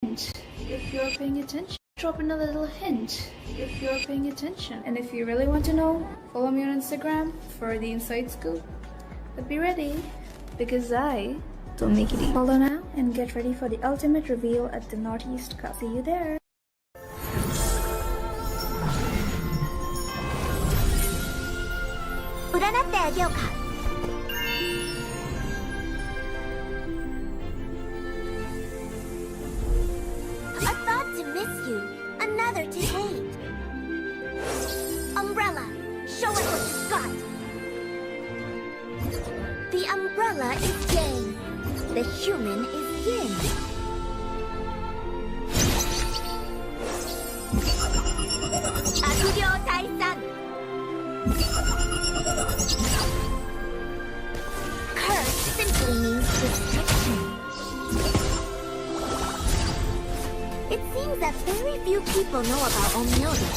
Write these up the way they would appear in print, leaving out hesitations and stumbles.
If you're paying attention, drop in a little hint if you're paying attention. And if you really want to know, follow me on Instagram for the inside scoop. But be ready, because I don't make it easy. Follow now and get ready for the ultimate reveal at the Northeast Cup. See you there. A thought to miss you, another to hate. Umbrella, show us what you've got. The umbrella is yang, the human is yin. Akiryo Taisan. Curse simply means restriction. It seems that very few people know about Omyoda.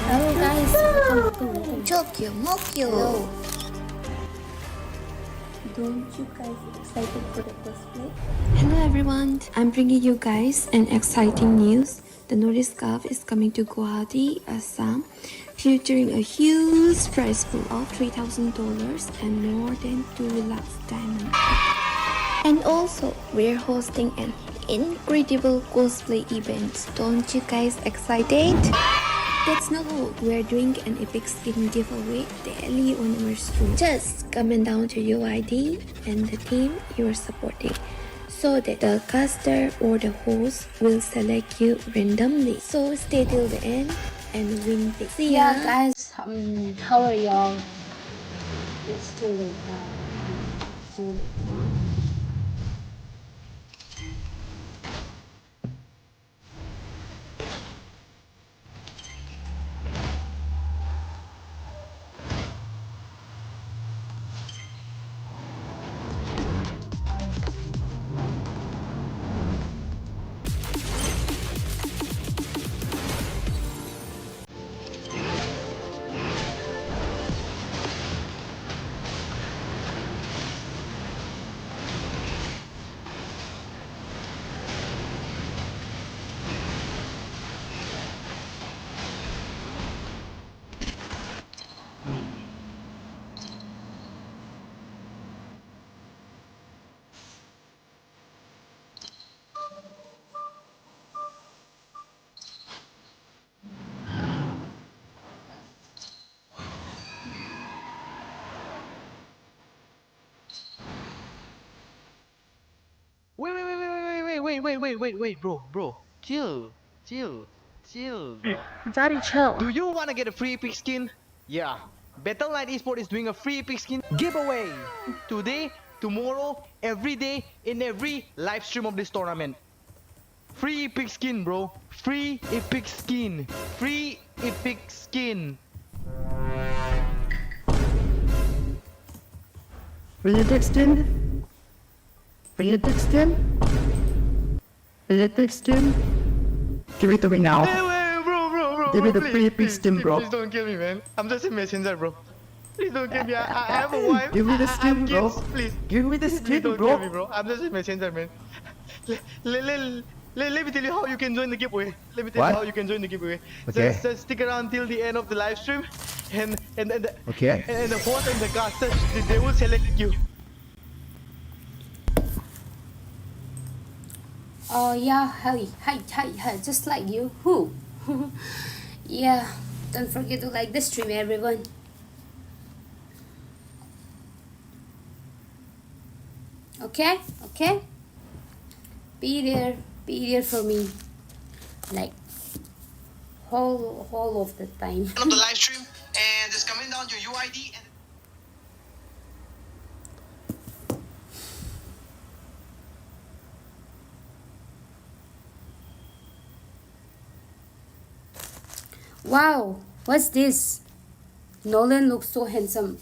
Hello guys, welcome to Tokyo Mokyo. Don't you guys excited for the cosplay? Hello everyone, I'm bringing you guys an exciting news. The Northeast Cup is coming to Guwahati, Assam, featuring a huge prize pool of $3,000 and more than 2 lakhs diamonds. And also, we're hosting an incredible cosplay event. Don't you guys excited? That's not all. We're doing an epic skin giveaway daily on our stream. Just comment down to your ID and the team you're supporting, so that the caster or the host will select you randomly. So stay till the end and win big. See ya. Yeah, guys, how are y'all? It's too late now. Wait, bro. Chill. Daddy, chill. Do you wanna get a free epic skin? Yeah. Battle.net Esport is doing a free epic skin giveaway. Today, tomorrow, every day, in every live stream of this tournament. Free epic skin, bro. Free epic skin. Free epic skin. Free epic skin? Free epic skin? Free epic skin? Give it to me now. Hey, bro. Give me the Please, free epic please, skin, bro. Please don't kill me, man. I'm just a messenger, bro. Please don't kill me. I have a wife. Give me the I have skin, bro. kids. Please. Give me the Please skin, don't kill me, bro. bro. I'm just a messenger, man. Let me tell you how you can join the giveaway. Let me tell you What? how you can join the giveaway. Okay. Just stick around till the end of the live stream, and Okay. and the host and the caster, they will select you. Oh yeah, hi, just like you. Who? Yeah, don't forget to like the stream, everyone. Okay. Be there for me, like whole of the time. Of the live stream, and just comment down your UID and. Wow, what's this? Nolan looks so handsome.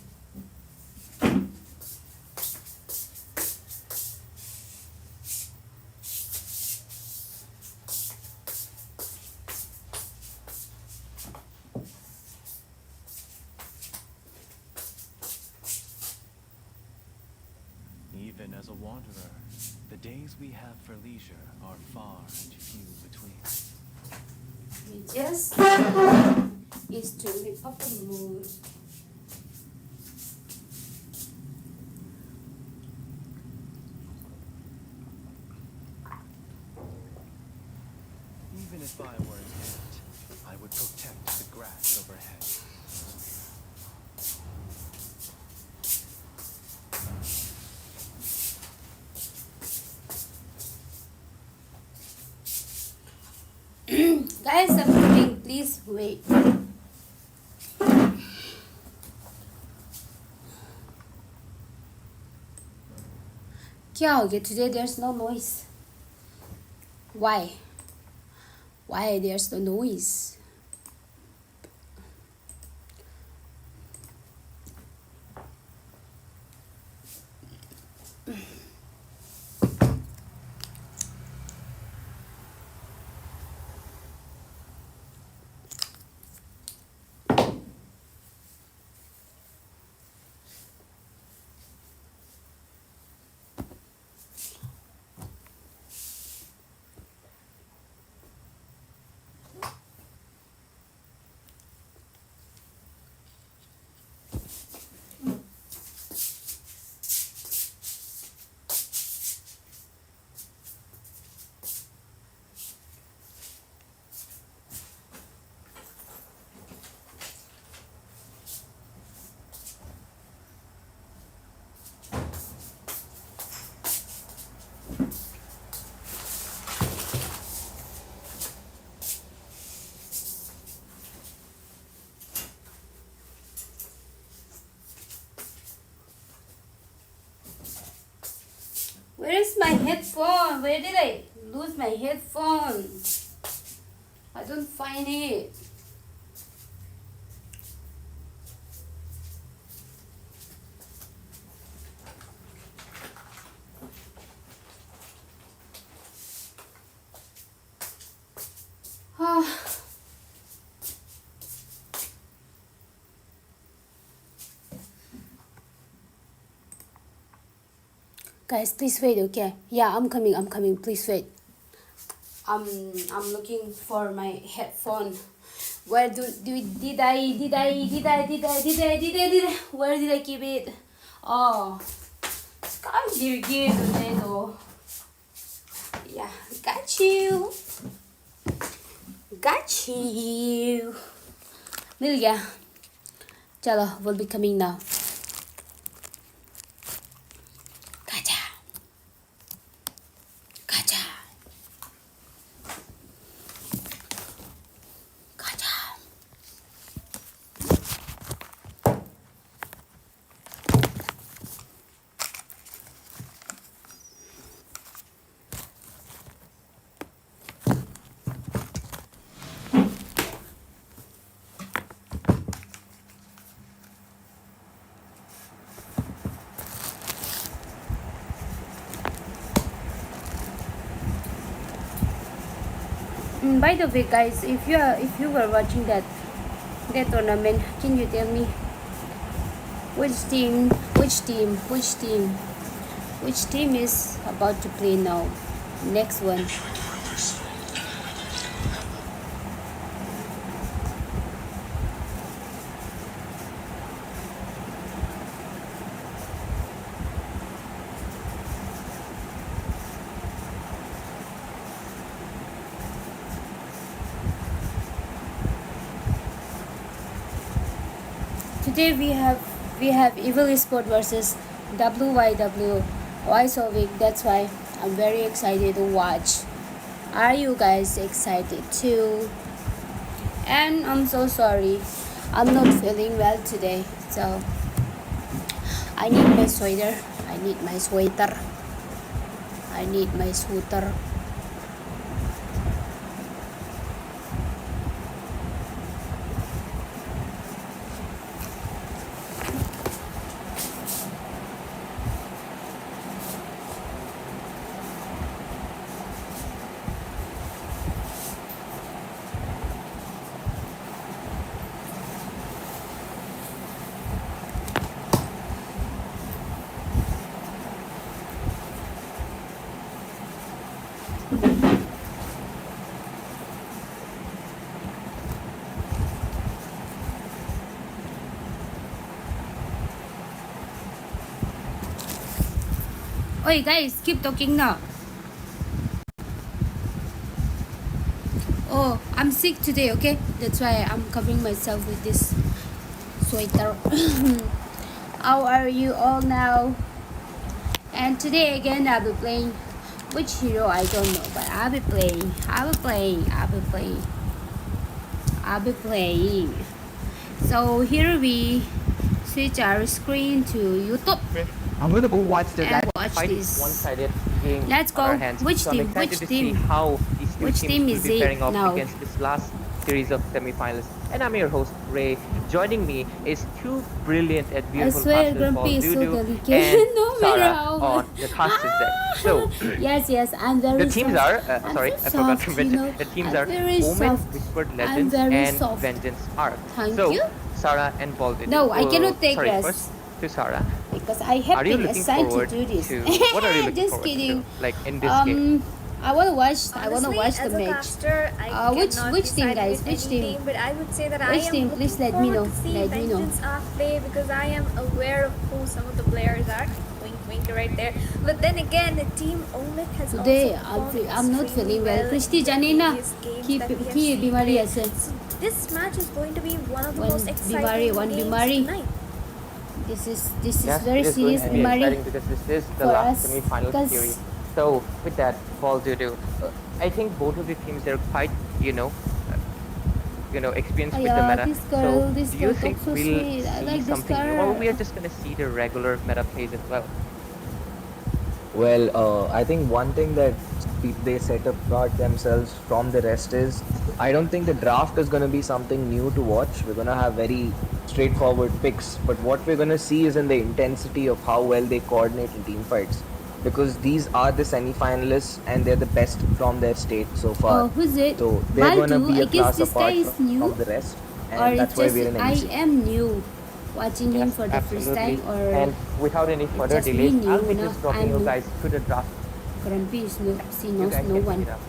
wanderer, the days we have for leisure are far and few between. We just is to lift up the mood. Even if I were an ant, I would protect the grass overhead. Guys, I'm coming. Please wait. क्या हो गया? Today there's no noise. Why? Why there's no noise? Where is my headphone? Where did I lose my headphone? I don't find it. Ah. Guys, please wait, okay? Yeah, I'm coming, please wait. I'm looking for my headphone. Where did I where did I keep it? Oh, can't give tornado. Yeah, got you. मिल गया. चलो, we'll be coming now. By the way, guys, if you were watching that tournament, can you tell me which team is about to play now? Next one. Today we have Evil Sport versus WYW Week. That's why I'm very excited to watch. Are you guys excited too? And I'm so sorry, I'm not feeling well today, so I need my sweater. I need my sweater. Oi guys, keep talking now. Oh, I'm sick today, okay? That's why I'm covering myself with this sweater. How are you all now? And today again I'll be playing which hero I don't know, but I'll be playing. So here we switch our screen to YouTube. I'm gonna go watch the And last watch fight this. one-sided game Let's on our go. hands. Which so team? I'm excited Which to team? see how these two Which teams team will is be it pairing off now? against this last series of semi-finalists. And I'm your host Ray. Joining me is two brilliant and I beautiful swear, casters Grumpy called is so Dudu delicate. and No matter Sarah how. on the caster set. So Yes, I'm very the teams soft. are I'm sorry, so I forgot soft, to you mention. know. The teams I'm are very Omen, soft. Whispered I'm Legends, very and soft. Vengeance Arc. Thank so you. Sarah and Baldur. No, I cannot take sorry, rest. first to Sarah. Because I have Are you been looking assigned to forward do this. to what are you looking Just forward kidding. to like in this game? I wanna watch. I wanna Honestly, watch the as a match. caster, I Which cannot team, decide guys? with Which any team? But I would say that I Which am team? looking Please let me forward know. to see Let me know. Vengeance Arc play because I am aware of who some of the players are. Wink, wink, right there. But then again, the team Omen has Today also I'm not extremely feeling well. in Christy the জানি না previous games কি that we have কি seen বিমারি play. আছে So this match is going to be one of the One most bimari, exciting one games bimari. tonight. this is Yes, very it is going serious to be bimari exciting because this is the for last us, semi-final because- series. So with that, Baldur, I think both of the teams are quite, experienced with the meta. this girl, so this do you girl think talks so we'll sweet. I see like this something new, girl. or we are just gonna see the regular meta plays as well? Well, I think one thing that they set apart themselves from the rest is I don't think the draft is going to be something new to watch. We're going to have very straightforward picks, but what we're going to see is in the intensity of how well they coordinate in team fights. Because these are the semi-finalists and they're the best from their state so far. Oh, who's it? So they're going to Baldu? be a I guess class this guy apart is new, from the rest, or and it's that's why just we're in I MC. am new watching him Yes, for the first absolutely. time, or And without any further just me delays, new, I'll be no? just dropping I'm you new. guys to the draft. Grumpy is no, she You knows guys no can one. pick it up.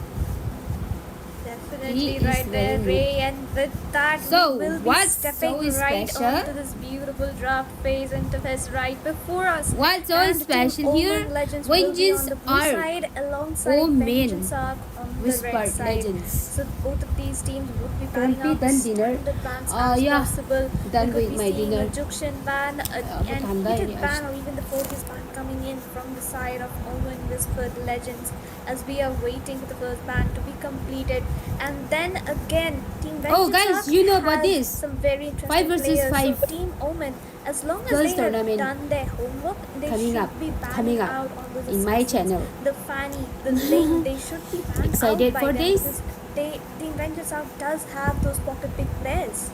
Definitely He is right there, very Ray. And with that, So, we will be what's stepping so right special? onto this beautiful draft phase interface right before us. What's so And special Team here? Omen Legends will be on Vengeance the blue Arc. side alongside Omen. Vengeance Arc on the Whispered red side. Legends. So both of these teams would be banning Grumpy out done the dinner. standard bans Oh, as yeah. possible. Done We could with be my seeing dinner. a Juxian ban, an Thanda heated hai ban, or even the focus ban coming in from the side of Omen Whispered Legends as we are waiting for the first ban to be completed. And then again, Team Vengeance Oh, guys, Arc you know about has this. some very interesting 5 versus players. 5 So Team Omen, as long as girls they have tournament done their homework, they coming should up, be banning coming up out all those in my assassins. channel. The Fanny, the Ling, they should be banned Excited out by for them this? because Team Vengeance Arc does have those pocket pick players.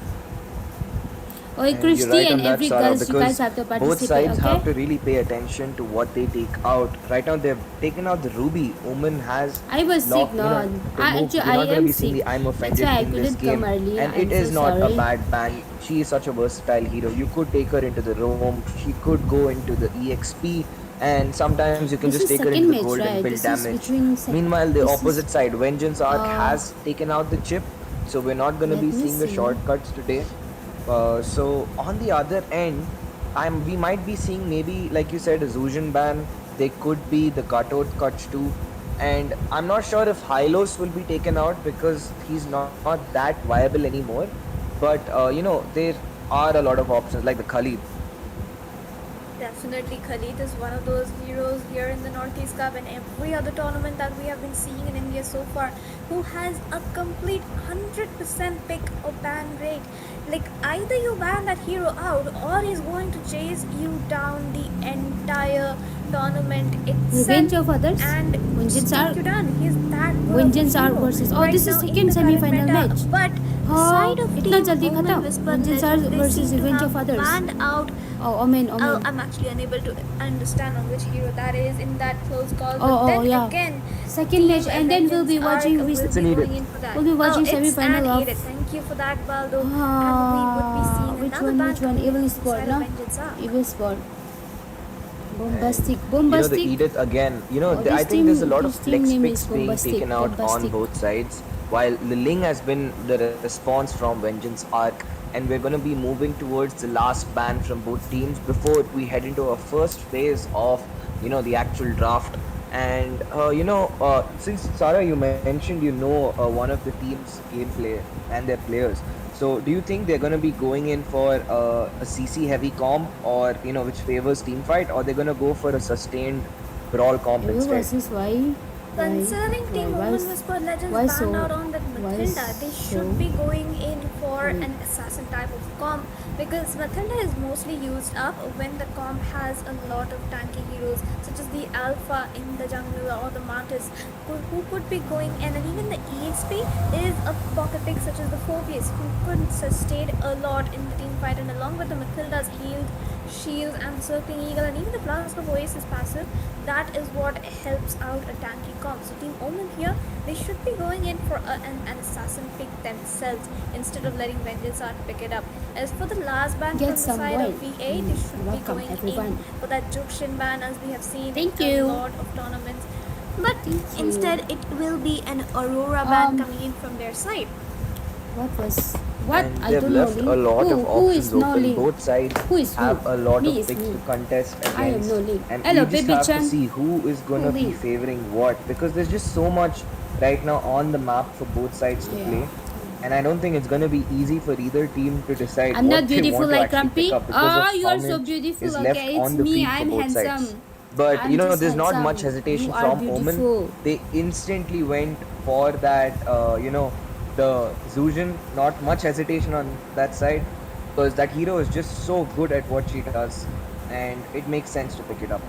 Oh, And Christy you're right and on that, every Sarah, girls, you because guys have to both participate, sides have okay? to really pay attention to what they take out. Right now, they've taken out the Ruby. Omen has I was sick, no. we're not going to be seeing the I'm That's offended why I in this couldn't game, come early. and I'm it is so not sorry. a bad ban. She is such a versatile hero. You could take her into the roam. She could go into the EXP. And sometimes you can This just is take her second into the match, gold right? and build This is damage. between Meanwhile, the this is- opposite side, Vengeance Arc Uh, has taken out the chip, so we're not going to let be me seeing the see. shortcuts today. So on the other end, we might be seeing maybe, like you said, a Zuzhan ban. They could be the cutout cuts too. And I'm not sure if Hylos will be taken out because he's not that viable anymore. But there are a lot of options like the Khalid. Definitely, Khalid is one of those heroes here in the Northeast Cup and every other tournament that we have been seeing in India so far, who has a complete 100% pick or ban rate. Like, either you ban that hero out or he's going to chase you down the entire tournament itself. Revenge of others? And Vengeance take Arc? you down. He's that good of a Vengeance Arc hero versus- oh, right this is now in second the current semi-final meta. match. But the हाँ, side of इतना Team जल्दी Omen खत्म? Whispered Vengeance Legends, Arc they versus seem to Revenge have of Others. banned out. Oh, Omen. I'm actually unable to understand on which hero that is in that close call. But Oh, then yeah. again, Second match, Team and then we'll be Vengeance watching. Arc will It's be an edit. going in for that. We'll be watching it's semi-final an of- edit. Thank you for that, Baldo. And we would be seeing Which another one? ban Which one? coming Evil in Sport, inside no? of Vengeance Arc. Evil Sport. Bombastic. The Bombastic. Edith again. Oh, I this think there's a team- lot of this team flex name picks is being Bombastic, taken out on Bombastic. both sides, while the Ling has been the response from Vengeance Arc, and we're going to be moving towards the last ban from both teams before we head into our first phase of the actual draft. And since Sarah, you mentioned one of the team's gameplay and their players. So do you think they're going to be going in for a CC heavy comp, or which favors team fight, or they're going to go for a sustained brawl comp Evo instead? versus why? Concerning Team Woman Whisper Legends why banned so- out on that why Matilda, they so- should be going in for an assassin type of comp, because Matilda is mostly used up when the comp has a lot of tanky heroes such as the Alpha in the jungle or the Martis who could be going in, and even the EXP is a pocket pick such as the Phobius who could sustain a lot in the team fight, and along with the Matilda's healed shields and the circling eagle and even the flask of oasis passive, that is what helps out a tanky comp. So Team Omen here, they should be going in for an assassin pick themselves instead of letting Vengeance Art pick it up. As for the last ban Get from the some side of white. VA, they should be Welcome, going everyone. in for that Jukshin ban, as we have seen Thank in you. a lot of tournaments. But Thank you. instead it will be an Aurora ban Um, coming in from their side. What was what? And I they've don't know. left Link. a lot of Who is options no open. link? Both sides Who is have who? a lot Me of is picks me. to contest against. I am no link. And Hello, we just baby have Chan. to see who is going to Who be link? favoring what, because there's just so much right now on the map for both sides to Yeah. play. And I don't think it's going to be easy for either team to decide I'm what not they beautiful want to like actually Grumpy. pick up, because Oh, of you how are so much beautiful. is left Okay, it's on the me. field for I'm both handsome. sides. But I'm just there's not handsome. much hesitation You are from Omen. beautiful. They instantly went for that, the Zujin. Not much hesitation on that side, because that hero is just so good at what she does, and it makes sense to pick it up.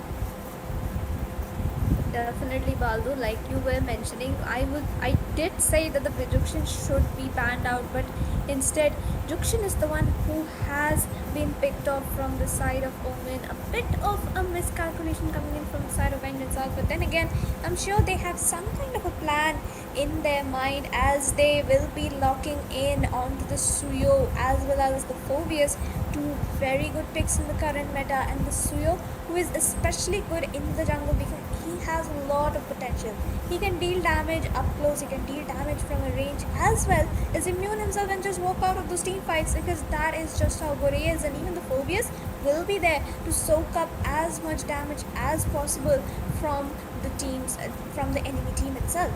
Definitely, Baldu. Like you were mentioning, I did say that the Jukshin should be banned out, but instead, Jukshin is the one who has been picked off from the side of Omen. A bit of a miscalculation coming in from the side of Vengeance Arc, but then again, I'm sure they have some kind of a plan in their mind, as they will be locking in onto the Suyo as well as the Phobius, two very good picks in the current meta, and the Suyo, who is especially good in the jungle because he has a lot of potential. He can deal damage up close, he can deal damage from a range, as well as immune himself and just walk out of those team fights, because that is just how good he is. And even the Phobius will be there to soak up as much damage as possible from the teams, from the enemy team itself.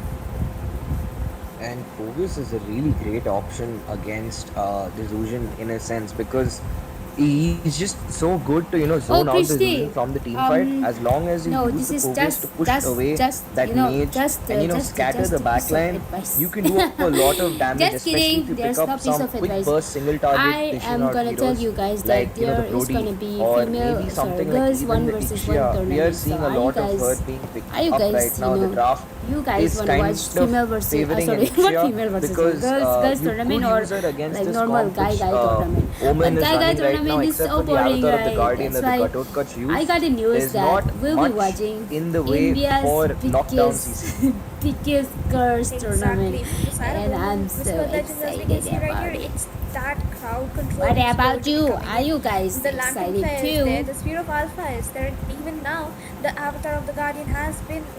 And Phobius is a really great option against the Zujin in a sense, because he's just so good to zone out the Christy, Zujin from the team fight, as long as you no, use this the is Phobius to push just away that mage and scatter the a piece of backline. advice. You can do a lot of damage, Just especially kidding, if you there's pick no up piece some of quick advice. burst single target I dishing am out gonna tell heroes you guys that like there the is Brody, gonna be or female, maybe something girls like one even the versus one Ixia. We tournament. are seeing So a are you lot of guys? her being picked Are you up guys? right now. The draft You guys is want to kind watch of female versus favoring sorry, Ixia, what female versus because girls you tournament, could or use her against like this normal comp guy which tournament? Omen But is guy running right now, tournament is except so for the boring, avatar of the right? Guardian That's that the why Gatot Kach use. I got a news There's that not we'll be much watching in the way India's for knockdown biggest CC. biggest girls tournament, Exactly. The side of and Omen I'm Whisper so Legends, as we can excited see right about here, it. it's that crowd control. What is about going to be you? coming Are in. you guys The Lantern excited Flare is there, too? the Sphere of Alpha is there. Even now, the Avatar of the Guardian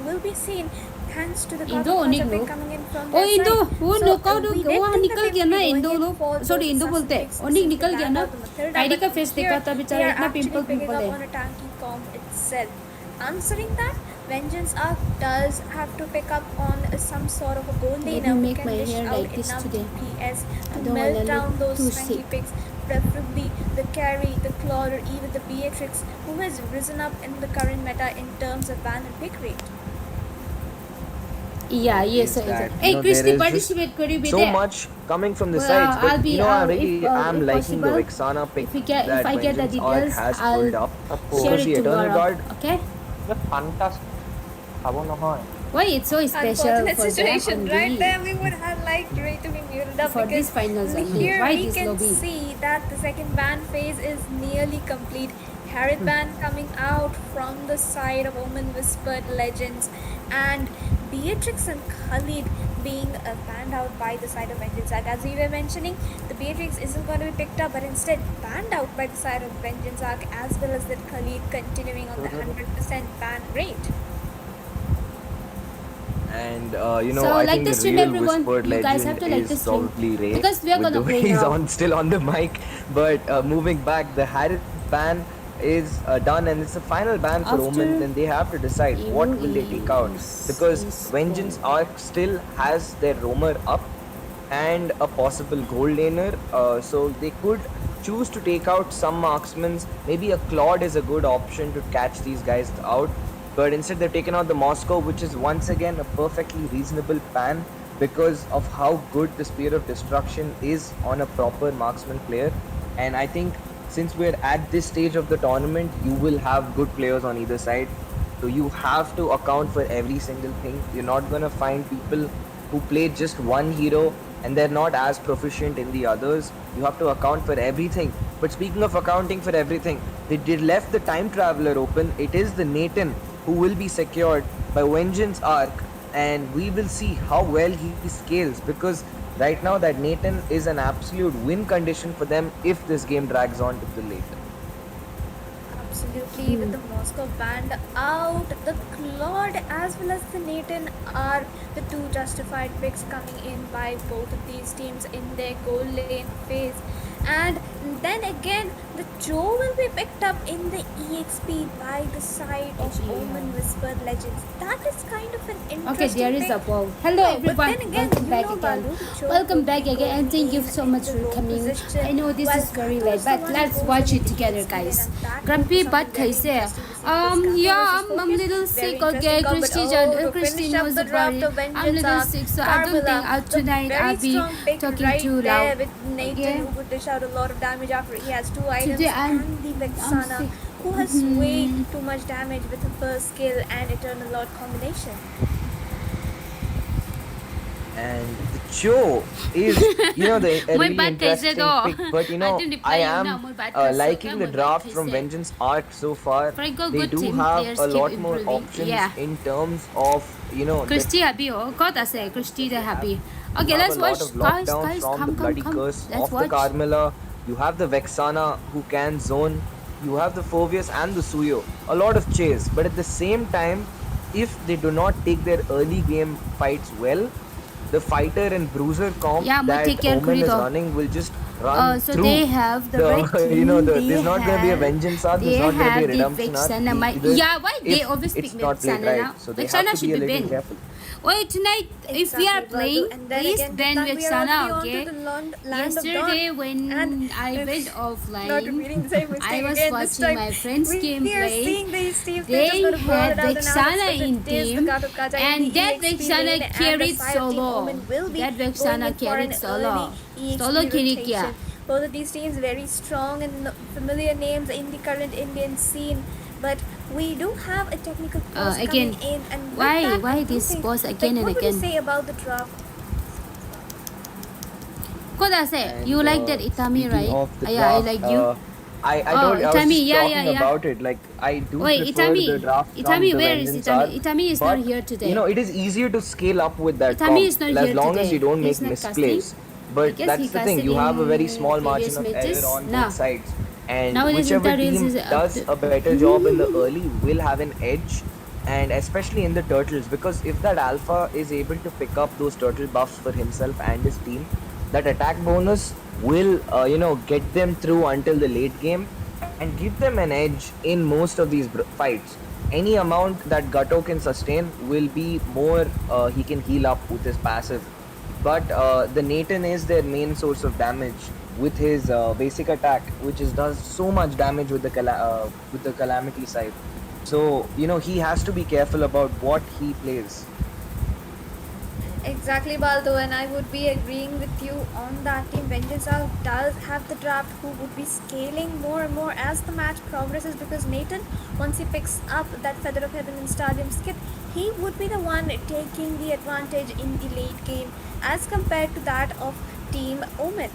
will be seen thanks to the Indo Gatot onik Kach no. pick coming in from ओ their Indo side. वो So, knockout we वो did वहाँ think निकल that गया they ना would be इंदो going in लोग for sorry those इंदो assassin बोलते हैं picks ओनिक since निकल they गया banned ना out the Matilda, आईडी का but फेस here देखा था they बेचारा are इतना actually pimple picking pimple up है on a tanky comp itself. Answering that, Vengeance Arc does have to pick up on some sort of a gold Let laner me who make can my dish hair out like this enough today. DPS I to don't melt wanna down look those too swanky sick. picks, preferably the carry, the Claude, or even the Beatrix, who has risen up in the current meta in terms of ban and pick rate. Yeah, yes, Is sir. that, Hey, there Christy, is just participate. Could you be so there? much coming from the Well, sides, but I'll be. I I'll, really am if liking the possible, Vexana pick if that I get the Vengeance Arc details, has pulled I'll up, share because it the Eternal tomorrow. Guard Okay? Why it's so special Unfortunate for them situation, only? right there. We would have liked Ray to be muted up For because these finals only. here Why we this can lobby? see that the second ban phase is nearly complete. Harriet ban coming out from the side of Omen Whispered Legends, and Beatrix and Khalid being banned out by the side of Vengeance Arc. As we were mentioning, the Beatrix isn't going to be picked up, but instead banned out by the side of Vengeance Arc, as well as that Khalid continuing on the 100% ban rate. and So, I like think the the stream, real everyone. Whispered You guys have Legend to like the is stream. probably Ray, Because we are with the gonna way play he's now. still on the mic. But moving back, the Harriet ban is done and it's a final ban for Omen, After then they have to decide what will they take out, because Vengeance Arc still has their roamer up and a possible gold laner, so they could choose to take out some marksmen. Maybe a Claude is a good option to catch these guys out, but instead they've taken out the Moscow, which is once again a perfectly reasonable ban because of how good the Spear of Destruction is on a proper marksman player. And I think since we're at this stage of the tournament, you will have good players on either side, so you have to account for every single thing. You're not gonna find people who play just one hero and they're not as proficient in the others. You have to account for everything. But speaking of accounting for everything, they did left the Time Traveler open. It is the Nathan who will be secured by Vengeance Arc, and we will see how well he scales, because right now that Nathan is an absolute win condition for them if this game drags on to the late. Absolutely, with the Moscow band out, the Claude as well as the Nathan are the two justified picks coming in by both of these teams in their goal lane phase. And then again, the Joe will be picked up in the EXP by the side of Omen Whispered Legends. That is kind of an interesting Okay, there is a pick. poll. Hello Oh, but everyone, then again, welcome you back know, again. Balu, the Joe Welcome will back be again, and thank you going so in much the for low coming. position, I know this while is very Gato late, is the but one let's who watch goes in it the together, EXP guys. lane, and that will be Grumpy something but very kaise? interesting to see, because Gato Yeah, versus I'm Focus, little very sick. Okay, interesting call, but Christy finish up knows the about draft it. of I'm Vengeance little Arc. sick, so I don't think Carmilla, tonight very I'll be strong pick talking right too there loud. with Nathan, Okay. who could dish out a lot of damage after he has two items, Today I'm and the sick. Vexana, who has way too much damage with her first skill and Eternal Lord combination. And the Joe is, the a Moi really baat kaise interesting do? pick, but I didn't reply I you am now, moi baat kar liking sakta, the moi draft baat from kaise? Vengeance Arc so far. Franco, They good do team have players a keep lot more improving. options Yeah. in terms of, the Christy happy ho? God ase Christy the happy. Okay, you have let's a lot watch. of Guys, lockdown from the come, bloody come. curse Let's of the watch. Carmilla. You have the Vexana who can zone. You have the Phoveus and the Suyo. A lot of chase, but at the same time, if they do not take their early game fights well, the fighter and bruiser comp Yeah, मैं take that care Omen is करी running will just run so through they have the red team. there's not going to be a vengeance arc, there's not going to be a redemption arc either, Yeah, why they if always pick it's not played Vexana right, now? so they Vexana have to should be a be little banned. careful. Wait, tonight if we are playing, And then please again, ban this time we are Vexana, already okay? onto the land of Yesterday dawn. when And I went not offline, repeating the same mistake I was again, this watching time my friend's we are gameplay. seeing these teams, they're just They gonna brawl had it out, and now Vexana it's in it is the team, Gato Kaja in and the that EXP Vexana lane, and the carried side of Team solo. Omen will be That going Vexana in for carried an solo. early EXP Solo carried rotation. Both of these teams very strong and familiar names in the current Indian scene, but we do have a technical pause again, coming in, and with why- that, why I do this think, pause again and what again? would you say about the draft? Kodase, And, you like that Itami, speaking right? of the Yeah, I draft, like you. I Oh, told I was Itami, just yeah, talking yeah, yeah. about it. Like, I do Wait, prefer Itami. the draft Itami, from the where is Vengeance Itami? Arc, Itami is but, not here today. it is easier to scale up with that Itami comp, is not as here long as today. you don't He's make not casting. misplays. I But guess that's he the thing, you casted have a very in small margin previous of matches. error on Nah. both sides. And Nowadays, whichever Inter Reels team is up does to- a better job in the early will have an edge, and especially in the turtles, because if that alpha is able to pick up those turtle buffs for himself and his team, that attack bonus will get them through until the late game and give them an edge in most of these fights. Any amount that Gato can sustain will be more, he can heal up with his passive, but the Nathan is their main source of damage with his basic attack, which does so much damage with the calamity side. So he has to be careful about what he plays. Exactly, Baldo, and I would be agreeing with you on that. Team Vengeance Arc does have the draft who would be scaling more and more as the match progresses, because Nathan, once he picks up that Feather of Heaven and Stadium skip, he would be the one taking the advantage in the late game as compared to that of Team Omen.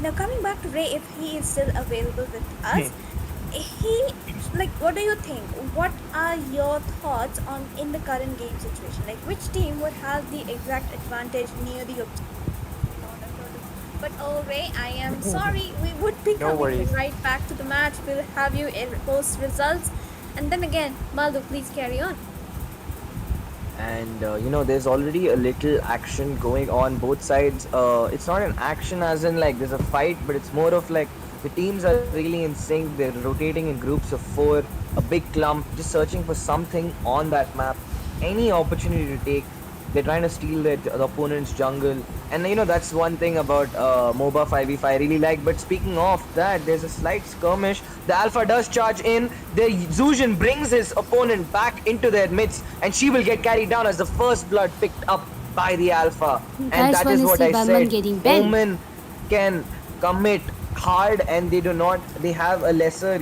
Now coming back to Ray, if he is still available with us, what do you think? What are your thoughts on in the current game situation? Like, which team would have the exact advantage near the But Ray, I am sorry, we would be No coming worries. right back to the match. We'll have you post results, and then again, Baldo, please carry on. And there's already a little action going on both sides. It's not an action as in like there's a fight, but it's more of like the teams are really in sync. They're rotating in groups of 4, a big clump, just searching for something on that map, any opportunity to take. They're trying to steal the opponent's jungle, and that's one thing about MOBA 5v5 I really like. But speaking of that, there's a slight skirmish. The Alpha does charge in. The Zuzhan brings his opponent back into their midst, and she will get carried down as the first blood picked up by the Alpha. And Guys, that is wanna what see I Batman said. getting banned? Omen can commit hard, and they have a lesser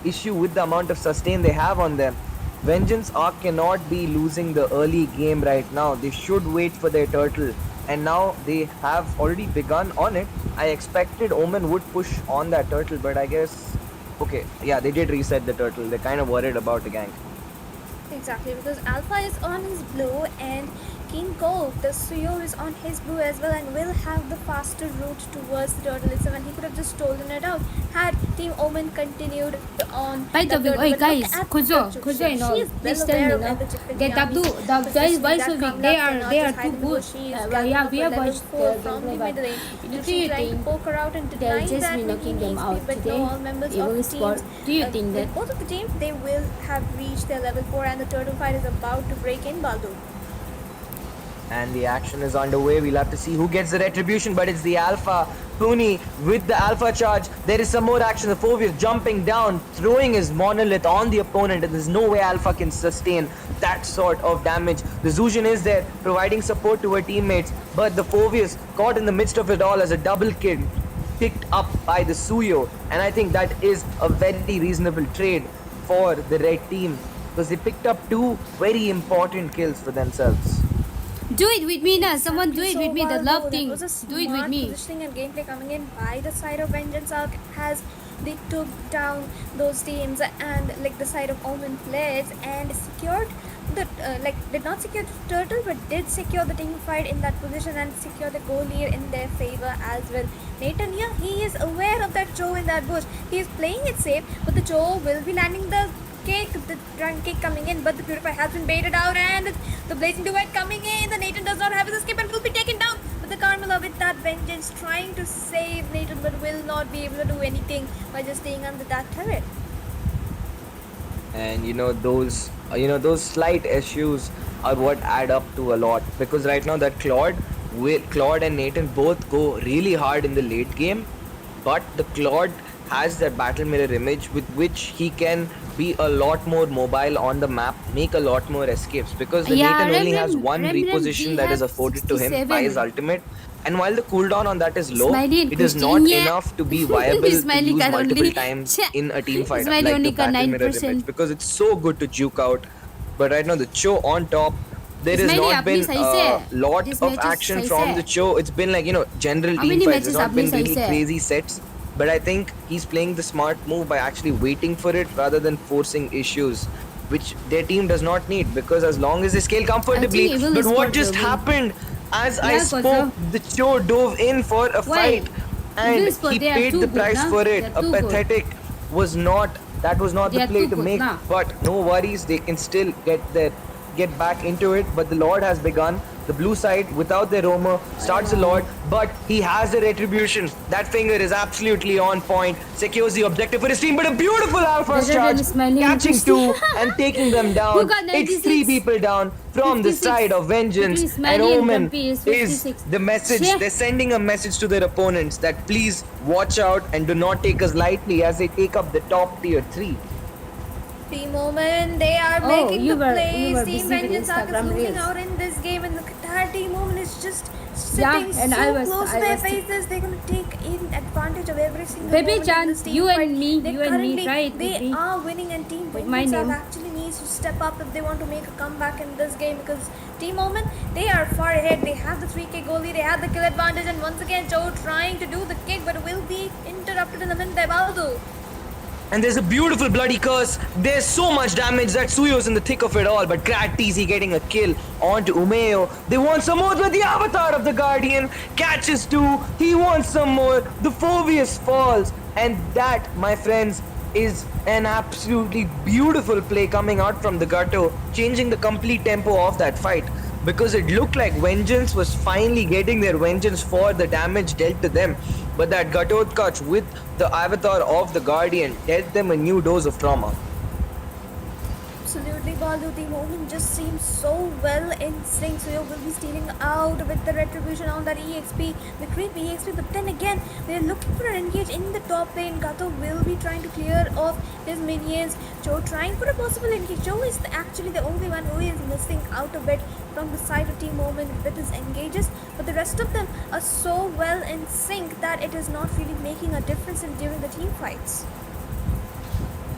issue with the amount of sustain they have on them. Vengeance Arc cannot be losing the early game right now. They should wait for their turtle, and now they have already begun on it. I expected Omen would push on that turtle, but I guess okay, yeah, they did reset the turtle. They're kind of worried about the gank. Exactly, because Alpha is on his blue and King Cove, the Suyo is on his blue as well and will have the faster route towards the turtle itself, and he could have just stolen it out had Team Omen continued on. By the way, oi guys, Kuzo, you know, please tell me now. The W, the guys, why so big? They are too good. Yeah, we have watched the gameplay, but do you think they'll just be knocking them out today? Evil Sport, do you think that? Both of the teams, they will have reached their level 4 and the turtle fight is about to break in, Baldo. And the action is underway. We'll have to see who gets the retribution, but it's the Alpha. Puni with the Alpha charge. There is some more action. The Phoveus jumping down, throwing his monolith on the opponent, and there's no way Alpha can sustain that sort of damage. The Zuzhan is there, providing support to her teammates, but the Phoveus caught in the midst of it all as a double kill, picked up by the Suyo. And I think that is a very reasonable trade for the red team, because they picked up 2 very important kills for themselves. Do it with me now. Someone do it with me. The love thing. Do it with me. Positioning and gameplay coming in by the side of Vengeance Arc as they took down those teams, and like the side of Omen players, and secured the did not secure the turtle but did secure the team fight in that position and secure the goal lead in their favor as well. Nathan here, he is aware of that Joe in that bush. He is playing it safe, but the Joe will be landing the kick, the run kick coming in, but the Purify has been baited out, and the Blazing Duet coming in. The Nathan does not have his escape and will be taken down, but the Carmela with that vengeance trying to save Nathan but will not be able to do anything by just staying under that turret. And those slight issues are what add up to a lot, because right now that Claude and Nathan both go really hard in the late game, but the Claude has that battle mirror image with which he can be a lot more mobile on the map, make a lot more escapes, because the Nathan only has one reposition that is afforded to him by his ultimate, and while the cooldown on that is low, it is not enough to be viable to use multiple times in a team fight like the battle mirror image, because it's so good to juke out. But right now the Cho on top, there has not been a lot of action from the Cho. It's been like general team fights. It's not been really crazy sets. But I think he's playing the smart move by actually waiting for it rather than forcing issues, which their team does not need, because as long as they scale comfortably. But what just happened as I spoke, the Cho dove in for a fight and he paid the price for it. A pathetic was not the play to make, but no worries, they can still get back into it. But the Lord has begun. The blue side, without their roamer, starts the Lord, but he has the retribution. That finger is absolutely on point, secures the objective for his team, but a beautiful Alpha charge, catching 2 and taking them down. It's 3 people down from the side of Vengeance, and Omen is the message. They're sending a message to their opponents that please watch out and do not take us lightly as they take up the top tier 3. Team Omen, they are making the plays. Team Vengeance Arc is losing out in this game, and the entire Team Omen is just sitting so close to their faces. They're going to take in advantage of every single moment in this team fight. They are winning, and Team Vengeance Arc actually needs to step up if they want to make a comeback in this game, because Team Omen, they are far ahead. They have the 3k goalie, they have the kill advantage, and once again Joe trying to do the kick, but will be interrupted in the minute by Baldo. And there's a beautiful bloody curse. There's so much damage that Suyo's in the thick of it all, but Grad TZ getting a kill onto Umeo. They want some more, but the avatar of the Guardian catches 2. He wants some more. The Phoveus falls. And that, my friends, is an absolutely beautiful play coming out from the Gato, changing the complete tempo of that fight. Because it looked like Vengeance was finally getting their vengeance for the damage dealt to them. But that Gatotkaч with the avatar of the Guardian dealt them a new dose of trauma. Absolutely, Balu. The moment just seems so well in sync. Suyo will be stealing out with the retribution on that EXP, the creep EXP. But then again, they're looking for an engage in the top lane. Gato will be trying to clear off his minions. Joe trying for a possible engage. Joe is actually the only one who is missing out a bit from the side of Team Moment with his engages. But the rest of them are so well in sync that it is not really making a difference during the team fights.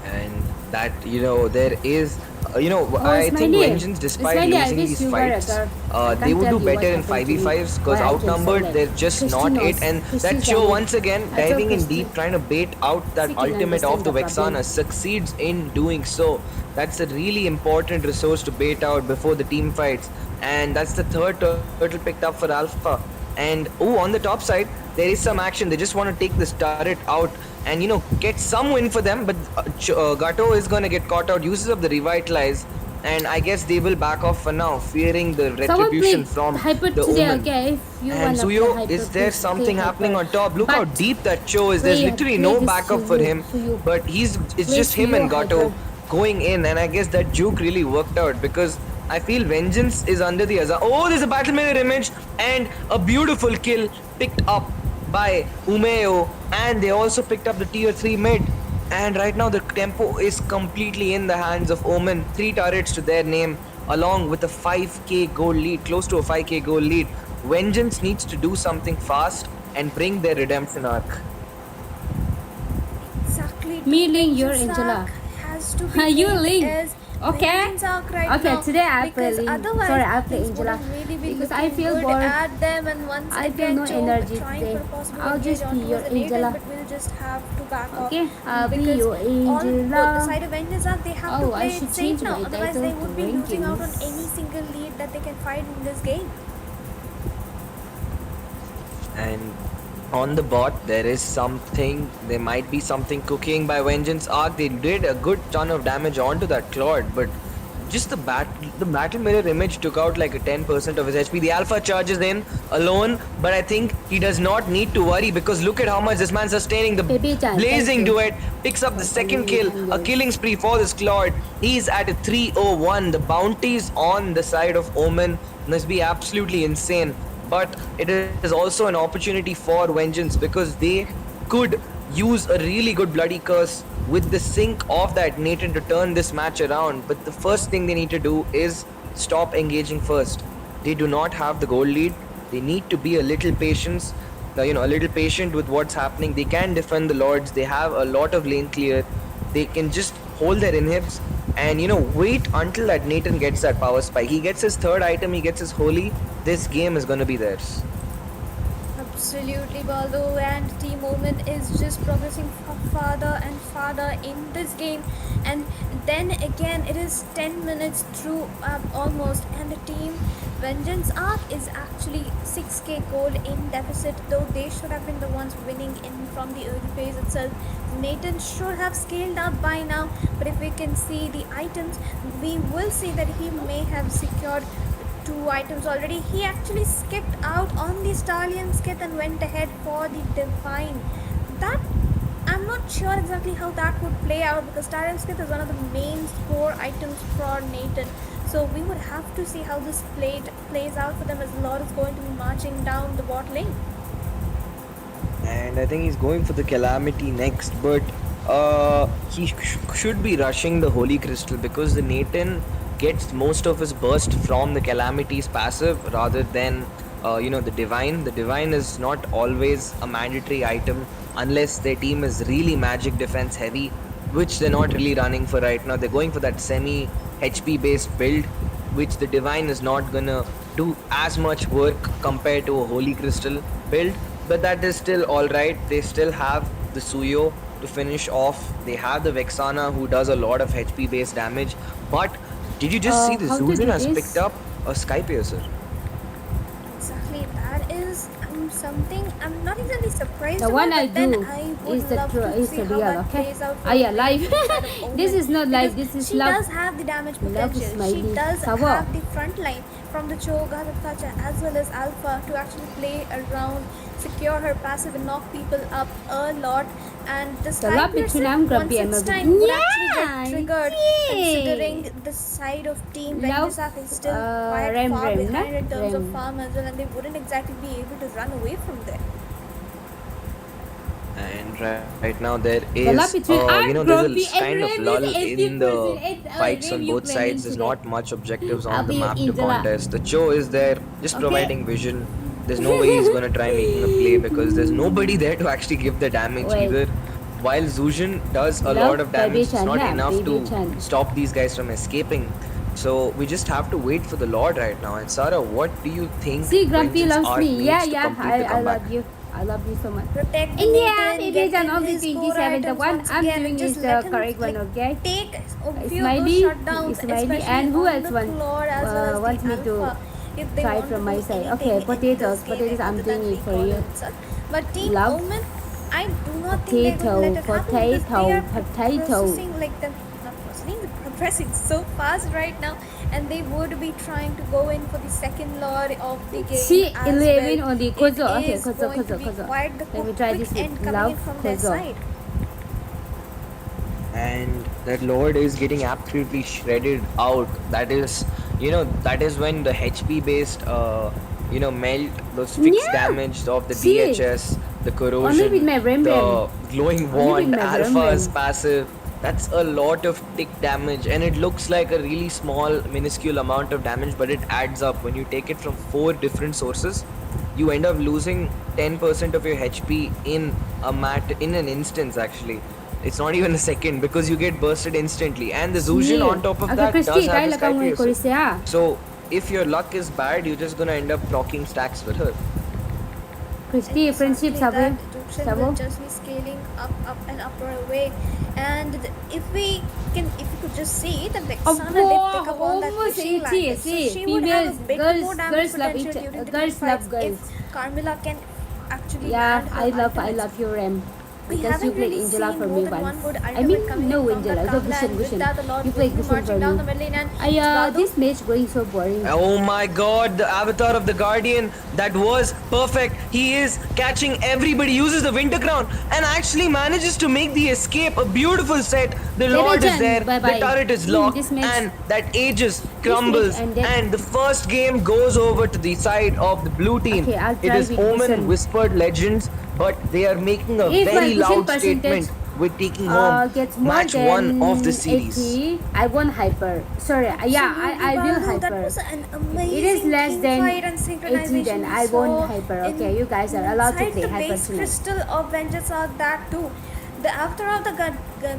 And that, there is, I think Smiley. Vengeance, despite Smiley, I losing wish these you were fights, there. I they can't would tell do you what better in happened to me, 5v5s because but I can outnumbered, say they're that just Christy not knows. it. And Christy that show knows. once again, I diving told in Christy. deep, trying to bait out that She can ultimate of understand the the problem. Vexana, succeeds in doing so. That's a really important resource to bait out before the team fights. And that's the third turtle picked up for Alpha. And on the top side, there is some action. They just want to take this turret out and get some win for them. But Gato is going to get caught out, uses up the revitalize, and I guess they will back off for now, fearing the retribution from Hyper the today, Omen. okay? If you And wanna play Suyo, Hyper, is there please something play happening Hyper. on top? Look how But deep that show is. There's play- literally play no this backup for Suyo, him. Suyo. But it's Play just him Suyo and Gato Hyper. going in, and I guess that juke really worked out because I feel Vengeance is under the Azar. Oh, there's a battle mirror image and a beautiful kill picked up by Umeo, and they also picked up the tier 3 mid. And right now the tempo is completely in the hands of Omen. 3 turrets to their name, along with a 5k gold lead, close to a 5k gold lead. Vengeance needs to do something fast and bring their redemption arc. Exactly. Me, Ling, you're Vengeance Angela. arc has to be You, played Ling. as Okay. Vengeance arc right Okay, now, today I play because Ling. otherwise Sorry, I play things Angela. wouldn't really be Because looking I feel good bored. at them, and once I feel again no Joe energy trying today. for a possible I'll engage just be onto your the Nathan, Angela. but we'll just have to back off. Okay, I'll be Because your on both the Angela. side of Vengeance arc, they have to Oh, I play should it change safe now, my otherwise title they to would be losing out on rankings. any single lead that they can find in this game. And on the bot, there might be something cooking by Vengeance Arc. They did a good ton of damage onto that Claude, but just the battle mirror image took out like a 10% of his HP. The Alpha charges in alone, but I think he does not need to worry because look at how much this man's sustaining. The Baby time, blazing thank you. duet picks up the second kill, a killing spree for this Claude. He's at a 301. The bounties on the side of Omen must be absolutely insane. But it is also an opportunity for Vengeance because they could use a really good bloody curse with the sync of that Nathan to turn this match around. But the first thing they need to do is stop engaging first. They do not have the goal lead. They need to be a little patient, a little patient with what's happening. They can defend the Lords. They have a lot of lane clear. They can just hold their inhibs and wait until that Nathan gets that power spike. He gets his third item, he gets his holy. This game is gonna be theirs. Absolutely, Baldo, and Team Moment is just progressing farther and farther in this game. And then again, it is 10 minutes through almost, and the Team Vengeance Arc is actually 6k gold in deficit, though they should have been the ones winning in from the early phase itself. Nathan should have scaled up by now, but if we can see the items, we will see that he may have secured 2 items already. He actually skipped out on the Stallion skit and went ahead for the Divine. That I'm not sure exactly how that would play out because Stallion skit is one of the main core items for Nathan. So we would have to see how this plays out for them as Lord is going to be marching down the bot lane. And I think he's going for the Calamity next, but he should be rushing the Holy Crystal because the Nathan gets most of his burst from the Calamity's passive rather than the Divine. The Divine is not always a mandatory item unless their team is really magic defense heavy, which they're not really running for right now. They're going for that semi HP based build, which the Divine is not gonna do as much work compared to a Holy Crystal build, but that is still alright. They still have the Suyo to finish off. They have the Vexana who does a lot of HP based damage, but did you just see the how to do Zuzin has this? picked up a Sky Piercer? Exactly, that is something I'm not exactly surprised The about, one I but then do. I would is the love to is see the how real, that okay? plays out for Ah, yeah, the live. side of Omen, This is not live. because This is she love. does have the damage Love potential. She smiley. does Sawa. have the front line from the Cho, Ghatatacha as well as Alpha to actually play around, secure her passive and knock people up a lot. And the The love slide between piercer, Grumpy once and its MLBB. time, would actually Yeah, get triggered, considering the side of Team Love, Venjisaka is still quite Rem, far Rem, behind na? in terms of Rem. farm as well, and they wouldn't exactly be able to run away from there. And right now there love is, between there's Grumpy a and kind of Rem lull is in the 80%. fights Rem, on you both planning sides. There's today. not much objectives I'll on the be map to Angela. contest. The Cho is there, just Okay. providing vision. There's no way he's gonna try making a play because there's nobody there to actually give the damage Wait. either. While Zujin does a Love, lot of damage, Baby it's Chan, not yeah, enough Baby to Chan. stop these guys from escaping. So we just have to wait for the Lord right now. And Sarah, what do you think See, Grumpy Vengeance loves Art me. needs Yeah, to yeah. complete the I comeback? love you. I love you so much. Protect the And yeah, maiden, Baby get Chan him only his core 27. The items one once I'm again, doing and just is the let him, correct one, like, okay? take a few of Smiley, those shutdowns, Smiley, especially and who on else the want floor as well as wants the me to alpha, if they try want from to my do side? anything Okay, in potatoes, this game potatoes. I'm other than doing it for recall you. itself. But Team Love. Omen, I do not think they Potato, will let it happen because they are potato. processing like the not processing, they're progressing so fast right now, and they would be trying to go in for the second lord of the game See, as 11 well. only. It Kozo, okay, is Kozo, going to Kozo, be Kozo. quite the Let me try quick this end with coming love, in from their Kozo. side. And that Lord is getting absolutely shredded out. That is, that is when the HP based, melt, those fixed Yeah. damage of the See. DHS, the Only corrosion, with my Rem the Rem. glowing Only with wand, my Rem Alpha's Rem. passive. That's a lot of tick damage, and it looks like a really small, minuscule amount of damage, but it adds up. When you take it from 4 different sources, you end up losing 10% of your HP in an instance. Actually, it's not even a second because you get bursted instantly, and the Zujin on top of that does Christy, have try the lang Sky kung Piercer. Korea. So if your luck is bad, you're just gonna end up procking stacks with her. Christy, friendship Exactly, sabi. that Dukshan Sabo. will just be scaling up and upper away. And if we could just see that Vexana did pick up on that almost fishing 80, line, so see, she would have a females, bit girls- more damage girls love potential each- during the girls team fights love girls. if Carmilla can actually Yeah, land her I ultimates. love you, Rem. We Because haven't you played really Angela seen for more me than one once. good I ultimate mean, coming no in from Angela, that so Kamla, Gushin, and with Gushin. that the Lord You will played be Gushin for marching down the me. middle lane, and Radu, This match going so boring. Oh my god, the avatar of the Guardian, that was perfect. He is catching everybody, uses the Winter Crown, and actually manages to make the escape. A beautiful set. The Lord is Chen, there, bye-bye. the turret is locked, this match- and that Aegis crumbles. ended. And the first game goes over to the side of the blue team. Okay, I'll It try is with Omen Gushin. Whispered Legends, but they are making a If my very Gushin loud percentage, statement with taking home gets more match than 1 of the series. 80, I won't hyper. Sorry, I will Baldu, that hyper. was an amazing It is less team than fight and 80, synchronization then we I won't saw hyper. in- Okay, you guys are allowed to inside play the hyper base tonight. crystal of Vengeance Arc, that too. The after of the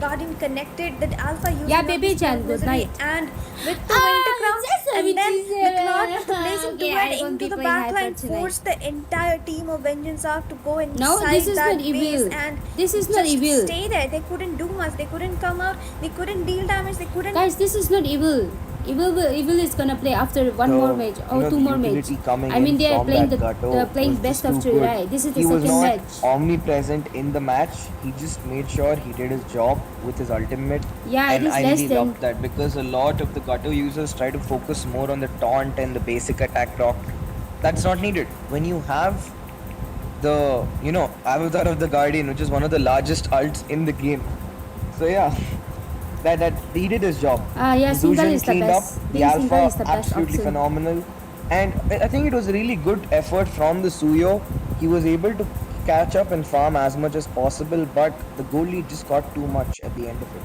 Guardian connected, that Alpha using Yeah, up baby his Chan, good misery, night. and with the Winter Crown, just a and then bit the Cloud, the blazing Okay, duet I won't into be the playing hyper backline tonight. forced the entire team of Vengeance Arc to go inside No, this is that not evil. base and This is just not evil. stay there. They couldn't do much. They couldn't come out. They couldn't deal damage. They couldn't. Guys, this is not evil. Evil is gonna play after one So, more match or two the more match. utility coming I mean, in they are from playing that the Gato they're playing was best just of too three, good. right? This is the He was second not match. omnipresent in the match. He just made sure he did his job with his ultimate. Yeah, it and is I less really than- loved that because a lot of the Gato users try to focus more on the taunt and the basic attack proc. That's not needed. When you have the, Avatar of the Guardian, which is one of the largest ults in the game. So yeah, that he did his job. Yeah, single Zuzhan is the cleaned best. up. The Being single Alpha is the best absolutely option. phenomenal. And I think it was a really good effort from the Suyo. He was able to catch up and farm as much as possible, but the goalie just got too much at the end of it.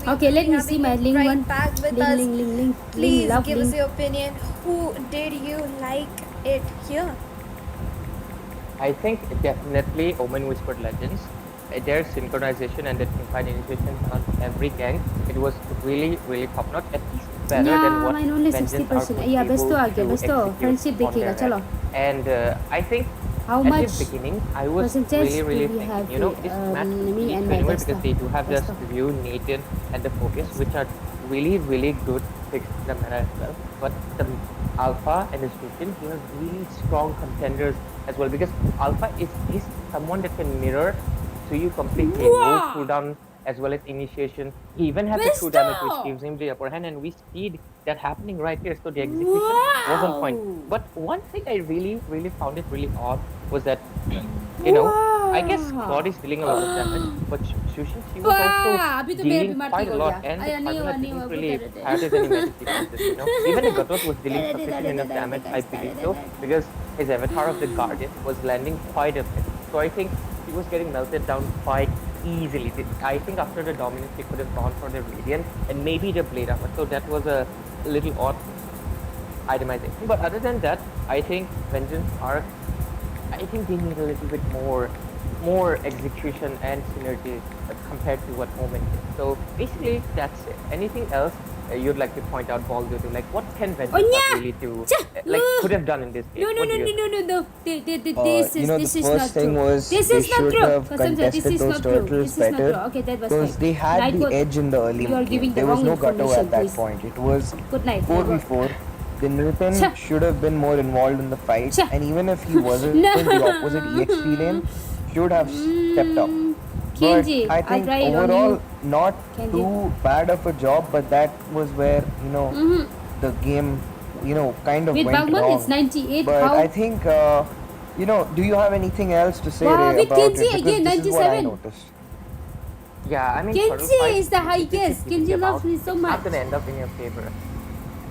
Okay, let me see my link right one. back with Link, us. link, link, link. Please love give link. us your opinion. Who did you like it here? I think definitely Omen Whispered Legends. Their synchronization and their teamfight initiation on every gang, it was really, really top notch. At least better than Yeah, what mine only Vengeance Arc 60%. was Yeah, able besto आगे to besto. execute Friendship on देखिएगा their चलो. end. And I think How at much the beginning, I was percentage really do we thinking, have this match me would be and my anyway best because they do have best just of. Ryu, Nathan, and the Focus, which are really, really good picks in the meta as well. But the Alpha and his Lucian, he has really strong contenders as well, because Alpha is someone that can mirror to you completely, no cooldown as well as initiation. He even has the true damage, which gives him the upper hand, and we see that happening right here. So the execution was on point. But one thing I really found it really odd was that, you know, I guess God is dealing a lot of damage, but Shushin, she was also dealing quite a lot, and the Karnala didn't really prioritize any magic defenses, you know. Even the Gatot was dealing sufficient enough damage, I believe so, because his avatar of the Guardian was landing quite a bit. So I think he was getting melted down quite easily. I think after the Dominance, he could have gone for the Radiant and maybe the Blade Armor. So that was a little odd itemization. But other than that, I think Vengeance Arc, I think they need a little bit more execution and synergy compared to what Omen did. So basically, that's it. Anything else you'd like to point out, Baldo, to like what can Vengeance Arc really do, like could have done in this game? No. This you know, is the not first thing true. was This they is not should true. have Kasam sir, this contested is those not true. turtles This is not better true. Okay, that was because fine. they had Night the was- edge in the early You are game. giving the There was wrong no Gato information, at that please. point. It was Good night. 4v4. The Newton Cha. should have been more involved in the fight, Cha. and even if he wasn't No. in the opposite EXP lane, should have stepped up. But Kenji, I I'll think try it on overall, you. not Kenji. too bad of a job, but that was where, you know, the game, you know, kind of With went Bagman, wrong. it's 98. But How? I think, you know, do you have anything else to say Wow, Ray, with about Kenji it? Because again, this is what I 97. noticed. Yeah, I mean, Kenji Turtle Fight, is the if you highest. keep Kenji him loves out, me so it's much. not going to end up in your favor.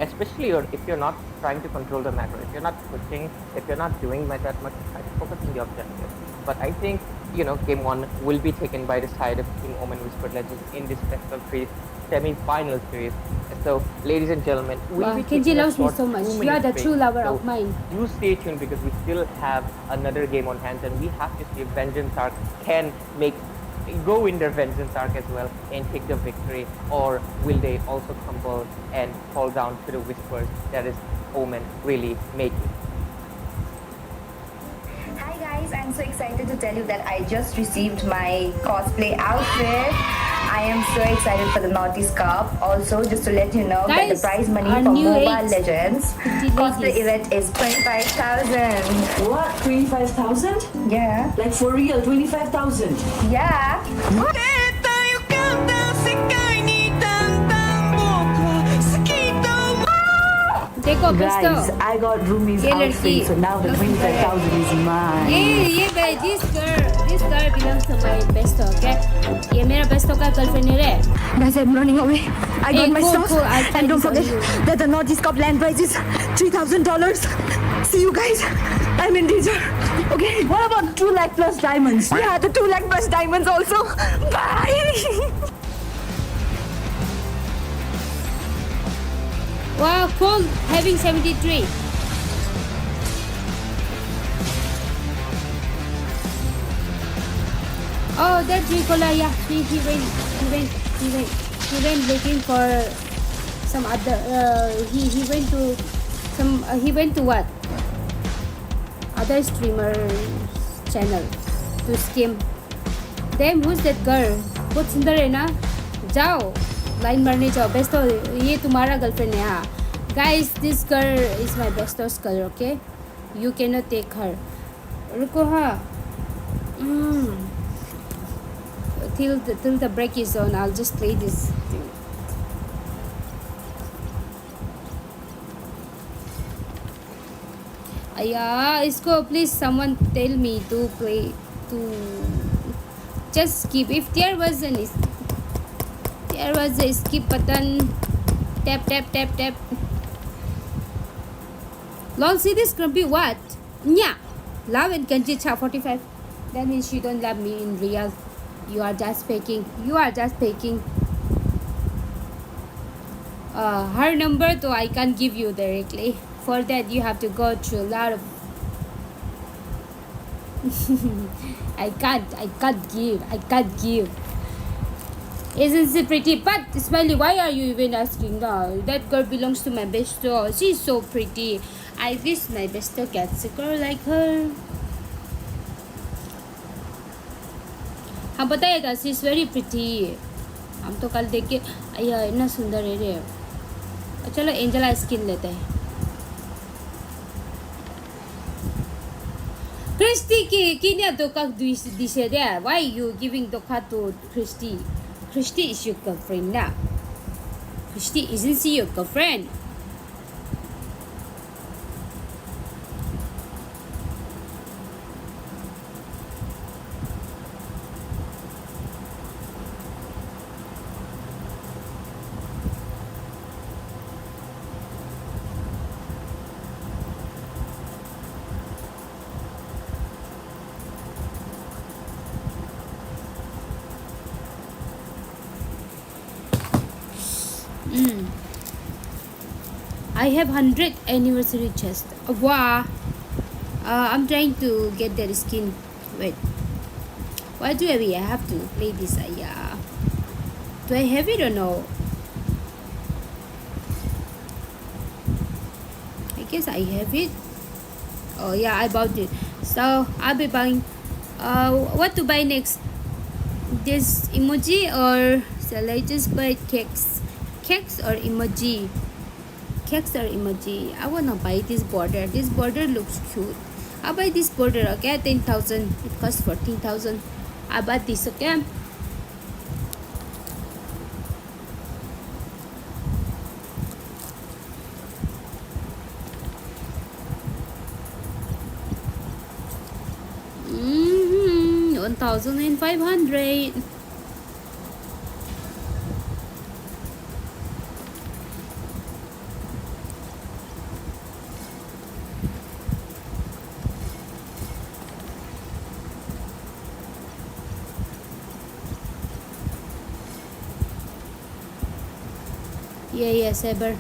Especially if you're not trying to control the macro, if you're not pushing, if you're not doing that much, try to focus on the objective. But I think, you know, game 1 will be taken by the side of Team Omen Whispered Legends in this best of 3 semi-final series. So, ladies and gentlemen, we'll Wow, be Kenji taking a loves me short so much. 2 You are minute the break. true lover So of mine. do stay tuned because we still have another game on hand, and we have to see if Vengeance Arc can go in their Vengeance Arc as well and take the victory, or will they also crumble and fall down to the whispers that is Omen really making. Hi guys, I'm so excited to tell you that I just received my cosplay outfit. I am so excited for the Naughty's Cup. Also, just to let you know that the Guys, prize money our for new Mobile age Legends 50 cosplay ladies. event is 25,000. What? 25,000? Yeah. Like for real, 25,000? Yeah. देखो Guys, बेस्तो I got Rumi's ये outfit, लड़की so now the 25,000 is mine. ये this girl belongs to my besto, okay? ये मेरा besto का girlfriend है रे. Guys, I'm running away. I got Hey, my cool, stuff. cool. I'll try And don't this on forget you. that the Naughty's Cup land prize is $3,000. See you guys. I'm in danger. Okay. What about 2 lakh plus diamonds? Yeah, the 2 lakh plus diamonds also. Bye. Wow, cool. Having 73. Oh, that Ricola, yeah. He went looking for some other. He went to some. He went to what? Other streamer channel to skim. Damn, who's that girl? बहुत सुंदर है ना? जाओ, line मारने जाओ. बेस्तो, ये तुम्हारा girlfriend है हाँ. Guys, this girl is my besto's girl, okay? You cannot take her. रुको हाँ. Till the break is on, I'll just play this thing. Yeah, इसको please someone tell me to play to just skip. If there was a skip button, tap. Lol, see this grumpy what? Yeah, love and Kenji cha 45. That means you don't love me in real. You are just faking. Her number though I can't give you directly. For that you have to go through a lot of I can't give. Isn't she pretty? But Smiley, why are you even asking now? That girl belongs to my besto. She's so pretty. I wish my besto gets a girl like her. हाँ बताएगा, she's very pretty. हम तो कल देख के अय्या इतना सुंदर है रे. चलो एंजेला स्किन लेते हैं. Christy kini doka dise there. Why you giving doka to Christy? Christy is your girlfriend now. Christy isn't she your girlfriend? I have 100th anniversary chest. Wow. I'm trying to get that skin. Wait. Why do I have to play this? Yeah. Do I have it or no? I guess I have it. Oh yeah, I bought it. So I'll be buying. What to buy next? This emoji or shall I just buy cakes? Cakes or emoji? Cakes or emoji? I wanna buy this border. This border looks cute. I'll buy this border. Okay, 10,000. It costs 14,000. I bought this. Okay. Mm-hmm. 1,500. Yeah, Saber.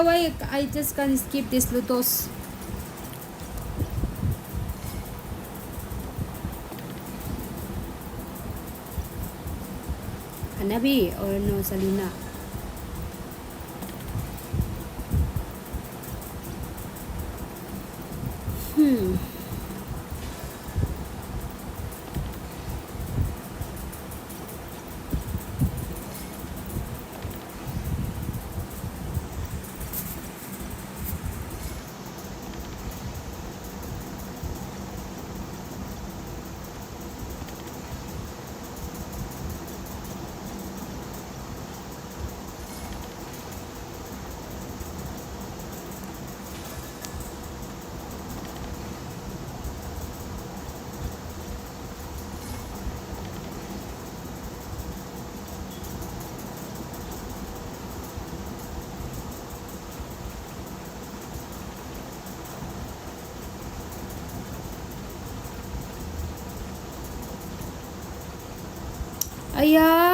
Why I just can't skip this Lutos. Hanabi or no Salina?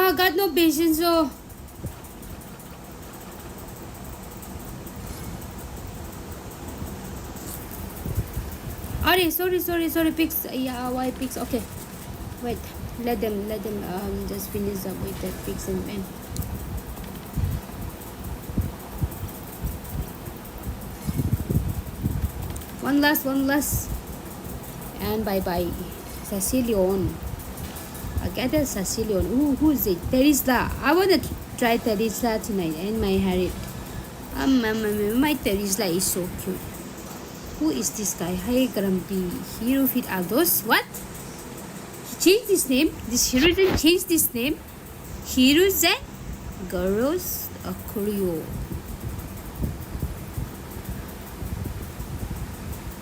Got no patience. Oh. Sorry, pigs. Why pigs? Okay, wait. Let them just finish up with that pigs and men. One last, and bye. Sicilian. I get a Sicilian. Ooh, who is it? Terisla. I wanna try Terisla tonight and my Harriet. My Terisla is so cute. Who is this guy? Hi, Grumpy. Hero Fit Aldos. What? He changed his name? This hero didn't change this name? Hero Zen? Garos Akurio.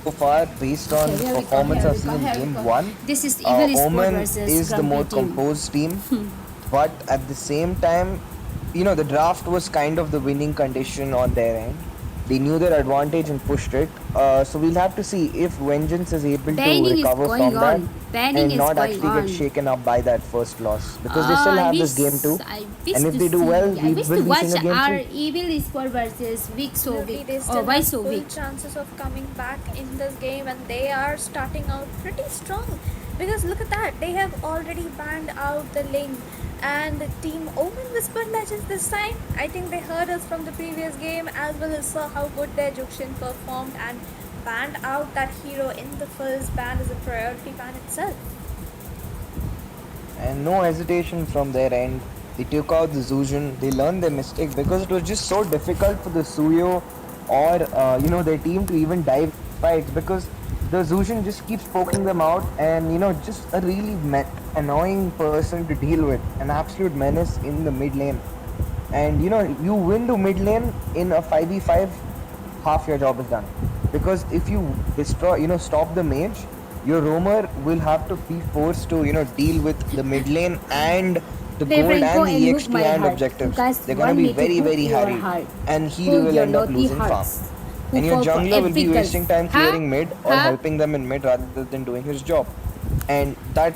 So far, based on performance I've seen in game 1, this is Evil Omen versus is the more composed team. But at the same time, the draft was kind of the winning condition on their end. They knew their advantage and pushed it. So we'll have to see if Vengeance is able to recover from that and not actually get shaken up by that first loss. Because they still have this game too. And if they do well, we will be seeing a game our 3. Evil Sport versus Vic so Absolutely, Vic. they Or still why have so full Vic? chances of coming back in this game, and they are starting out pretty strong. Because look at that, they have already banned out the Ling, and Team Omen Whispered Legends this time. I think they heard us from the previous game, as well as saw how good their Jukshin performed and banned out that hero in the first ban as a priority ban itself. And no hesitation from their end. They took out the Zuzhan. They learned their mistake because it was just so difficult for the Suyo or their team to even dive fights because the Zuzhan just keeps poking them out and just a really annoying person to deal with, an absolute menace in the mid lane. And you win the mid lane in a 5v5, half your job is done. Because if you destroy, stop the mage, your roamer will have to be forced to, deal with the mid lane and the gold and the EXP and objectives. They're gonna be very, very harried. And he will end up losing farm. And your jungler will be wasting time clearing mid or helping them in mid rather than doing his job. And that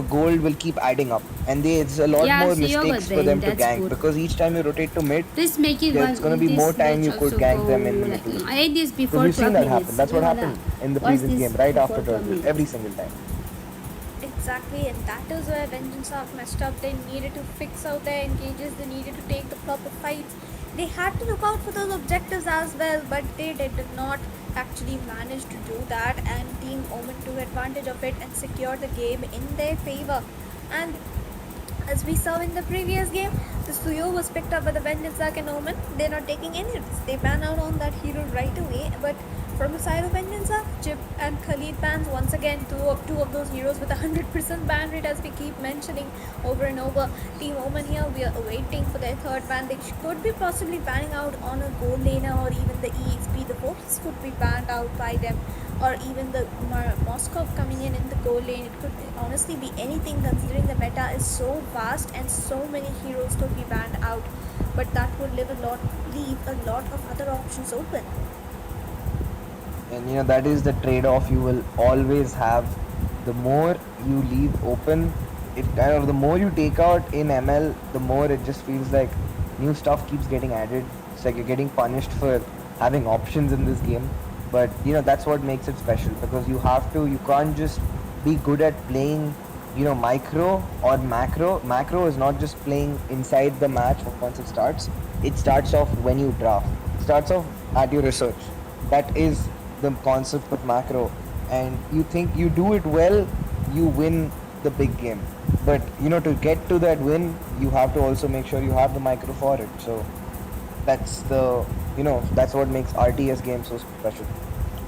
gold will keep adding up, and there's a lot more mistakes for them to gank because each time you rotate to mid, Please make it there's gonna be more time you could gank them in the like, middle. I ate this Because before we've 12 seen that minutes. happen. That's what happened in the What's previous this game, right before after 12 12 minutes? every single time. Exactly, and that is where Vengeance Arc messed up. They needed to fix out their engages, they needed to take the proper fights. They had to look out for those objectives as well, but they did not actually manage to do that, and Team Omen took advantage of it and secured the game in their favor. And as we saw in the previous game, the Suyo was picked up by the Vengeance Arc and Omen. They're not taking any risks. They ban out on that hero right away, but from the side of Vengeance Arc, Chip and Khalid bans once again two of those heroes with a 100% ban rate, as we keep mentioning over and over. Team Omen here, we are waiting for their third ban. They could be possibly banning out on a gold laner or even the EXP. The Fortress could be banned out by them, or even the Moscow coming in the gold lane. It could honestly be anything, considering the meta is so vast and so many heroes could be banned out. But that would leave a lot of other options open. And that is the trade-off you will always have. The more you leave open, the more you take out in ML, the more it just feels like new stuff keeps getting added. It's like you're getting punished for having options in this game. But that's what makes it special, because you can't just be good at playing micro or macro. Macro is not just playing inside the match once it starts. It starts off when you draft. It starts off at your research. That is the concept of macro, and you think you do it well, you win the big game. But to get to that win, you have to also make sure you have the micro for it. So that's that's what makes RTS games so special.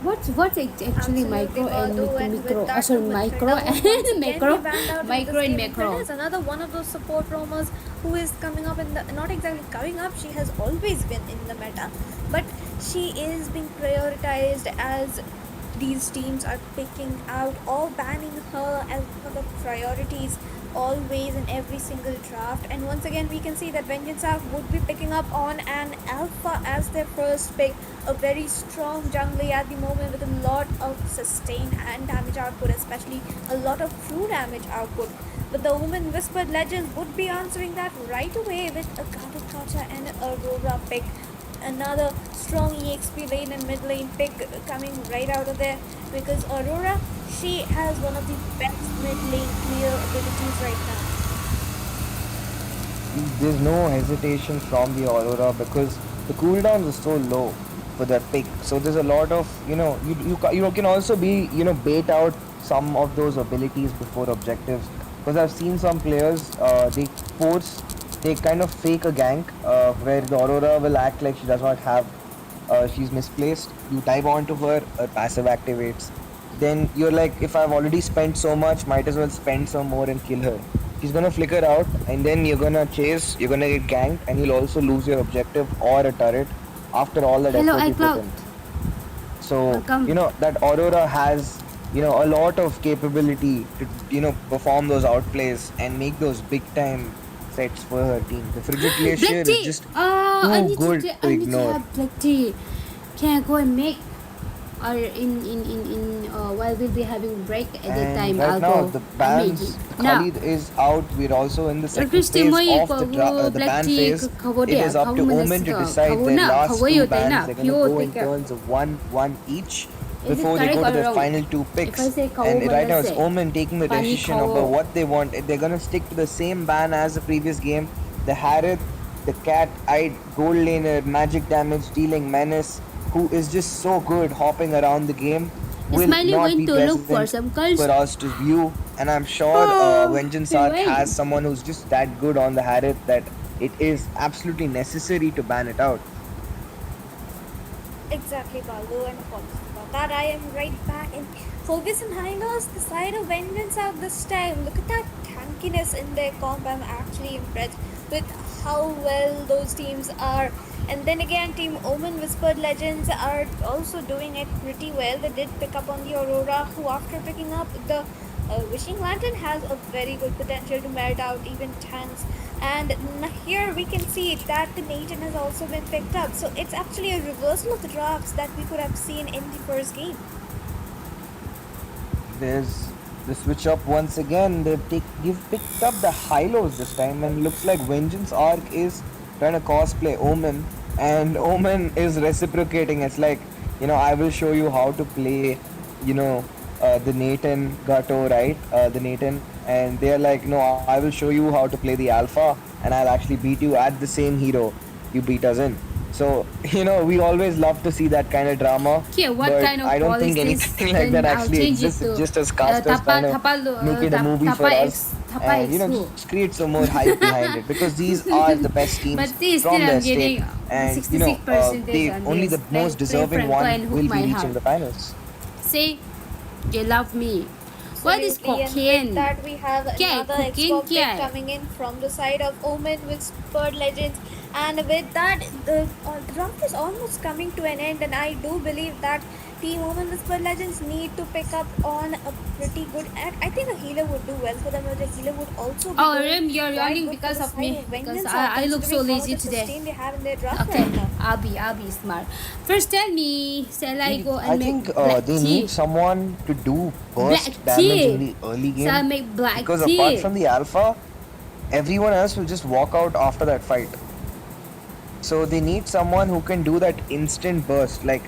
What's actually Absolutely, micro and Baldo, micro? with that Sorry, with micro Trina, and once again, macro, he banned out of micro this and game. macro. Trina is another one of those support roamers who is coming up in the, not exactly coming up, she has always been in the meta, but she is being prioritized as these teams are picking out or banning her as one of the priorities always in every single draft. And once again we can see that Vengeance Arc would be picking up on an alpha as their first pick, a very strong jungler at the moment with a lot of sustain and damage output, especially a lot of true damage output. But the Woman Whispered Legends would be answering that right away with a Guarded Kata and Aurora pick. Another strong EXP lane and mid lane pick coming right out of there, because Aurora, she has one of the best mid lane clear abilities right now. There's no hesitation from the Aurora because the cooldowns are so low for that pick. So there's a lot of you can also be bait out some of those abilities before objectives, because I've seen some players they kind of fake a gank where the Aurora will act like she does not have, she's misplaced. You dive onto her passive activates. Then you're like, if I've already spent so much, might as well spend some more and kill her. She's gonna flicker out, and then you're gonna chase, you're gonna get ganked, and you'll also lose your objective or a turret after all that effort you put in. So, that Aurora has, a lot of capability to, perform those outplays and make those big time sets for her team. The Frigid Glacier is just too good to ignore. Have black tea. Can I go and make? Or while we'll be having break at that time, right I'll now go. the bans, Khalid is out. We're also in the second phase of the ban phase. It is up to Omen to decide their last two bans. They're gonna go in turns of one each before they go to the final two picks. And right now it's Omen taking the decision about what they want. They're gonna stick to the same ban as the previous game. The Harith, the cat-eyed gold laner, magic damage dealing menace, who is just so good hopping around the game. will Smiley not went be to look for present some culture. for us to view. And I'm sure Vengeance Arc has someone who's just that good on the Harith that it is absolutely necessary to ban it out. Exactly, Baldo, and apologies about that. I am right back in Focus and Hylos, the side of Vengeance out this time. Look at that tankiness in their comp. I'm actually impressed with how well those teams are. And then again, Team Omen Whispered Legends are also doing it pretty well. They did pick up on the Aurora, who after picking up the Wishing Lantern has a very good potential to merit out even tanks. And here we can see that the Nathan has also been picked up. So it's actually a reversal of the drafts that we could have seen in the first game. There's the switch up once again. You've picked up the Hylos this time, and looks like Vengeance Arc is trying to cosplay Omen, and Omen is reciprocating. It's like, I will show you how to play, the Nathan Gato, right? The Nathan, and they're like, no, I will show you how to play the Alpha, and I'll actually beat you at the same hero you beat us in. So, we always love to see that kind of drama. Yeah, what but kind of I don't think policies? anything like that Then I'll actually change it exists. to, It's just as casters trying to make it a movie for us. And, just create some more hype behind it. Because these are the best teams But see, from still their I'm state. getting And, 66% they on only this. the most deserving Franco one and will Hook be My reaching Heart. the finals. See, they love me. What is Absolutely, and cocaine? with that we have क्या है? another Cocaine export क्या pick है? coming in from the side of Omen with Spurred Legends, and with that the draft is almost coming to an end, and I do believe that Team Omen with Spurred Legends need to pick up on a pretty good act. I think a healer would do well for them, but the healer would also be Oh, doing Rim, you're quite yawning good because for the of side me. of Because Vengeance I look so considering how lazy much today. sustain they have in their draft Okay, right now. I'll be smart. First, tell me, shall I go and I make think black they tea? need someone to do burst Black damage tea. in the early game. So I'll make black because tea. apart from the alpha, everyone else will just walk out after that fight. So they need someone who can do that instant burst, like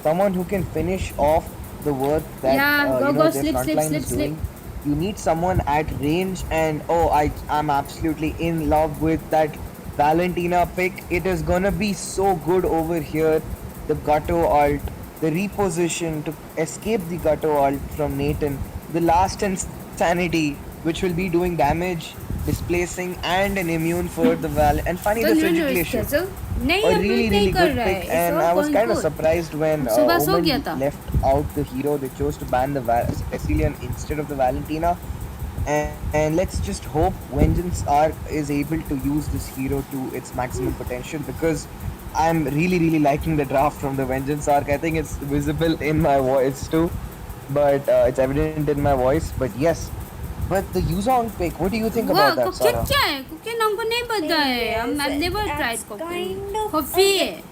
someone who can finish off the work that go, their slip, front slip, line slip, is slip. doing. You need someone at range, and I'm absolutely in love with that Valentina pick. It is gonna be so good over here. The Gato ult, the reposition to escape the Gato ult from Nathan, the last insanity which will be doing damage, displacing, and an immune for the Val, and Fanny the Frigid Glacier. A really good pick, and I was kind of surprised when Omen left out the hero. They chose to ban the Cecilian instead of the Valentina. And let's just hope Vengeance Arc is able to use this hero to its maximum potential, because I'm really liking the draft from the Vengeance Arc. I think it's visible in my voice too, but it's evident in my voice. But yes, but the Yuzong pick, what do you think about that, Sarah? क्या है? Cocaine हमको नहीं पता है. I've never tried cocaine. Kind of Coffee.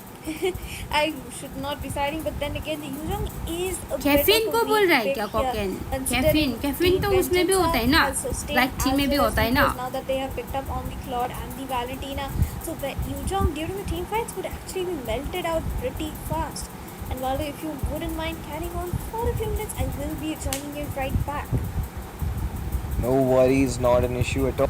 I should not be siding, but then again, the Yuzong is a caffeine bit को of a बोल weak रहा है pick क्या here, cocaine? considering कैफीन तो the उसमें भी Vengeance होता है ना? has sustained Black tea as में भी well होता है as ना? Now that they have picked up on the Claude and the Valentina, so the Yuzong during the team fights would actually be melted out pretty fast. And while if you wouldn't mind carrying on for a few minutes, I will be joining you right back. No worries, not an issue at all.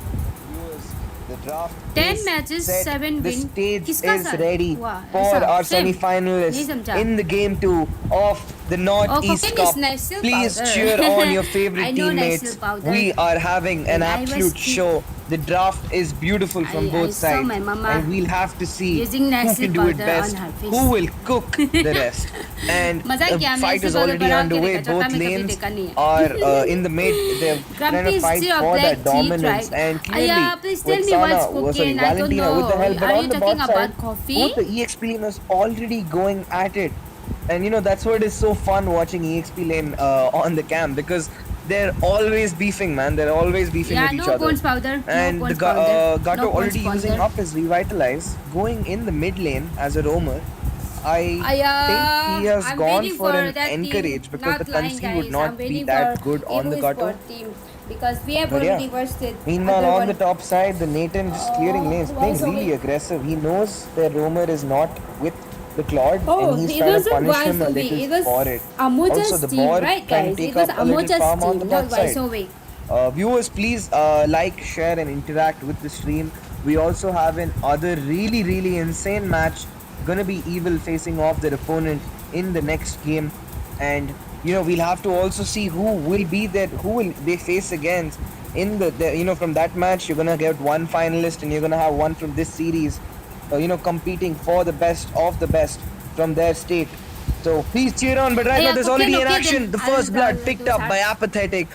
The draft 10 is matches, set. 7 The win. stage किसका is साथ? ready वाह, for ऐसा, our same. नहीं semi-finalists समझा. in the game 2 of the Northeast cocaine Cup. is Nycil Please powder. cheer on your favorite I know teammates. Nycil powder. We are having an And I was absolute keep- show. The draft is beautiful from I both saw sides, my mama and we'll have to see using who Nycil can do it powder best, on her face. who will cook the rest. And मजाक the किया, मैं fight Nycil is powder already बना के underway. देखा, Both चटा में कभी lanes देखा नहीं है. are in the mid. They're trying Grumpy to fight is still a for black that tea, dominance, right? and clearly please tell with me what's Sana, sorry, cocaine. I don't Valentina with the know. help, but Are on you the talking bot about side, coffee? both the EXP laners already going at it, and that's what is so fun watching EXP lane on the cam, because they're always beefing, man. They're always beefing with each no other. Pond's powder. And no the Pond's powder. Gato no already Pond's using powder. up his revitalize, going in the mid lane as a roamer. I think he has I'm gone waiting for an that encourage, team. because the lying, Tansi would guys. not I'm be waiting that for good on the Evo Gato. Sport team, because we have But already yeah. versed it. Meanwhile, Other on one. the top side, the Nathan just clearing lanes, playing really aggressive. He knows their roamer is not with the Claude, and he's it trying to wasn't punish him a YSOV. little It was for it. Amoja's Also, the team, Borg right, can guys? take It was up a little Amoja's farm on team, the not bot side. YSOV. Viewers, please like, share, and interact with the stream. We also have another really insane match. Gonna be Evil facing off their opponent in the next game, and we'll have to also see who will be there, who will they face against in the from that match. You're gonna get one finalist and you're gonna have one from this series, competing for the best of the best from their state. So please cheer on. But right now there's already an action. The first blood picked up by Apathetic.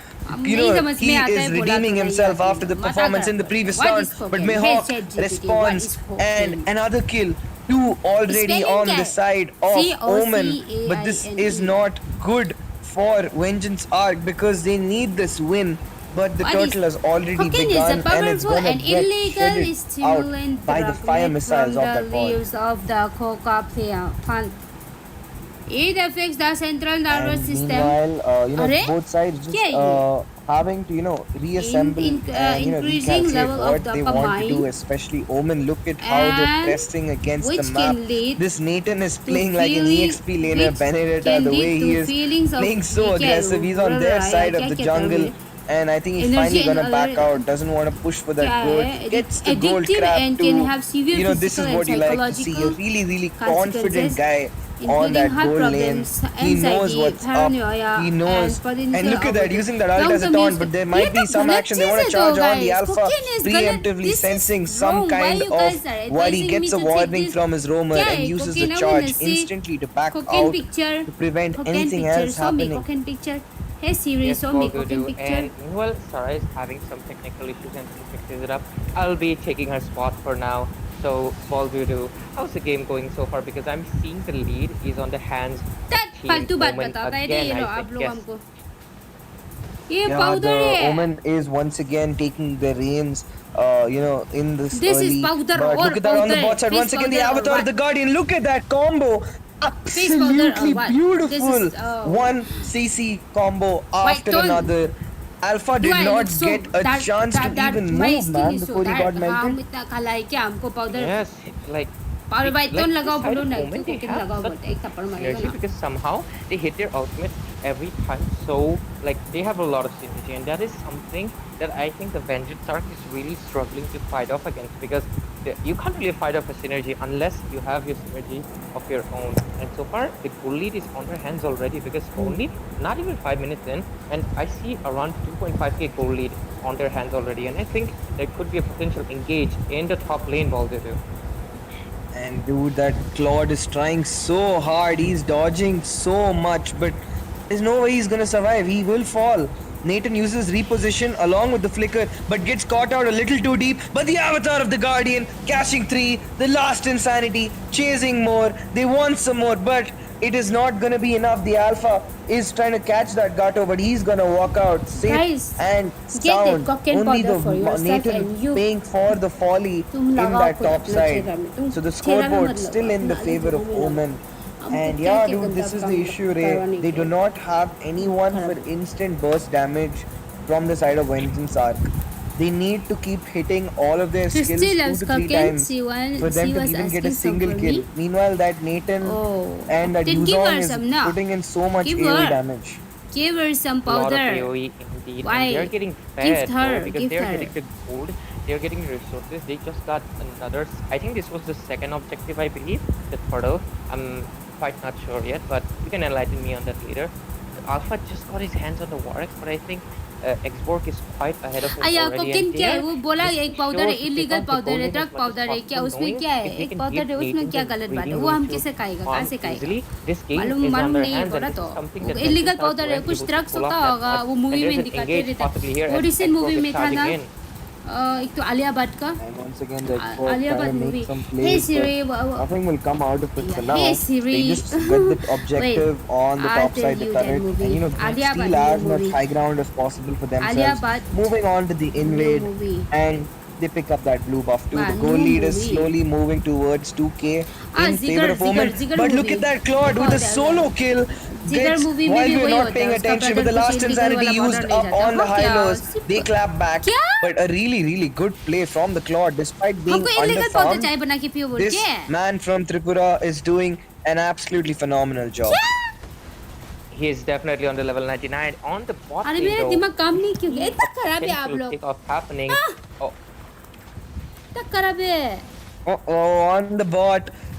He is redeeming himself after the performance in the previous round. But Mihawk responds and another kill. Two already on the side of Omen. But this is not good for Vengeance Arc because they need this win. But the turtle has already begun and it's gonna get shredded out by the fire missiles of that ball. Of the coca plant. It affects the central nervous system. Meanwhile, both sides just having to reassemble and increasing recalculate level what of they want to do, especially Omen. Look at how they're pressing against the map. This Nathan is playing like an EXP laner. Benedetta, the way he is playing so aggressive, he's on their side of the jungle. And I think he's finally gonna back out. Doesn't want to push for that gold. Gets the gold crap too. This is what you like to see. A really confident guy on that gold lane. He knows what's up. He knows. And look at that, using that ult as a taunt. But there might be some action. They want to charge on the alpha, preemptively sensing some kind of worry. Gets a warning from his roamer and uses the charge instantly to back out to prevent anything else happening. Hey Siri, Yes, show me Paul cooking Dudu. picture. And meanwhile, Sarah is having some technical issues and she fixes it up. I'll be taking her spot for now. So, Paul Dudu, how's the game going so far? Because I'm seeing the lead is on the hands of Team फालतू बात Omen बताता है again, ये लो I आप think, लोग yes. हमको ये Yeah, powder the है Omen is once again taking the reins, in this This is early. powder But or look at that on the powder. bot side. Please Once again, the powder or avatar of what? the Guardian. Look at that combo. Please powder or Absolutely what? beautiful. This is, One CC combo after don't- another. Alpha did Do I not look so get a chance to even my move, skin man, is so before he dark. got melted. हम इतना काला है क्या हमको powder Yes, like powder भाई like don't लगाओ this side बोलो of ना Omen, तो they cooking have लगाओ such बोलते एक थप्पड़ मारेगा synergy ना because somehow they hit their ultimate every time. So like they have a lot of synergy, and that is something that I think the Vengeance Arc is really struggling to fight off against because you can't really fight off a synergy unless you have your synergy of your own. And so far the goal lead is on their hands already because only not even 5 minutes in, and I see around 2.5k goal lead on their hands already, and I think there could be a potential engage in the top lane while they do. And dude, that Claude is trying so hard. He's dodging so much, but there's no way he's gonna survive. He will fall. Nathan uses reposition along with the flicker, but gets caught out a little too deep. But the avatar of the Guardian, catching 3, the last insanity, chasing more. They want some more, but it is not gonna be enough. The alpha is trying to catch that Gato, but he's gonna walk out safe Guys, and get that sound. cock and Only powder the for yourself Nathan and you- paying for the folly तुम in लगाओ that खुद top अपने side. चेहरे में, तुम So the चेहरे में scoreboard मत still लगाओ, in the अपना favor of आगे Omen. हमको And क्या yeah, क्या dude, this गंदा is काम the issue, Ray. करवाने They के। do not have anyone for instant burst damage from the side of Vengeance Arc. They need to keep hitting all of their She skills still 2 loves to 3 cooking. times She for them to was even get a asking some single for kill. me. Meanwhile, that Nathan Oh. and that Then give Yuzong her is some now. putting in so much Give AoE her. damage. Give her some A lot of powder. AoE indeed. Why? And they're getting fed Gift her, though, because gift they're her. getting the gold, they're getting resources. They just got another. I think this was the second objective, I believe. The turtle. I'm quite not sure yet, but you can enlighten me on that later. Alpha just got his hands on the Warwick, but I think Xborg is quite ahead of him अया already. Cocaine and क्या है they वो are बोला making एक powder sure है to pick illegal up the powder है gold drug as much powder है as क्या possible, उसमें knowing क्या है if they एक can पाउडर hit है उसमें Nathan क्या and गलत बात है really वो हम Lucio किसे खाएगा कहाँ से खाएगा easily, this game मालूम is on मालूम their नहीं hands, बोला and तो this is something that illegal Vengeance Arc powder है weren't कुछ able to ड्रग्स pull होता off that होगा much. वो And मूवी there's में an दिखाते engage रहता possibly here वो as रिसेंट मूवी Xborg में is था ना charging in. एक तो आलिया भट्ट का And once again, the Xbox Alia trying Bhatt to movie make some hey plays, Siri but nothing will come out of it for now. Hey Siri. They just get the objective on the I'll top tell side, the you that turret, movie. and Alia steal Bhatt as much movie. high ground as possible for Alia themselves. Bhatt Moving on to the invade, movie. and they pick up that blue buff too. Man, The goal new lead is movie. slowly moving towards 2k in favor of Omen. Zigger But look movie. at that Claude with a बहुत solo kill. Zigger Gets, movie में while भी we were वही not होता paying है, उसका attention, but the brother last कुछ insanity illegal वाला used border up ले जाता है। on the वो high क्या? lows. They clap back. क्या? But a really good play from the Claude despite being हमको इलीगल पाउडर underfarmed. चाय बना के पियो बोल This के man from Tripura is doing an absolutely phenomenal job. He is definitely on the level 99 on the bot अरे lane मेरा though. दिमाग काम नहीं क्यों किया इतना खराब है आप Potential लोग kickoff happening. Oh, इतना खराब है Oh, on the bot.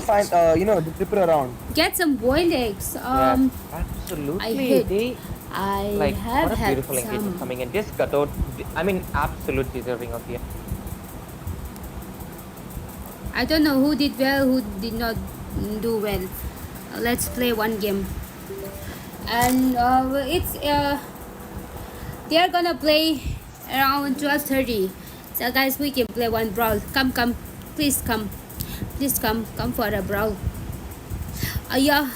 find the Tripura round. Get some boiled eggs. Yes, absolutely. I hate. I Like, have what a had beautiful engagement some. coming in. This cutout, I mean, absolute deserving of the. I don't know who did well, who did not do well. Let's play one game. And it's they are gonna play around 12:30. So guys, we can play one brawl. Come, please come, come for a brawl. Yeah.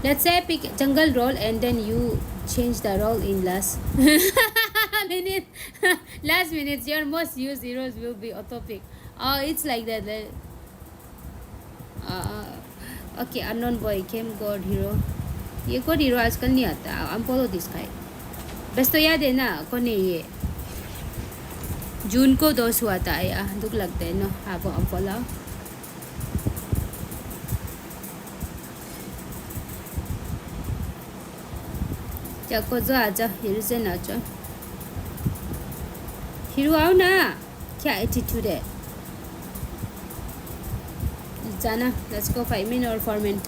Let's say pick jungle role and then you change the role in last minute. Last minutes, your most used heroes will be auto pick. Oh, it's like that. Okay, unknown boy came god hero. ये god hero आजकल नहीं आता. Unfollow this guy. बस तो याद है ना कौन है ये? जून को दोस्त हुआ था यार, दुख लगता है ना. आपको unfollow. जाको जो आजा हिरो से नाचो. हिरो आओ ना. क्या एटीट्यूड है? जाना. Let's go 5 min or 4 min.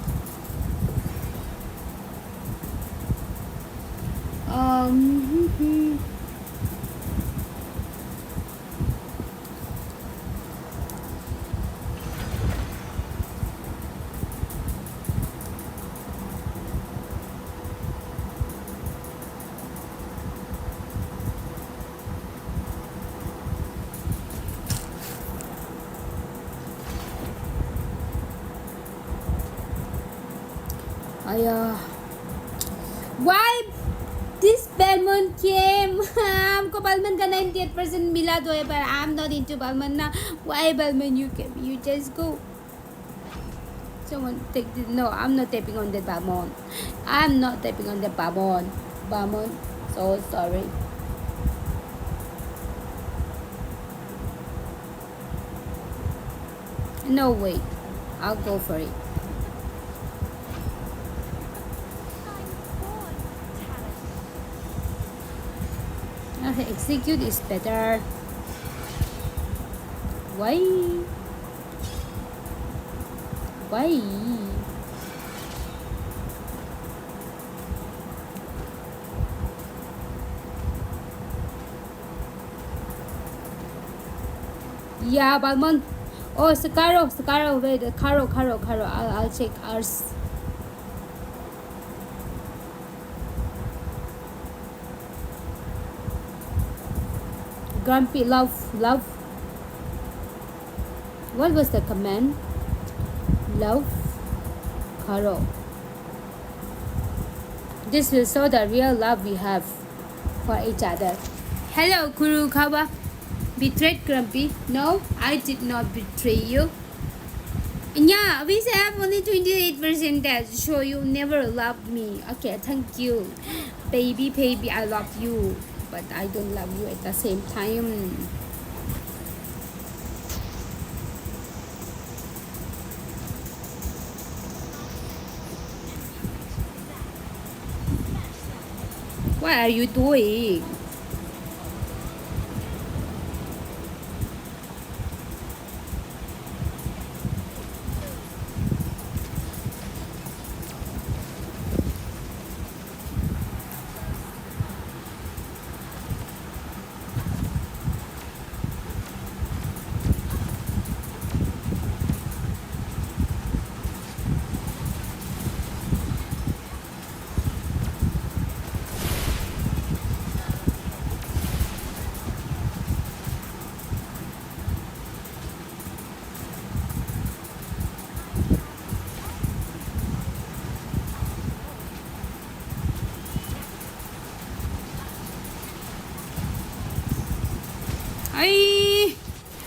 Why this Balmain came? हमको Balmain का 98% मिला तो है, but I'm not into Balmain ना. Why Balmain you came? You just go. Someone take this. No, I'm not tapping on that Balmain. I'm not tapping on that Balmain. Balmain, so sorry. No way. I'll go for it. Execute is better. Why? Why? Yeah, Balmain. Oh, Sakaro. Wait, Karo. I'll check ours. Grumpy, love. What was the command? Love, Karo. This will show the real love we have for each other. Hello, Kurukawa. Betrayed Grumpy? No, I did not betray you. Yeah, we have only 28% that show you never loved me. Okay, thank you. Baby, I love you. But I don't love you at the same time. What are you doing?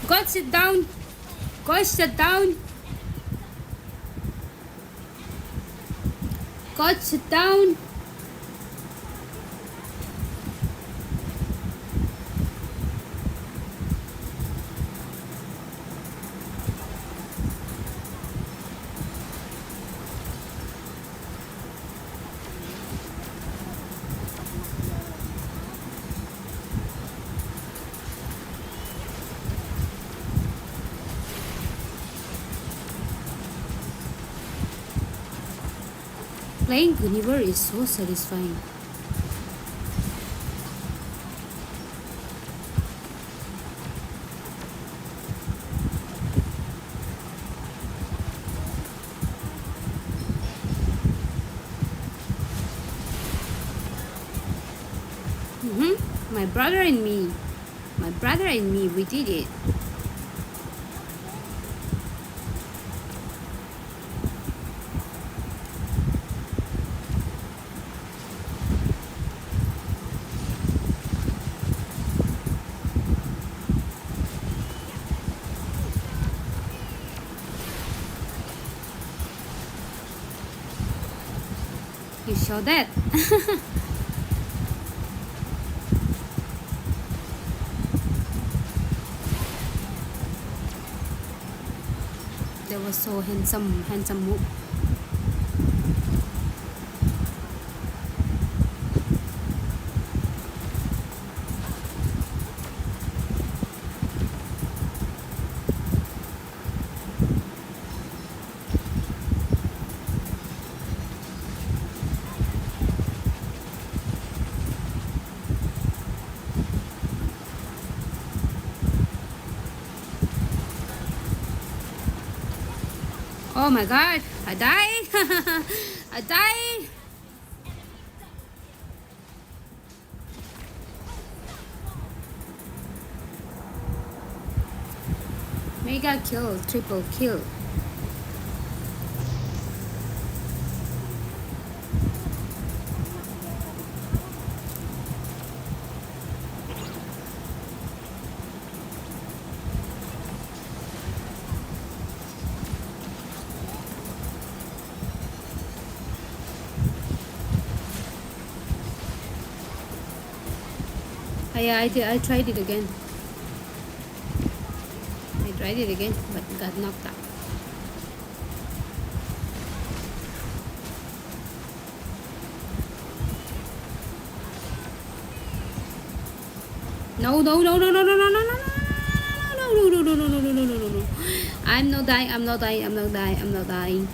God, sit down. God, sit down. God, sit down. Playing Gulliver is so satisfying. My brother and me, we did it. You saw that? That was so handsome move. Oh my god, I died. I died. Mega kill, triple kill. I tried it again. I tried it again, but got knocked out. No. I'm not dying.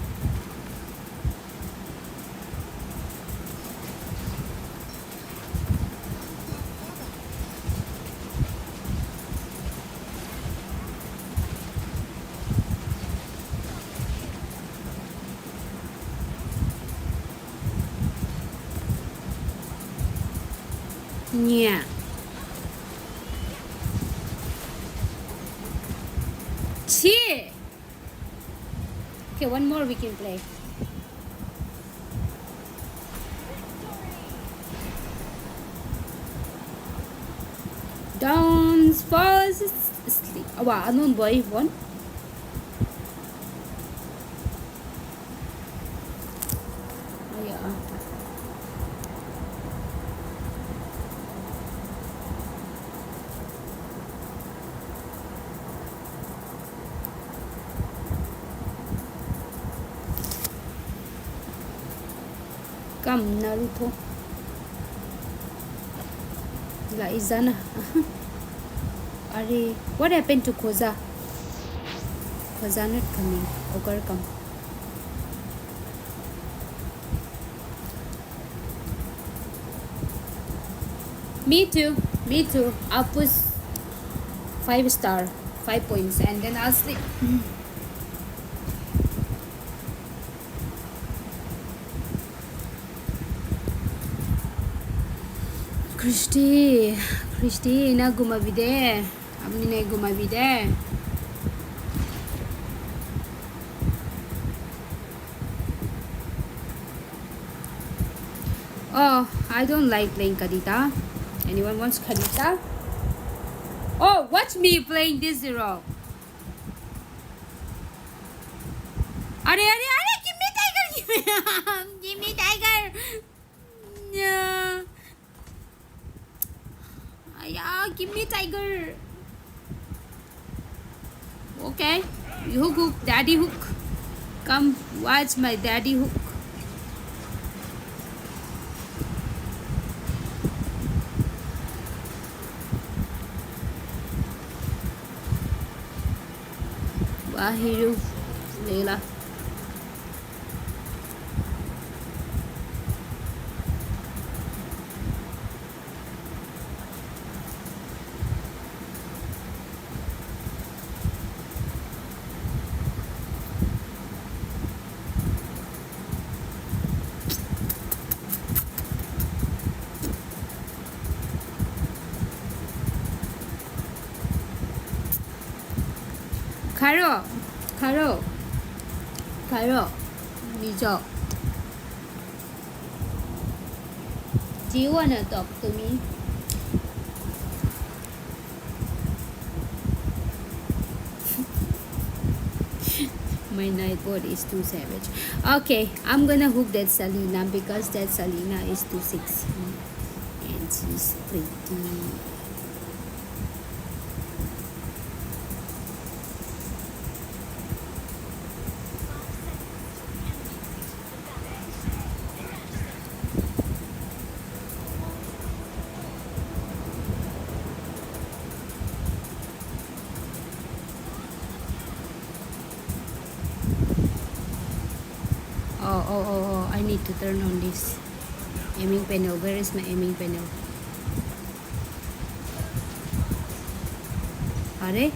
Yeah. Chee. Okay, one more we can play. Don't fall asleep. Wow, unknown boy won. Oh yeah. Come, Naruto. Like Izana. Are what happened to Koza? Koza not coming. Ogre come. Me too. I'll push 5 star, 5 points, and then I'll sleep. Christy, na gumabide. Amni na gumabide. Oh, I don't like playing Kadita. Anyone wants Kadita? Oh, watch me playing this zero. Are, give me tiger, give me tiger. No. Yeah, give me tiger. Okay, hook, daddy hook. Come watch my daddy hook. Wahiru, Leila. Cairo, Mijo. Do you wanna talk to me? My night mode is too savage. Okay, I'm gonna hook that Selena because that Selena is too sexy and she's pretty. Oh, I need to turn on this aiming panel. Where is my aiming panel? Are?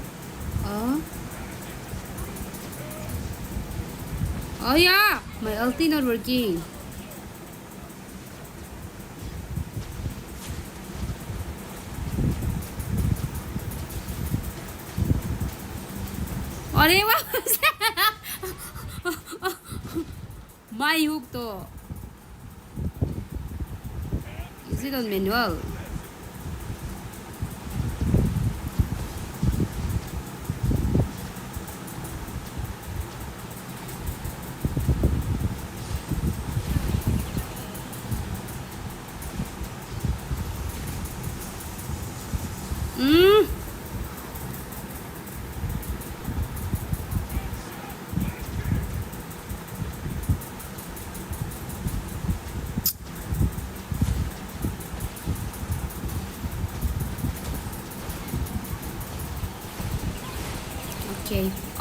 Oh yeah, my ulti not working. What was that? My hook though. Is it on manual?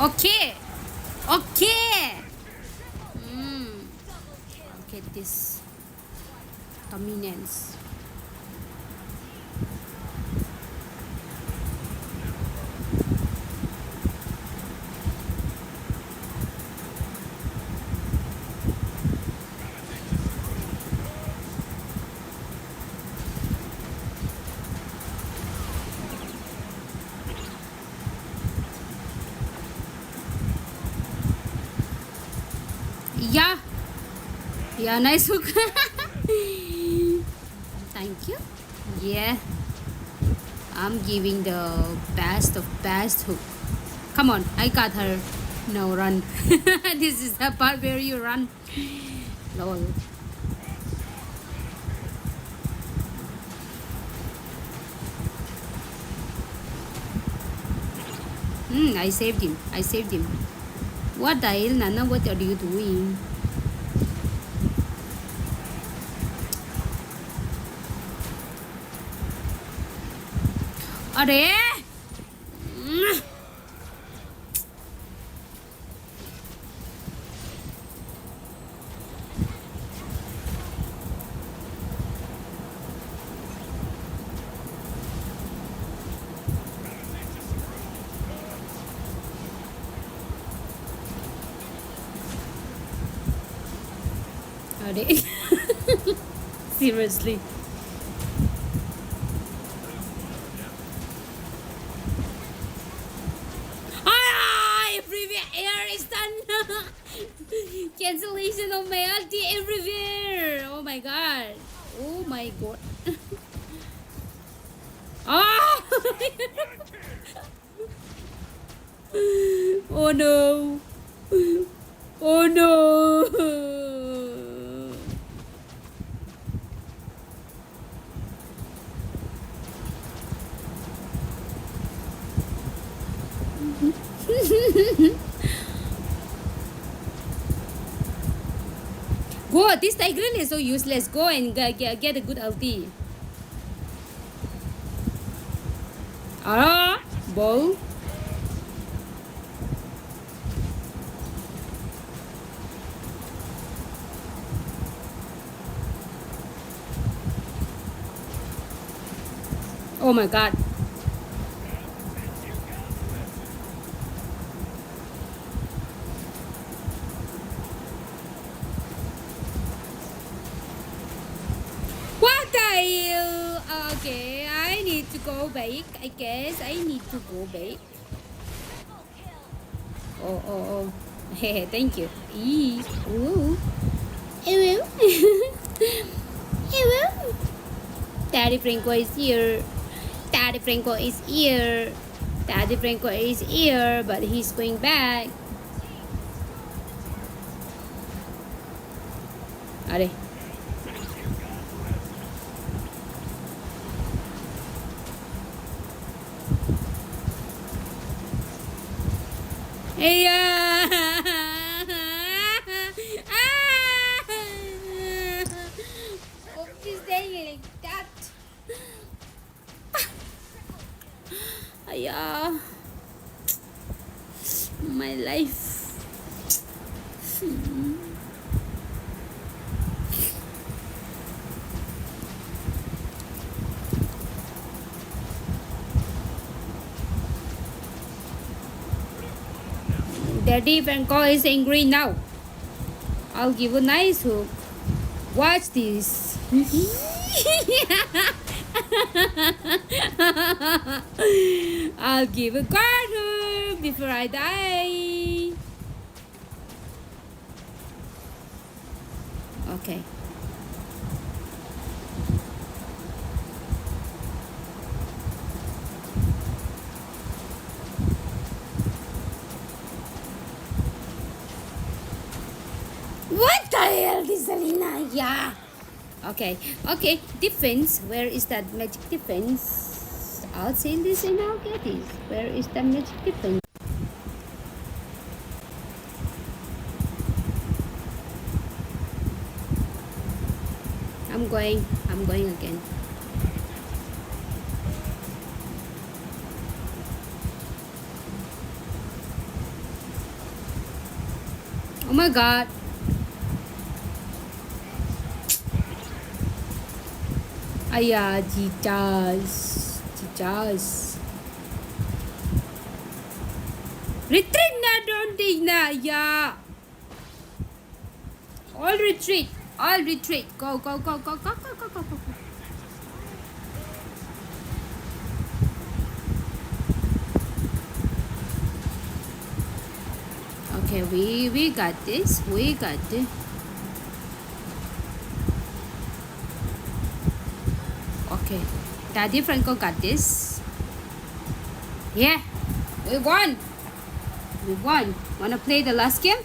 Okay. Look at this dominance. Yeah, nice hook. Thank you. Yeah, I'm giving the best of best hook. Come on, I got her. Now run. This is the part where you run. Lol. I saved him. What the hell, Nana? What are you doing? Are? Seriously. Everywhere air is done. Cancellation of my ulti everywhere. Oh my god. Oh! Oh no. Oh no. Go, this tiger is so useless. Go and get a good ulti. Ball. Oh my god. Okay, I need to go back. I guess I need to go back. Oh. Hey, thank you. Ooh. Hello. Hello. Daddy Franco is here. Daddy Franco is here. Daddy Franco is here, but he's going back. Are. Hey, oh, she's saying like that. Yeah, my life. Daddy Franco is angry now. I'll give a nice hook. Watch this. I'll give a guard hook before I die. Okay. What the hell, Giselina? Yeah. Okay. Okay. Defense. Where is that magic defense? I'll say this and I'll get it. Where is the magic defense? I'm going again. Oh my god. Aya, Jesus. Retreat na, don't dig na, yeah. All retreat. Go. Okay, we got this. Okay, Daddy Franco got this. Yeah, we won. Wanna play the last game?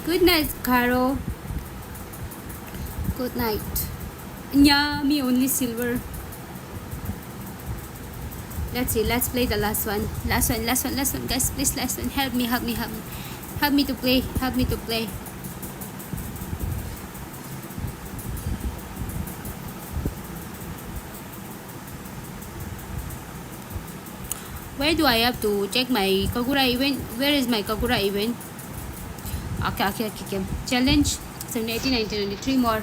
Good night, Caro. Good night. Yeah, me only silver. Let's see. Let's play the last one. Last one, guys. Please, last one. Help me. Help me to play. Where do I have to check my Kagura event? Where is my Kagura event? Okay. Challenge 780, 19, 3 more.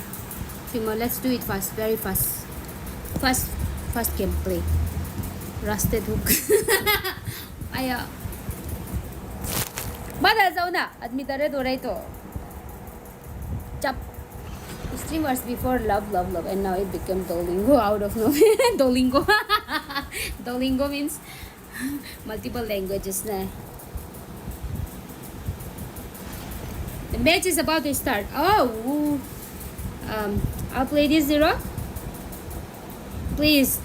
Let's do it fast. Very fast. Fast gameplay. Rusted hook. Aya. Bada जाऊ ना admitare doraito. Chap. Streamers before love, and now it became Duolingo out of nowhere. Duolingo means multiple languages na. The match is about to start. Oh, I'll play this 0. Please,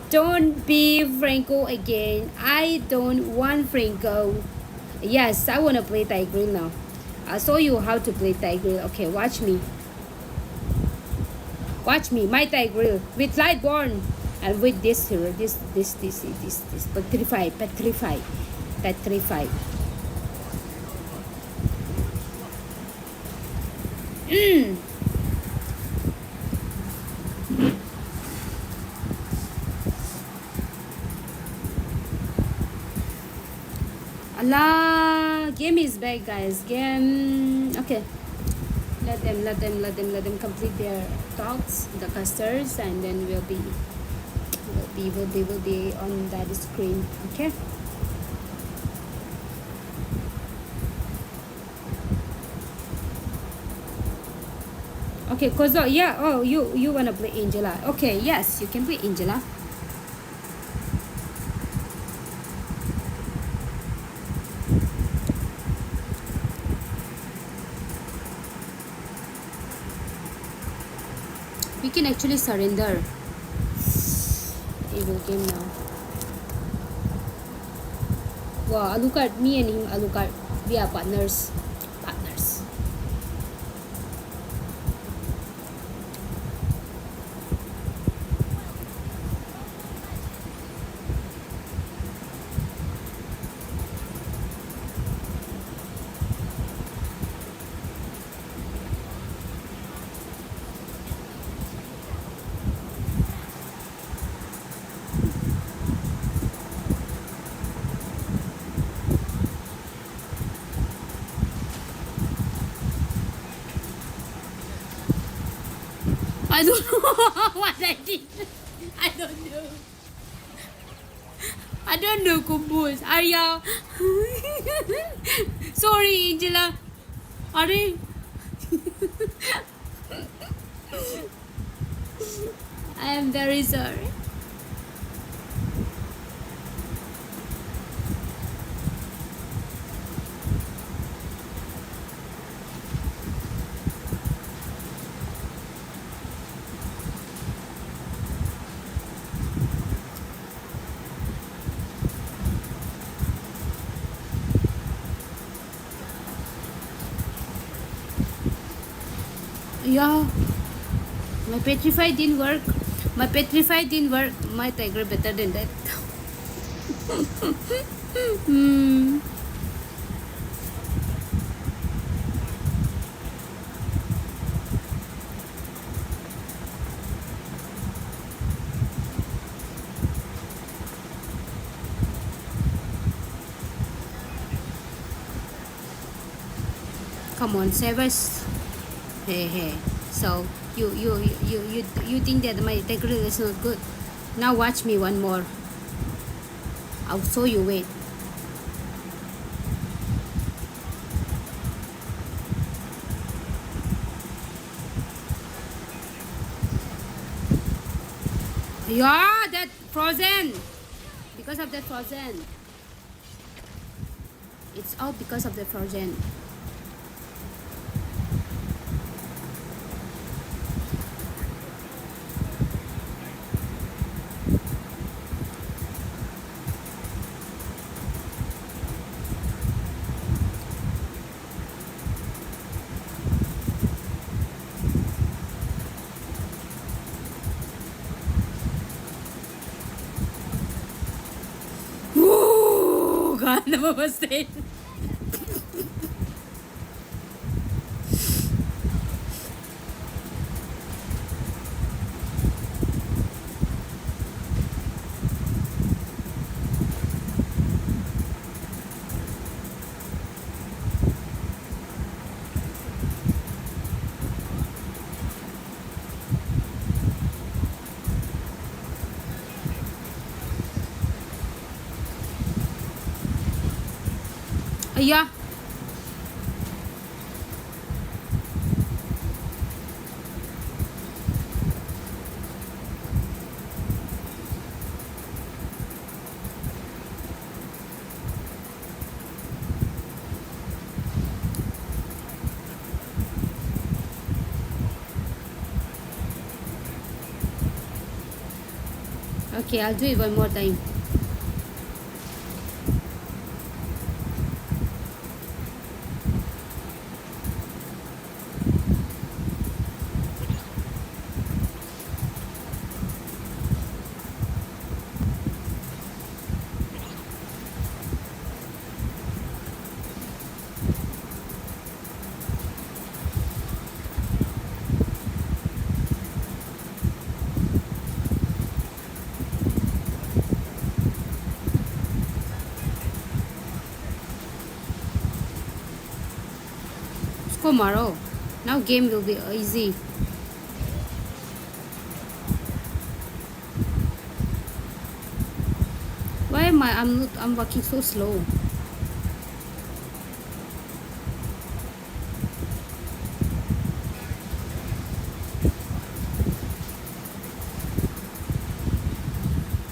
don't be Franco again. I don't want Franco. Yes, I wanna play Tigreal now. I'll show you how to play Tigreal. Okay, watch me, my Tigreal with Lightborn. And with this hero, this petrify. Allah, game is back, guys. Game. Okay. Let them complete their talks, the casters, and then we'll be on that screen. Okay. Okay, Kozo, yeah. Oh, you wanna play Angela? Okay, yes, you can play Angela. We can actually surrender. Evil game now. Wow, Alucard, me and him, Alucard, we are partners. I don't know what I did. I don't know. I don't know, Kumbus. Arya. Sorry, Angela. Are I am very sorry. Yeah, my petrify didn't work. My petrify didn't work. My tiger better than that. Hmm. Come on, save us. Hey. So you think that my tiger is not good? Now watch me one more. I'll show you. Wait. Yeah, that frozen. Because of that frozen. It's all because of the frozen. Oh God, namaste. Yeah. Okay, I'll do it one more time. Go Maro. Now game will be easy. Why am I'm working so slow?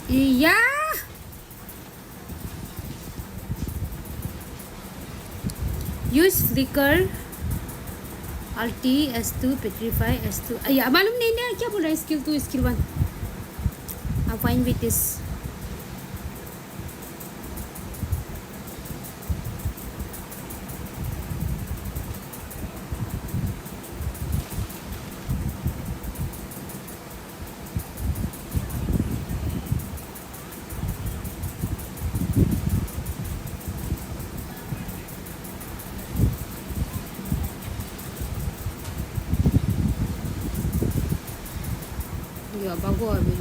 Yeah. Use flicker. Ulti S2 petrify S2. Yeah, मालूम नहीं ना क्या बोल रहा है skill 2 skill 1. I'm fine with this. Yeah, bago abi.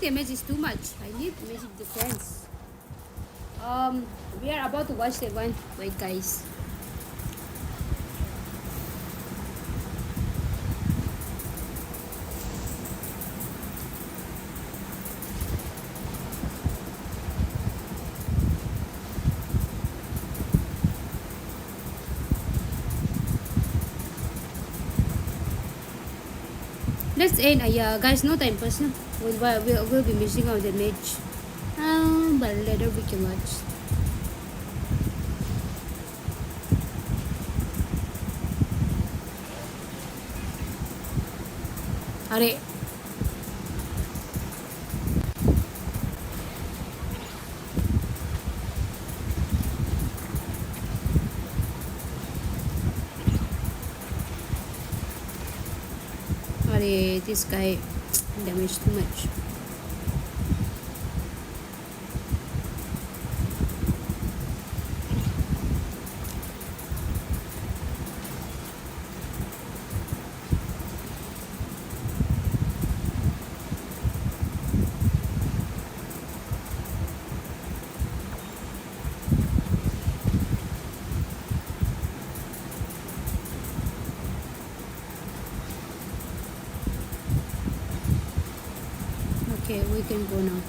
damage is too much. I need magic defense. We are about to watch that one. Wait, guys. Let's end. Yeah, guys, no time pass. No, we'll be missing out the match. But later we can watch. Are this guy damaged too much. Okay, we can go now.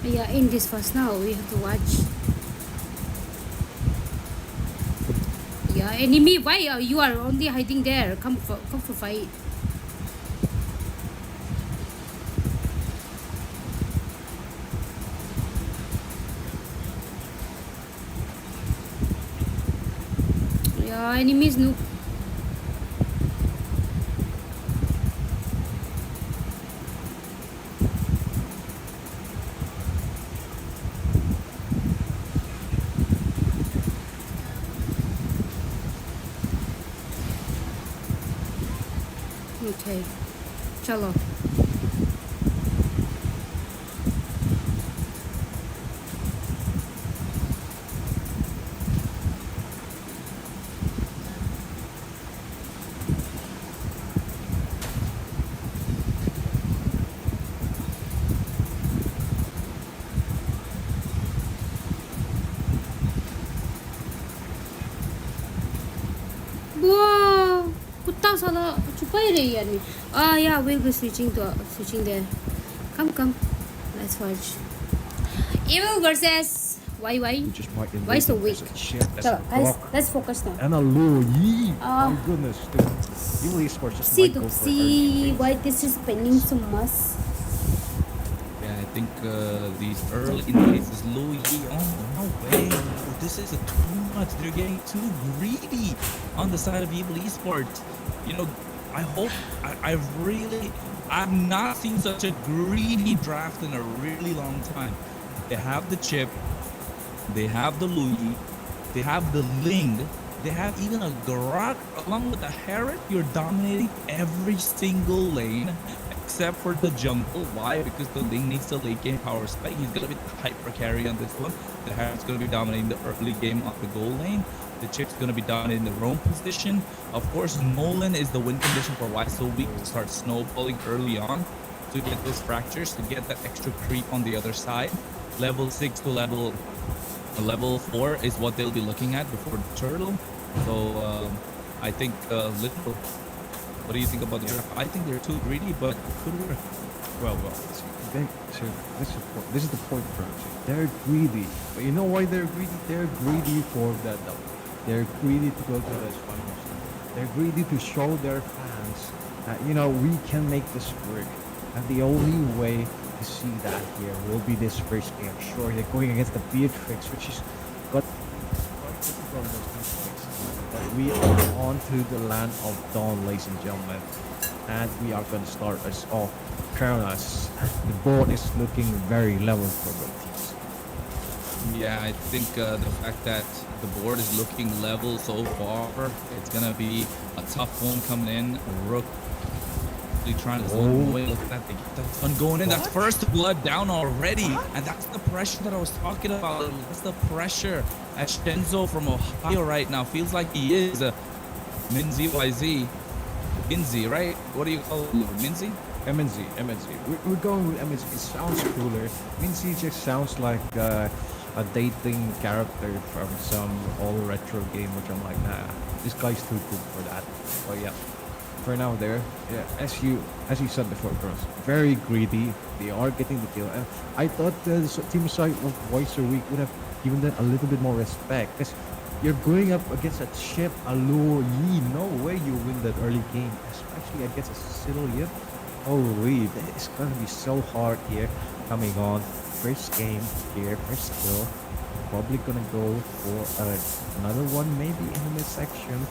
Yeah, in this fast now, we have to watch. Yeah, enemy, why are you only hiding there? Come for fight. Yeah, enemies noob. Okay, chalo. Wow, कुत्ता साला छुपा ही रही यार नहीं. Yeah, we'll be switching there. Come, let's watch. Evil versus why why so weak? So guys, let's focus now. And a low yee. My goodness, dude. Evil Esports just might go for See why this is spending so much. Yeah, I think these early indicators low yee. Oh no way! This is too much. They're getting too greedy on the side of Evil Esports. You know, I hope I've not seen such a greedy draft in a really long time. They have the chip, they have the Louis, they have the Ling, they have even a Garak along with the Herod. You're dominating every single lane except for the jungle. Why? Because the Ling needs the late game power spike. He's gonna be the hyper carry on this one. The Herod's gonna be dominating the early game of the goal lane. The chip's gonna be dominating the roam position. Of course, Nolan is the win condition for why so weak to start snowballing early on to get those fractures, to get that extra creep on the other side. Level 6 to level 4 is what they'll be looking at before the turtle. So I think little. What do you think about the draft? I think they're too greedy, but it could work. Well, this is the point, Francis. They're greedy, but you know why they're greedy? They're greedy for that. They're greedy to go to this finals. They're greedy to show their fans that we can make this work. And the only way to see that here will be this first game. Sure, they're going against the Beatrix, which is got quite difficult in those conflicts. But we are on to the land of dawn, ladies and gentlemen. And we are going to start us off. Carolus, the board is looking very level for both teams. Yeah, I think the fact that the board is looking level so far, it's gonna be a tough one coming in. Rook really trying to zone away. Look at that, they get that one going in. That's first blood down already, and that's the pressure that I was talking about. That's the pressure at Shenzo from Ohio right now. Feels like he is a Minzy YZ. Minzy, right? What do you call it? Minzy? MNZ. We're going with MNZ. It sounds cooler. Minzy just sounds like a dating character from some old retro game, which I'm like, nah, this guy's too cool for that. But yeah, for now there, yeah, as you said before, girls, very greedy. They are getting the kill, and I thought the team side of Voice a Week would have given them a little bit more respect, because you're going up against a chip, a Luo Yi. No way you win that early game, especially against a Sillian. Holy, it's gonna be so hard here. Coming on, first game here, first kill. Probably gonna go for another one, maybe in the midsection.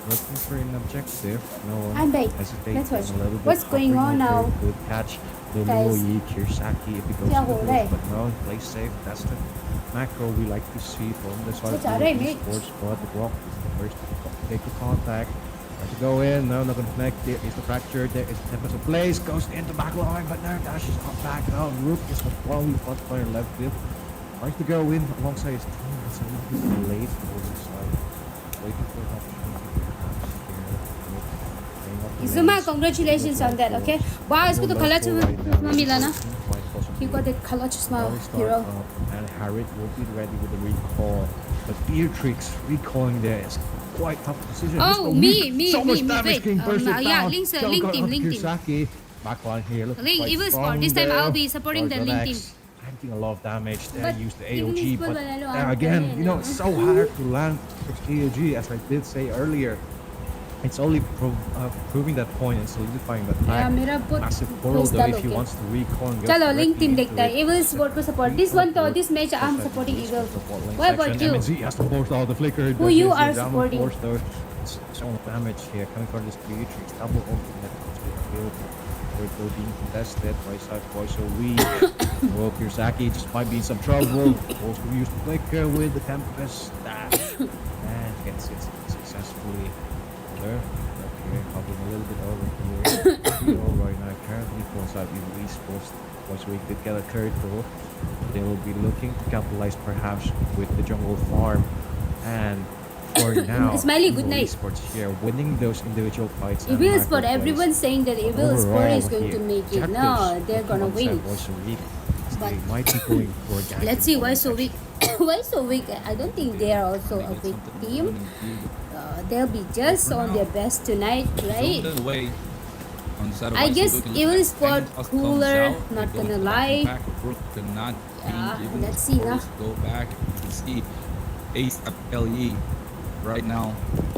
Looking for an objective. No one I'm back. hesitating Let's watch. a little bit. What's going on now? Good catch. The Guys. Luo Yi, Kirsaki, if he goes क्या to हो the रहा है? bush, but no, play safe. That's the macro we like to see from the side क्या चाह रहे हैं, of mate? sports. But the block is the first to take the contact. Try to go in. No, not gonna connect. There is the fracture. There is the tempest of place. Goes into back line, but no, dashes not back. No, Rook is the only front player left with. Tries to go in alongside his team. It's a little bit late for the side. Waiting for an opportunity perhaps here. Playing up the Izuma, lanes. congratulations on that, okay? Wow, इसको तो खला चश्मा मिला ना? You got that color chashma, hero. And Harriet will be ready with the recall. But Beatrix recalling there is quite tough decision. Oh, Mr. me, Weak, so much damage wait. being bursted Yeah, down. link, sir, Don't link go team, up link team. Kirsaki. Backline here looking Link, quite evil strong spot. This time there. I'll be supporting the Lord link Alex team. Taking a lot of damage there. But Use the evil AOG, spot, but well, there again, you know, it's so hard to land AOG, as I did say earlier. It's only proving that point and solidifying that fact. मेरा बहुत Massive portal though if he wants to recall and go चलो link directly team into देखता है it. evil support को support this one तो this match I'm supporting evil what about you MNZ has to force out the flicker. Who you are supporting? It's all damage here coming from this Beatrix. Double ultimate to kill. We're being contested. Right side voice so weak. Well, Kirsaki just might be in some trouble. Also use the flicker with the Tempest dash. And gets it successfully. There. Okay, hopping a little bit over here. All right now, currently for side we release Voice Week did get a turtle. They will be looking to capitalize perhaps with the jungle farm. And for now, Smiley, good Evil night. Esports here winning those individual fights. and evil macro sport plays. everyone's saying that evil sport Overall is going to here, make it Captives no they're gonna looking win on Voice Week. But They might be going for a gang. let's see why so weak why so weak I don't think they are also a weak team they'll be just on their best tonight right Zoned away on the side of I Ice guess Looking evil like sport Fanny comes cooler out, not they're gonna going lie back. Rook cannot be Yeah, given let's the see orders now. to go back. You can see Ace at LE right now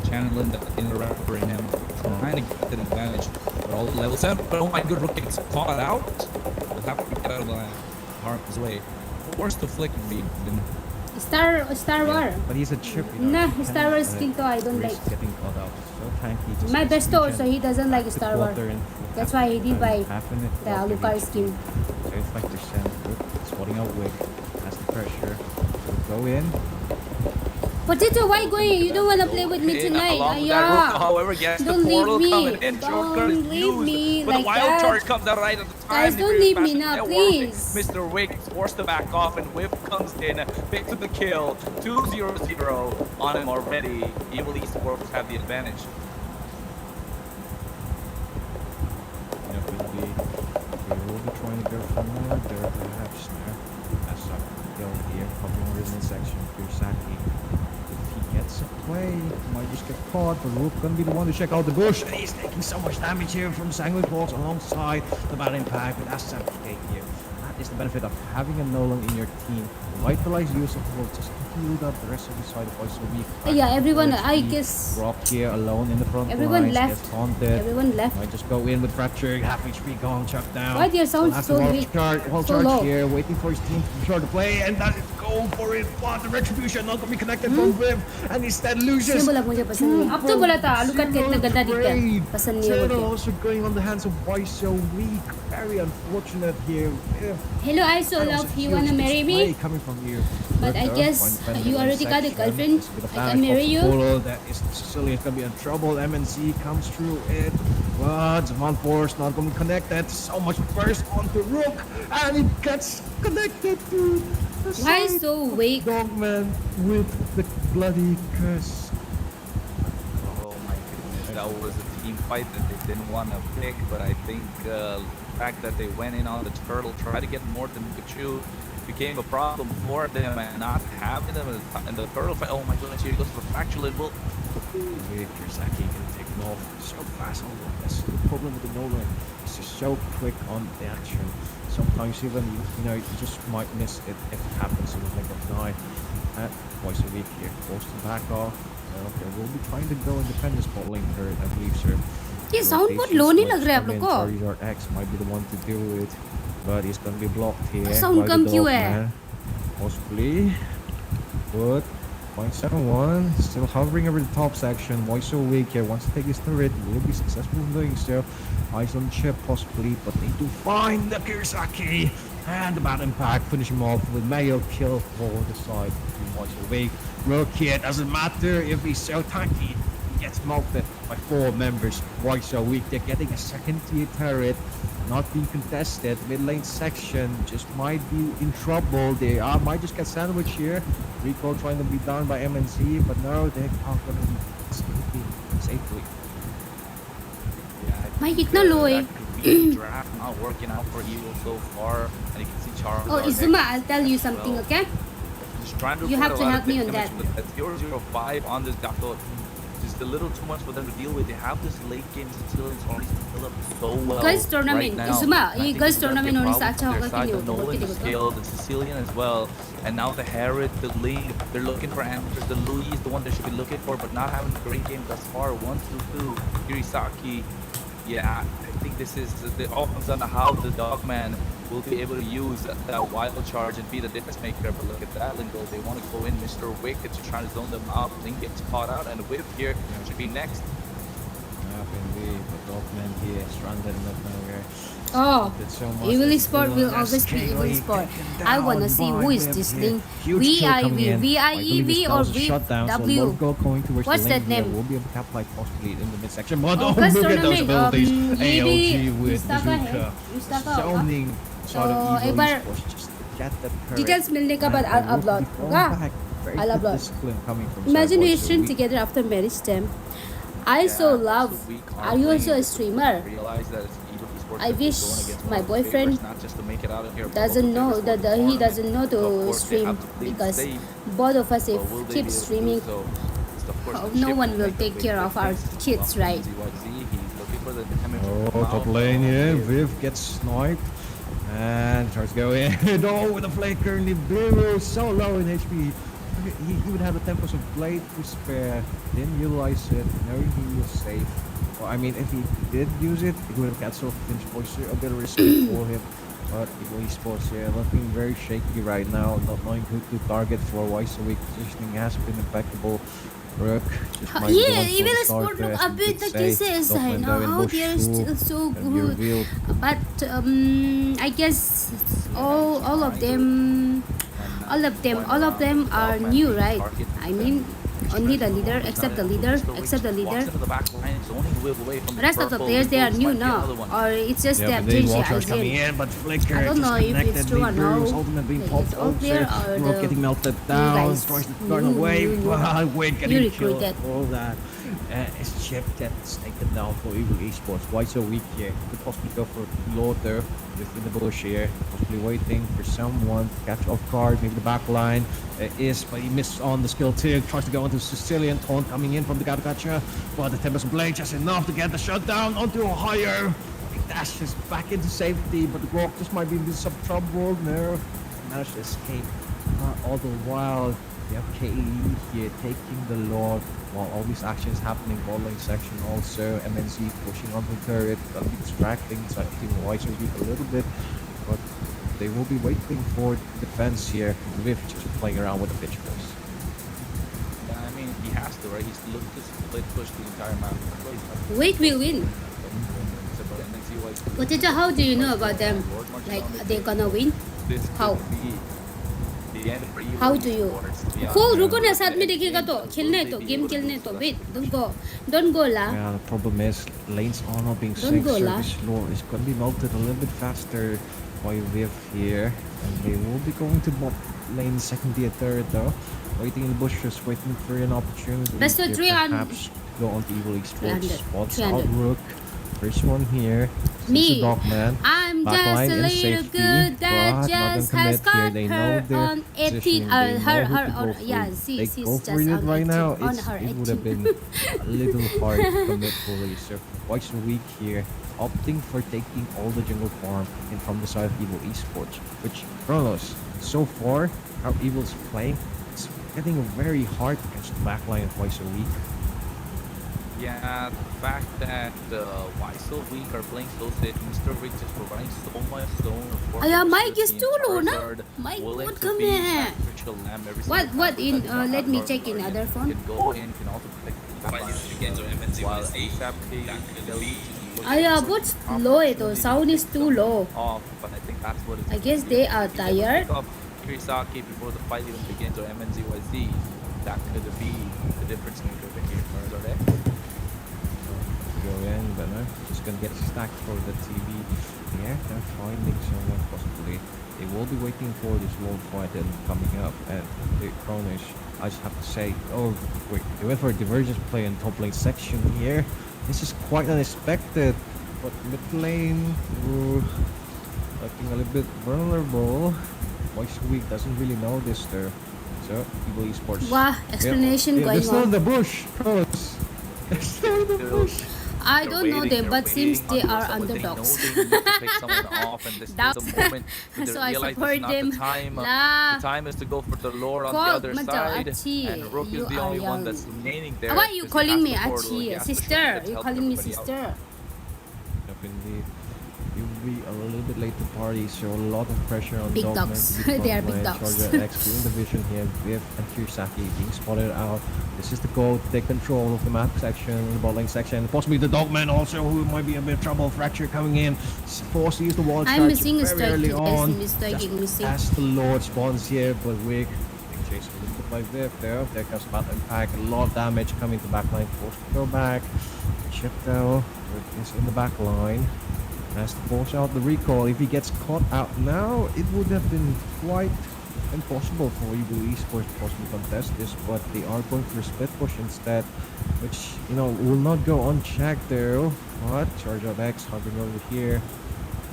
channeling the inner rapper in him, trying to get an advantage. But all level 7, but oh my god, Rook gets caught out. We'll have to get out of the harm's way. Forced to flick me. Star War But he's a chip. nah Star Wars skin to I don't like Risk getting caught out. So tanky. Just my gets best regen. also he doesn't like Star Wars Water in. that's why he did buy Half in it, the water Alucard reach. skin 35%. Spotting out Wick. Has the pressure. Go in. Potato, why going? You don't wanna play with me tonight. Along with that, Rook, Aya. however, gets Don't the portal leave me. coming in. Joker is Don't leave used, me but like the wild that. charge comes out right at the time. Guys, don't leave me now, please. Mr. Wick is forced to back off, and Whip comes in, picks up the kill. 2-0-0 on him already. Evil Esports have the advantage. Yeah, we will be trying to go for more there perhaps there. As a kill here, covering the midsection. Kirsaki. If he gets a play, he might just get caught, but Rook gonna be the one to check out the bush, and he's taking so much damage here from Sanguine Claws alongside the bad impact with SMK here. That is the benefit of having a Nolan in your team. Vitalize use of will just heal up the rest of the side of Voice Week. Yeah, everyone, I LHD, guess Rock here alone in the front everyone lines, left. gets haunted. Everyone left. Might just go in with fracture, half HP gone, chucked down. Why their sound Has so to weak? Wall So charge low. here, waiting for his team to be sure to play, and that is go for it, but the retribution not gonna be connected from Viv, and instead loses. Siya bola mo siya pasan niya. Up to bola ta. Look at Kate na ganda dito. Pasan niya Turtle bola. also going on the hands of Why So Weak. Very unfortunate here. Hello, I so love. You wanna marry me? Coming from you. But I guess you already got a girlfriend. I can marry you. That is Sicilian's gonna be in trouble. MNC comes through it. But Zaman Force not gonna be connected. So much burst onto Rook, and it gets connected to the Why so weak? Dogman with the bloody curse. Oh my goodness, that was a team fight that they didn't want to pick, but I think the fact that they went in on the turtle, tried to get more than Pikachu, became a problem for them, and not having them in the turtle fight. Oh my goodness, here he goes for fracture. It will. Victor Zaki can take him off so fast. Oh, that's the problem with the Nolan. It's just so quick on the action. Sometimes even you just might miss it if it happens in the blink of an eye. Twice a week here, forced to back off. Okay, we'll be trying to go and defend this bot lane turret, I believe, sir. ये sound बहुत लो नहीं लग रहा है आप लोग को? Charizard X might be the one to do it, but he's gonna be blocked here. Sound by come the क्यों dog, है? man. Possibly, but 0.71 still hovering over the top section. Why so weak here? Wants to take his turret, will be successful in doing so. Eyes on chip possibly, but need to find the Kirsaki. And the bad impact, finish him off with Mayo kill for the side. Why so weak? Rookie, it doesn't matter if he's so tanky. He gets melted by 4 members. Why so weak? They're getting a second tier turret, not being contested. Mid lane section just might be in trouble. They might just get sandwiched here. Recall trying to be done by MNC, but no, they are going to be escaping safely. My कितना लो है? Draft not working out for Evil so far, and you can see Charles. Oh, Izuma, I'll tell you something, okay? Just trying to You put have a to lot help of me on damage, that. but at 0-0-5 on this Gato, just a little too much for them to deal with. They have this late game Sicilians already built up so well. Girls tournament, right now. Izuma, And I ये think girls it's gonna be a tournament होने से problem अच्छा for होगा their कि side. नहीं The होगा? Nolan, बोल के the देखो तो. Scale, the Sicilian as well, and now the Herod, the Ling. They're looking for answers. The Louis is the one they should be looking for, but not having a great game thus far. 1-2-2, Hirisaki. Yeah, I think this is it all comes down to how the Dogman will be able to use that wild charge and be the difference maker. But look at that, Lingo. They want to go in. Mr. Wicked to try to zone them out. Link gets caught out, and Whip here should be next. Indeed, the Dogman here stranded in that nowhere. Oh, So much Evil that Sport will always be SK Evil Sport. taken I wanna down see by who is Whip this here. thing. Huge kill coming VIV, in. I believe VIEV this or was a shutdown, so VW? Logo going towards What's the that lane here. name? We'll be able to capitalize possibly in the midsection. But Oh, oh, Gus look at those tournament, abilities. maybe AOG with Mustafa है. Bazooka. Mustafa होगा. Zoning sort तो of एक evil bar esports just to get that turret. details मिलने के बाद I'll upload. होगा? I'll upload. Imagine we stream together after marriage time. I so love. Are you also a streamer? Realize that it's Evil Esports I that they're wish going against my one of the boyfriend favorites, not just to make it out of here, but doesn't also know to that perform. he doesn't know Of to course, they stream have to play because safe, both of us if but will they keep be able to do streaming, so? It's, of course, the no chip one will will make a take big care of our difference. kids, right? ZYZ, he's looking for the damage to Oh, come top out. lane here. Oh, Viv gets sniped. And tries to go in. Oh, with a flake currently. Blue so low in HP. He would have a Tempest of Blade to spare. Didn't realize it, knowing he was safe. Well, I mean, if he did use it, he would have cancelled Finch Voice. A bit of risk for him. But Evil Esports here looking very shaky right now. Not knowing who to target for. Wise a weak positioning has been impeccable. Rook just might be the one Yeah, for Evil the Sport starter, look as a we bit could like this say. is Dogman now though in how Bush they are too, still so and be good. revealed. But I guess all of them are new, right? I mean, only the leader, except the leader. Walks into the back line, zoning Whip away from the Rest of the purple. players they are This new might be now, another one. or it's just they Yeah, have but they changed the Walker's coming again. in, but Flicker I don't just know if it's connected. true or Bruce no. ultimate being Like, popped it's all over. clear or Rook the getting melted you down. guys, Tries to turn away. Wait, getting you killed. recruited. All that. It's Chip gets taken down for Evil Esports. Why so weak here? Could possibly go for Lother within the bush here. Possibly waiting for someone to catch off guard. Maybe the back line is, but he missed on the skill too. Tries to go into Sicilian. Taunt coming in from the Gattacacha. But the Tempest Blade just enough to get the shutdown onto a higher. He dashes back into safety, but the Rock just might be in some trouble. No, managed to escape. All the while, you have KE here taking the Lord while all these actions happening. Ball lane section also. MNC pushing onto the turret. Gonna be distracting. So I think Wiser a little bit. But they will be waiting for defense here with just playing around with the pitch force. Yeah, I mean, he has to, right? He's looking to split push the entire map. Wait will win. Potato, how do you know about them? Like, they're gonna win? How? How do you? Cool, रुको ना साथ में देखेगा तो खेलना है तो game खेलने है तो wait don't go la. Yeah, the problem is lanes are not being Don't synced, go, so la. this lore is going to be melted a little bit faster by Viv here, and they will be going to bot lane second tier third though, waiting in the bushes, waiting for an opportunity. Best of here, 300. perhaps go on to Evil Esports. 300, Spots 300. out Rook. First one here. Me, Dogman. I'm Backline just a in little safety, good but that not just gonna has commit here. got They know her their on 18. positioning. They know Her, who to go for. yeah, They she's go just for it on right 18. now. On It's, her it would have 18. been a little hard to commit fully. So quite a weak here, opting for taking all the jungle farm in from the side of Evil Esports. Which Kronos, so far how Evil's playing, it's getting very hard against the backline of Why So Weak. Yeah, the fact that why so weak are playing so safe. Mr. Rick is providing so much zone. Yeah, Mike is too low, na? Mike won't come here. What in? Let me check in other phone. Go in, can also protect while ASAP Yeah, what's low though? Sound is too low. off, but I think that's what it's I guess they are tired. Kirisaki before the fight even begins, or MNZYZ, that could be the difference maker over here. Are they? Go in, but no, just gonna get stacked for the TV. Yeah, they're finding someone possibly. They will be waiting for this world fight and coming up, and the Kronish, I just have to say, oh wait, they went for a divergence play in top lane section here. This is quite unexpected, but mid lane, looking a little bit vulnerable. Voice Weak doesn't really know this there. So, Evil Esports. Wow, explanation going they're still in on. the bush, Kronos. They're still in the bush. I don't know them, but seems they are underdogs. Doubts. So I support them. The time is to go for the lore on the Call other Majo, side, Achi, and Rook you is the are only one young. that's remaining there. Why are you because he calling me has to portal, he Achi? has to Sister? shoot, You're help calling me everybody out. sister. Indeed. You'll be a little bit late to party, so a lot of pressure on Big Dogman dogs. to be They are front big line. dogs. Charger X doing the vision here with and Kirisaki being spotted out. This is the goal to take control of the map section, the bot lane section. Possibly the Dogman also, who might be a bit of trouble. Fracture coming in. Forced to use the wall I'm charge missing a very strike early to on. striking missing. As the Lord spawns here, but Wig being chased a little bit by Viv there. There comes Battle Impact. A lot of damage coming to backline. Forced to go back. Chip though is in the back line. Has to force out the recall. If he gets caught out now, it would have been quite impossible for Evil Esports to possibly contest this, but they are going for a split push instead, which, you know, will not go unchecked there. But Charge of X hovering over here.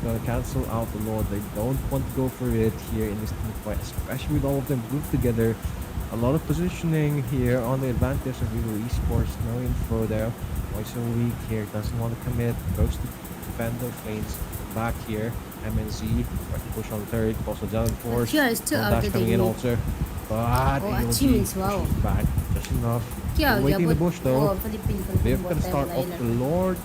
Gonna cancel out the Lord. They don't want to go for it here in this team fight, especially with all of them grouped together. A lot of positioning here on the advantage of Evil Esports. No info there. Why So Weak here? Doesn't want to commit. Goes to defend those lanes. Back here. MNZ. Tries to push on third. Also down force. Kia is too Dash coming in also. But Achi means wow. pushes back just enough. Kia, Waiting in the yeah, bush though. Philippine They're gonna start off the Lord.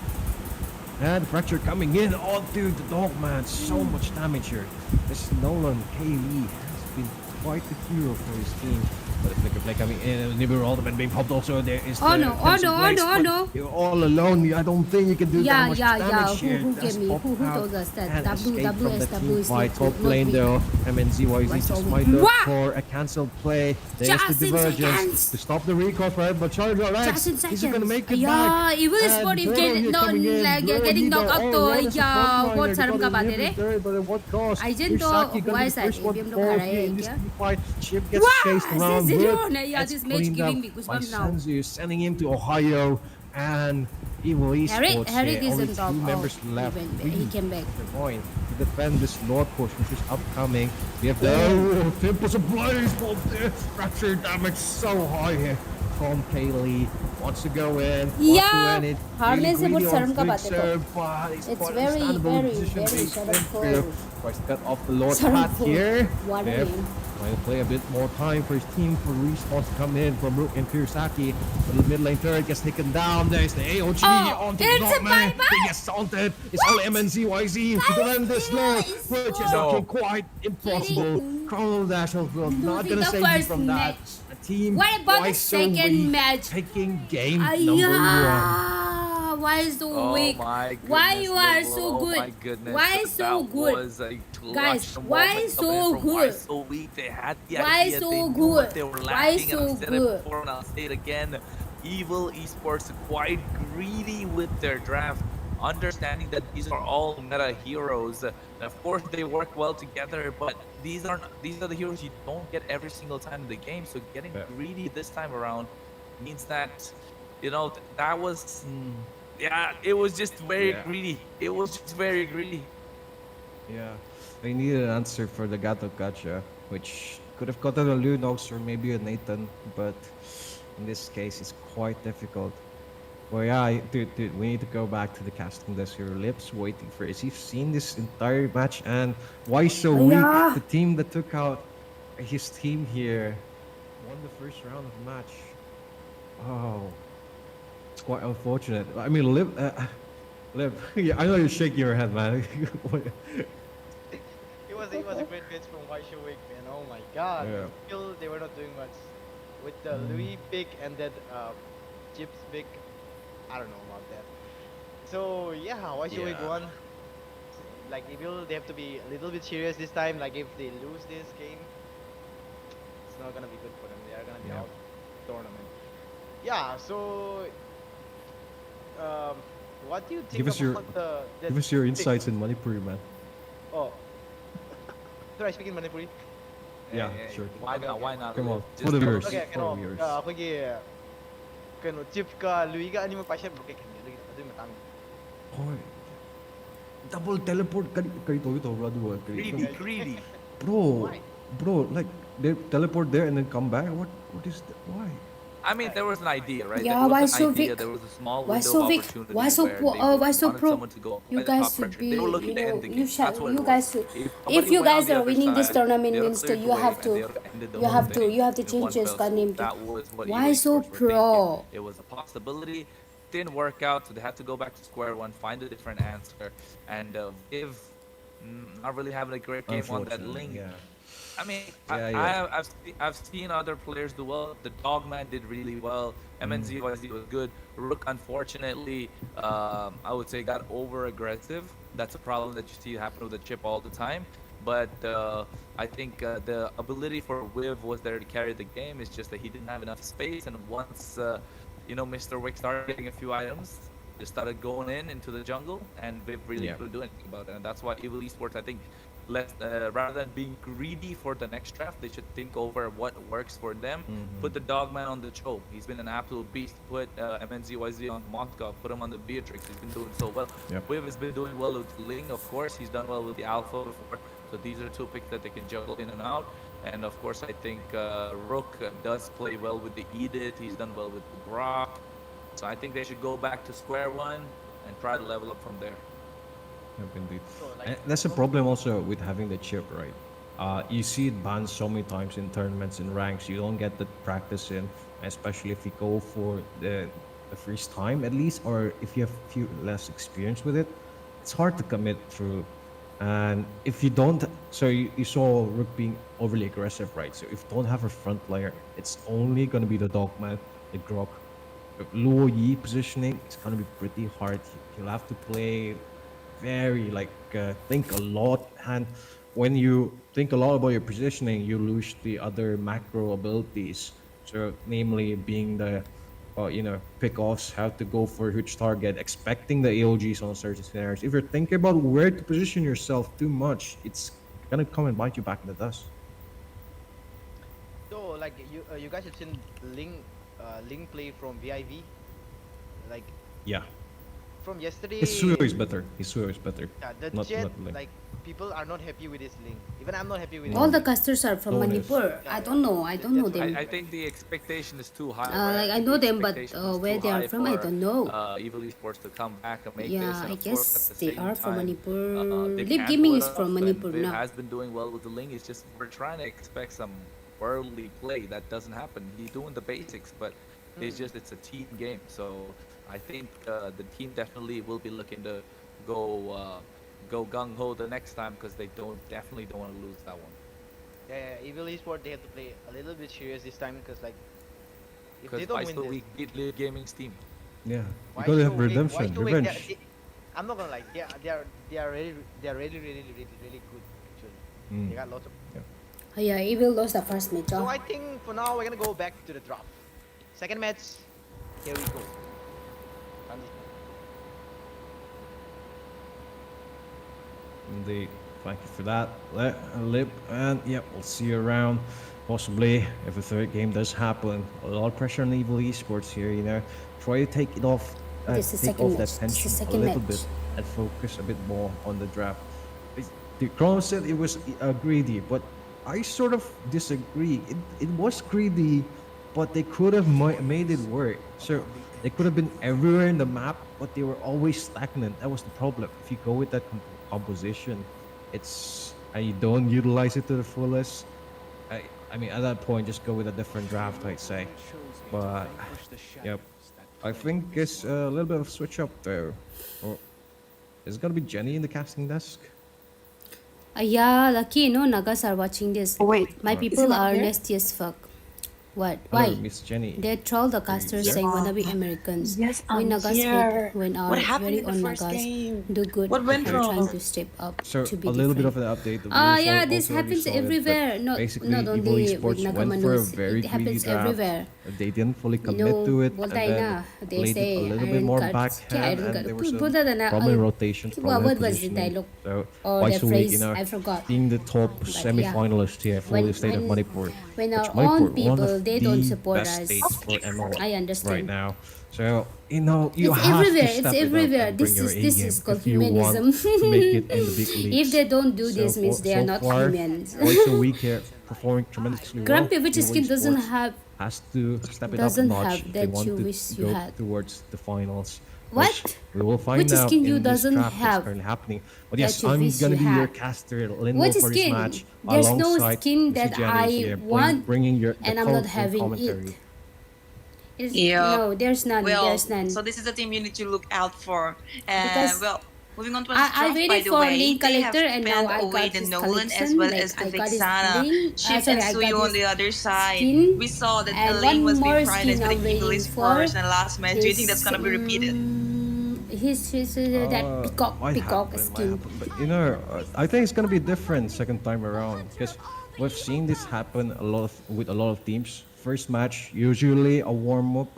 And Fracture coming in. Oh dude, the Dogman. So much damage here. This Nolan Kaylee has been quite the hero for his team. But the flicker play coming in, Nibiru ultimate being popped also. There is Oh the no, oh no, oh no, oh no. You're all alone. I don't think you can do that much damage here. Who Just gave me? pop Who out told us that? and escape from the WSW team is fight. not Top lane weak. though. MNZYZ just might look Wah! for a cancelled play. There's Just the in divergence seconds. to stop the recall right? But Charger Just in X seconds. is gonna make it Yeah, back. Evil And Sport if Bono get here not coming in. like Blue getting Hito, knocked out oh, to what is the yeah, frontliner? what They sarang got ka ba inhibited dire? there, but at what cost? I didn't Kirisaki know gonna be why the side first one IBM to no fall kara here in this yeah. team fight. Chip gets chased around. Yeah, this match giving me goosebumps now. Sanzu sending him to Ohio and Evil Esports Harry here. Only isn't two off. members left. He came back. The point to defend this Lord push, which is upcoming. We have the Temples of Blaze, but the fracture damage so high here from Kaylee. Wants to go in. Yeah, it. harness se बहुत शर्म का quick बात है तो. serve, but it's It's quite very, understandable very, position very being sharmful. spent here. Tries to cut off the Lord's Sharmful. path here. What a Yep. name. Trying to play a bit more time for his team for response to come in from Rook and Kurosaki. But the mid lane turret gets taken down. There's the AOG onto the Dogman. He gets taunted. It's all MNZYZ to defend this low, which is looking quite impossible. Chrono Dash will not gonna save you from that. A team What about the second match? taking game number 1. Why so weak? My Why you are Liverpool, so oh good? my goodness, Why so that good? was a Guys, clutch why moment so coming from Why good? so weak? They had the Why idea. so They knew good? what they were Why lacking, and so I said good? it before and I'll say it again. Evil Esports quite greedy with their draft, understanding that these are all meta heroes. Of course, they work well together, but these are the heroes you don't get every single time in the game. So getting greedy this time around means that, that was. Yeah, it was just very greedy. It was just very greedy. Yeah, they needed an answer for the Gato Gacha, which could have gotten a Lunox or maybe a Nathan, but in this case, it's quite difficult. Well, yeah, dude, we need to go back to the casting desk here. Lips waiting for it. You've seen this entire match, and why so weak? The team that took out his team here won the first round of the match. Oh. It's quite unfortunate. I mean, Lip, yeah, I know you're shaking your head, man. It was a great pitch from Why So Weak, man. Oh my god. Yeah. Still, they were not doing much. With the Louis pick and then Chips pick, I don't know about that. So yeah, Why So Weak won. Like they have to be a little bit serious this time. Like if they lose this game, it's not gonna be good for them. They are gonna be out of the tournament. Yeah. So what do you think about the give us your pick? insights in Manipur, man. Oh. Should I speak in Manipuri? Yeah, sure. Why not? Why not? Come on, Just for the viewers. Okay, For the viewers. ꯑꯩꯈꯣꯏꯒꯤ ꯀꯩꯅꯣ ꯆꯤꯞꯀ ꯂꯨꯏꯒ ꯑꯅꯤꯃꯛ ꯄꯥꯏꯁꯟꯕ꯭ꯔꯣ ꯀꯩ ꯈꯟꯒꯦ ꯑꯗꯨꯒꯤ ꯃꯇꯥꯡꯗ Hoy. Double teleport kari tawra duwa greedy. Bro, like they teleport there and then come back. What is that? Why? I mean, there was an idea, right? Yeah, there was why an so idea. weak? There was a small Why window so of weak? opportunity Why so where they why so wanted pro? someone to go You by the guys top should pressure. be, They were looking to end the game. That's what you it guys was. should. If If somebody you went on guys the are other winning this side, tournament, they would means clear you the way have and to, they would have ended the you whole have to, thing you have to in change one your fell squad swoop. name to. That was what Why EA so Sports were thinking. pro? It was a possibility. Didn't work out, so they had to go back to square one, find a different answer, and Viv not really having a great game on that link. Yeah. I mean, Yeah. I've seen other players do well. The Dogman did really well. MNZYZ was good. Rook, unfortunately, I would say got over aggressive. That's a problem that you see happen with the chip all the time. But I think the ability for Viv was there to carry the game. It's just that he didn't have enough space. And once Mr. Wick started getting a few items, they started going into the jungle, and Viv really couldn't do anything about it. And that's why Evil Esports, I think, rather than being greedy for the next draft, they should think over what works for them. Put the Dogman on the Cho. He's been an absolute beast. Put MNZYZ on Moscow. Put him on the Beatrix. He's been doing so well. Viv has been doing well with Ling, of course. He's done well with the Alpha before. So these are two picks that they can juggle in and out. And of course, I think Rook does play well with the Edith. He's done well with the Brock. So I think they should go back to square one and try to level up from there. Indeed. And that's a problem also with having the chip, right? You see it banned so many times in tournaments and ranks. You don't get the practice in, especially if you go for the first time at least, or if you have few less experience with it. It's hard to commit through. And if you don't, so you saw Rook being overly aggressive, right? So if you don't have a front layer, it's only going to be the Dogman, the Grok. Luo Yi positioning, it's going to be pretty hard. You'll have to play very, think a lot. And when you think a lot about your positioning, you lose the other macro abilities. So namely being the, pick-offs, how to go for a huge target, expecting the AOGs on certain scenarios. If you're thinking about where to position yourself too much, it's gonna come and bite you back in the dust. So, like you guys have seen Ling play from VIV, like. Yeah. from yesterday. Hisuyo is better. Hisuyo is better. Yeah, the Not chat, Link. like people are not happy with his link. Even I'm not happy with All his the link. casters are from No one is. Manipur. I don't know. I don't know them. I think the expectation is too high. Like I know them, but where they are from, I don't know. Evil Esports to come back and make Yeah, this. And I of course, guess at the they same are from time, Manipur. they Lip can't Gaming put is up, from and Manipur Viv now. has been doing well with the link. It's just we're trying to expect some worldly play. That doesn't happen. He's doing the basics, but it's a team game. So I think the team definitely will be looking to go gung ho the next time because they definitely don't want to lose that one. Yeah, Evil Esports, they have to play a little bit serious this time because like if Because they don't Why win So this, Weak beat Live Gaming's team. Yeah. why You gotta so have weak? redemption, Why so weak? revenge. I'm not gonna lie, they are really good actually. They got lots of. Oh, yeah, Evil lost the first match. So I think for now we're gonna go back to the draft. Second match, here we go. Indeed. Thank you for that, Lip. And yep, we'll see you around. Possibly, if a third game does happen. A lot of pressure on Evil Esports here, you know. Try to take it off, This is take second off that match. This tension is a second little match. bit and focus a bit more on the draft. The Chrono said it was greedy, but I sort of disagree. It was greedy, but they could have made it work. So they could have been everywhere in the map, but they were always stagnant. That was the problem. If you go with that composition, and you don't utilize it to the fullest. I mean, at that point, just go with a different draft, I'd say. But yep, I think it's a little bit of a switch up there. Or is it gonna be Jenny in the casting desk? Yeah, lucky, no Nagas are watching this. Oh, wait. My Is people he not are there? nasty as fuck. What? Hello, Why? Miss Jenny. They troll the casters there? saying wanna be Americans. Yes, when I'm Nagas here. hate, when our What happened very in the own first Nagas game? do good What went and wrong? trying to step up So to be a little bit different. of an update. The viewers Yeah, this also already happens saw it, but everywhere. Not basically, not Evo only with Esports went for a Nagamanus. very It happens greedy draft. everywhere. They didn't fully You commit know, to it, and bolta hai then na, they played it say a little bit iron more cuts. backhand, Iron and cut. there was Bolta na, a problem in rotation, what problem in was the positioning. dialogue? So Or why the so weak, phrase? you know, I forgot. being the top But yeah. semi-finalist here for the state of Manipur. when our which Manipur, own one people, of they the don't support best us. states for ML I understand. right now. So you know you It's have everywhere. to It's step it up everywhere. and bring This your is A this game is called if you want humanism. to make it in the big leagues. If they don't do So this, means they are so not far, humans. Why so weak here, performing tremendously Grumpy well. which Evo skin doesn't Esports have has to step it up a doesn't notch have if they that want you to wish you go had. towards the finals. What? Which we will find Which out skin you in this doesn't draft that's have currently happening. But that yes, you I'm wish gonna you be your had? caster, Lindo, What for this skin? match. There's no alongside skin Missy that Jenny I here, want, bringing the and I'm not colorful having commentary. it. Yeah. No, there's none. Well, There's none. so this is the team you need to look out for. Because Well, moving on to the I draft, by waited the for way, Link they have Collector and now spent I away got the his Nolan as collection. well Like as the I got his Vixana. Link. Shift Sorry, and I got Suyo on his the other side. skin. We saw that And Elaine one was more being prided skin with I'm the Eagle waiting for. Esports in the last match. Do you think that's gonna be repeated? His that peacock Might peacock happen, might skin. happen. But you know, I think it's gonna be different second time around because we've seen this happen with a lot of teams. First match usually a warm up,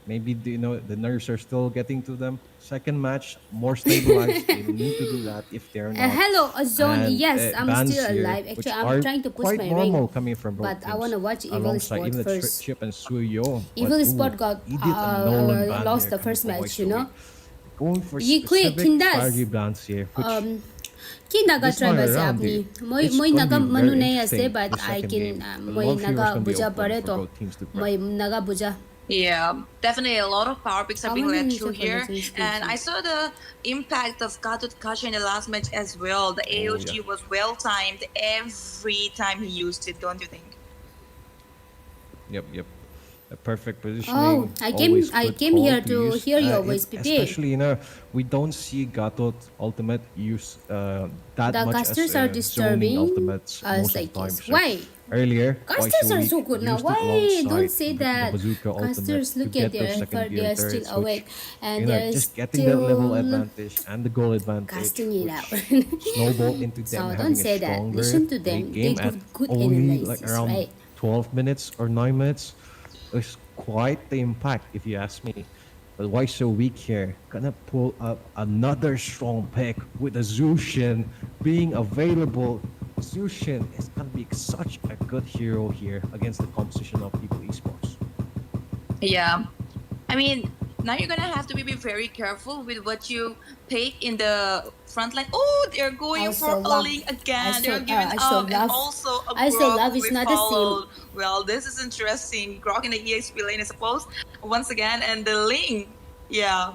maybe the nerves are still getting to them. Second match more stabilized. They need to do that if they're not. Hello, Ozone. And, Yes, I'm bans still here, alive. which Actually, I'm are trying to push quite my normal ring. coming from both But I teams, want to watch Evil alongside Sport even the first. Chip and Suyo. Evil But, Sport ooh, got he did a Nolan ban lost here the first coming from match, you YSO. know. Going for Ye quit, specific Kindas. fiery bans here, which कि naga this try time base around, apni it's moi gonna naga be manu very nahi ase interesting, but the I second can game. A moi lot of viewers naga gonna be buja open pare for to both teams to prep. moi naga buja. Yeah, definitely a lot of power picks are How being many led minutes through of here. conversation And is I saw the impact of Katut Kasha in the last match as well. The AOG yeah. was well timed every time he used it, don't you think? Yep. A perfect positioning. Oh, I always good came call here to to use. hear your voice, PP. Especially, we don't see Gatot ultimate use that The much casters as are zoning disturbing ultimates us most like of the time. this. So Why? earlier, Casters are YSO so good now. used it Why? alongside Don't say the that. bazooka ultimate Casters, to look get at those their effort. second They gear are still turrets, which, awake, and they're just getting that level still advantage and the goal advantage, casting it which out. snowball into them So having don't a say that. stronger Listen to them. late They game do at good only analysis, like around right? 12 minutes or 9 minutes. It's quite the impact if you ask me. But why so weak here? Gonna pull up another strong pick with a Zushin being available. Zushin is gonna be such a good hero here against the composition of People Esports. Yeah. I mean, Now you're gonna have to be very careful with what you pick in the front line. Oh, they're going for a link again. They're giving up, and also a I so Grok love will it's be not the same. followed. Well, this is interesting. Grok in the EXP lane, I suppose. Once again, and the link. Yeah,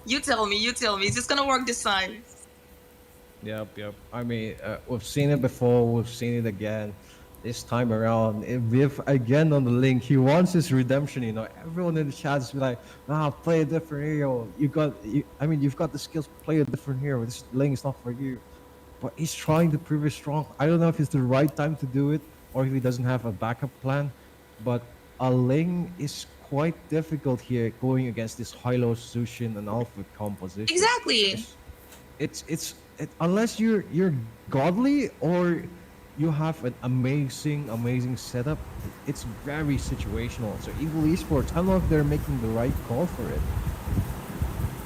you tell me. You tell me. Is this gonna work this time? Yep. I mean, we've seen it before. We've seen it again. This time around, Viv again on the link. He wants his redemption. You know, everyone in the chat's like, play a different hero. You've got the skills. Play a different hero. This link is not for you. But he's trying to prove it strong. I don't know if it's the right time to do it or if he doesn't have a backup plan. But a Ling is quite difficult here going against this high-low Sushin and Alpha composition. Exactly. Unless you're godly or you have an amazing setup, it's very situational. So Evil Esports, I don't know if they're making the right call for it.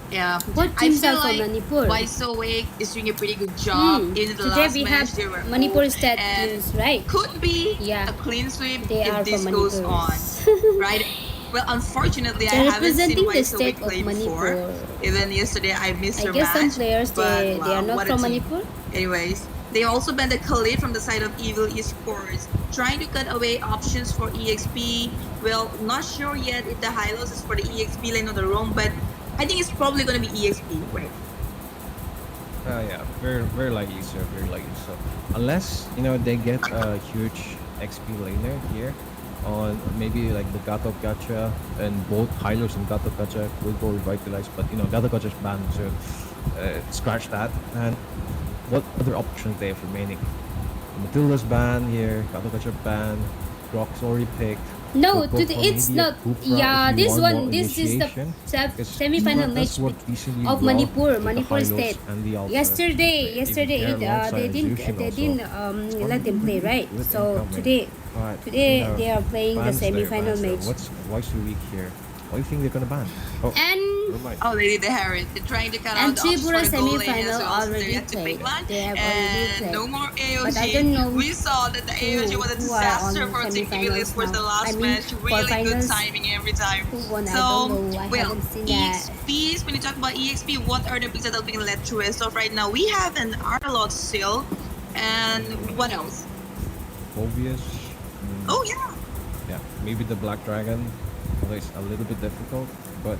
Yeah, What I teams feel are from like Manipur? Waisowick is doing a pretty good job in the Today last we match. have They were Manipur old, stat and news, right? could be Yeah. a clean sweep They are if this from goes Manipur. on, right? Well, unfortunately, I They're haven't seen representing the Waisowick state of play before. Manipur. Even yesterday, I missed I their guess match. some players but, they are wow, not what a from team. Manipur. Anyways, they also banned the Khalid from the side of Evil Esports, trying to cut away options for EXP. Well, not sure yet if the Hylos is for the EXP lane or the roam, but I think it's probably going to be EXP, right? Yeah, very likely so, unless they get a huge XP laner here on maybe like the Gato Gacha, and both Hylos and Gato Gacha will go revitalized, but Gato Gacha's banned, so scratch that. And what other options they have remaining? Matilda's banned here, Gato Gacha banned, Grok's already picked. No, Go today for it's maybe a not. Tripura Yeah, if you this want one, more this is the initiation, 'cause semi-final Tripura match does work decently of well Manipur, with the Manipur Hylos State. and the Alpha. Yesterday, If they they're alongside didn't Zushin also. let them play, right? With So incoming. today But, they are playing the bans there, semi-final bans there. match. Why so weak here? Why do you think they're gonna ban? Oh, And never mind. Oh, they did the Harris. They're trying to cut And out the options Tripura for the goal lane as semi-final well. So already they have to played. pick one. They have already And played. no more AOG. But I don't know We saw that the AOG was a who are on disaster for Team Evil semi-finals Esports the now. last I mean, match. for Really good finals, timing every time. who won? I So, don't know. I well, haven't seen that. EXPs, when you talk about EXP, what are the picks that are being led through as of right now? We have an Arlot still. And what else? Obvious. Oh, yeah. Yeah, maybe the Black Dragon. Although it's a little bit difficult, but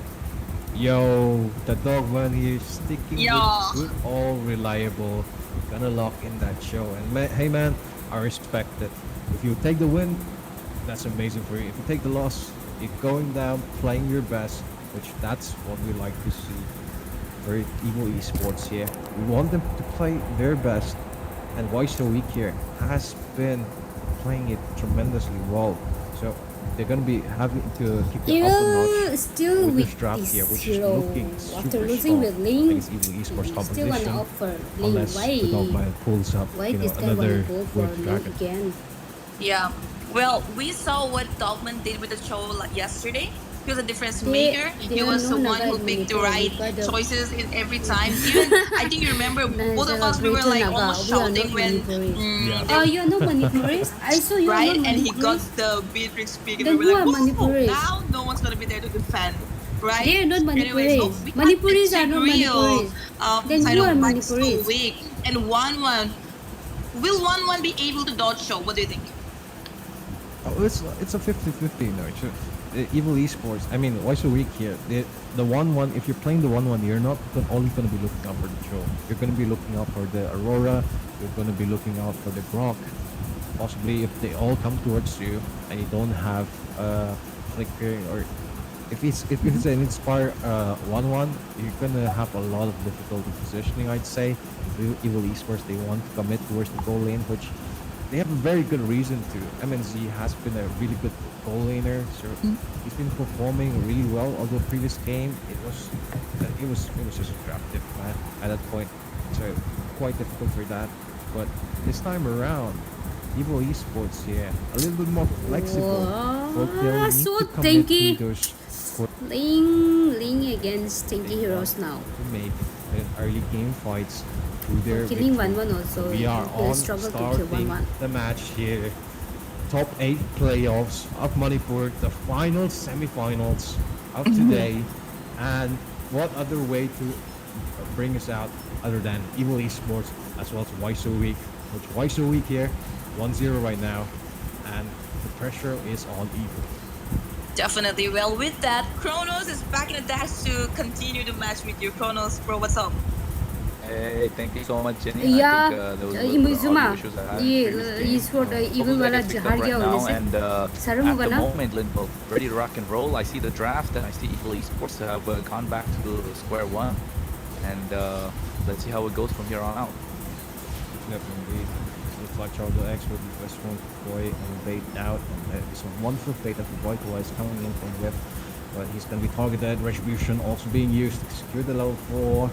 yo, the Dogman here sticking Yo. with good, all reliable. Gonna lock in that show. And hey man, I respect it. If you take the win, that's amazing for you. If you take the loss, you're going down, playing your best, which that's what we like to see for Evil Esports here. We want them to play their best, and Why So Weak here has been playing it tremendously well. So they're gonna be having to keep the up a notch still with with this draft this here, which hero. is looking After super losing strong with Ling, against Evil Esports still competition. wanna offer Ling. Unless the Dogman pulls up, Why this guy another wanna go for Wolf Ling Dragon. again? Yeah. Well, we saw what Dogman did with the show yesterday. He was a difference They- maker. they He are was the known one who about picked the Manipur. right We got the- choices in every time. Even I think you remember both of us, we were like almost shouting when Oh, you're not Manipurese? I saw you're right, not and he got Manipurese. the Beatrix pick, and Then we were like, who are "Whoa, Manipurese? now no one's gonna be there to defend." Right? They are not Anyways, Manipurese. we Manipurese got are not the real, Manipurese. Then side who of are Mike so Manipurese? weak. And 1-1. Will 1-1 be able to dodge show? What do you think? Oh, it's a 50-50, It's Evil Esports. I mean, Why So Weak here? The 1-1. If you're playing the 1-1, you're not only going to be looking out for the Joe. You're going to be looking out for the Aurora. You're going to be looking out for the Grok. Possibly, if they all come towards you and you don't have flickering, or if it's an Inspire 1-1, you're gonna have a lot of difficulty positioning. I'd say Evil Esports, they want to commit towards the goal lane, which they have a very good reason to. MNZ has been a really good goal laner, so he's been performing really well. Although previous game it was just a drafted man at that point, so quite difficult for that. But this time around, Evil Esports here a little bit more flexible. But they'll need so to commit to tanky. those Ling against tanky heroes now. to make early game fights through their Killing victory. 1-1 also. We are He'll on struggle to kill starting 1-1. the match here. Top 8 playoffs of Manipur, the final semi-finals of today. And what other way to bring us out other than Evil Esports as well as Why So Weak? Which Why So Weak here, 1-0 right now, and the pressure is on Evil. Definitely. Well, with that, Kronos is back in the dash to continue the match with you. Kronos, bro, what's up? Hey, thank you so much, Jenny. Yeah, I think there was a little bit of audio issues I had in the previous game. e-sport evil Hopefully वाला that gets picked हार up गया right होने now, से and सारों at the बना moment, Linville, ready to rock and roll. I see the draft, and I see Evil Esports have gone back to square one, and let's see how it goes from here on out. Definitely. Looks like Charles X will be the first one to play and bait out, and there is a wonderful bait that Vitalize coming in from Whip, but he's going to be targeted. Retribution also being used to secure the level 4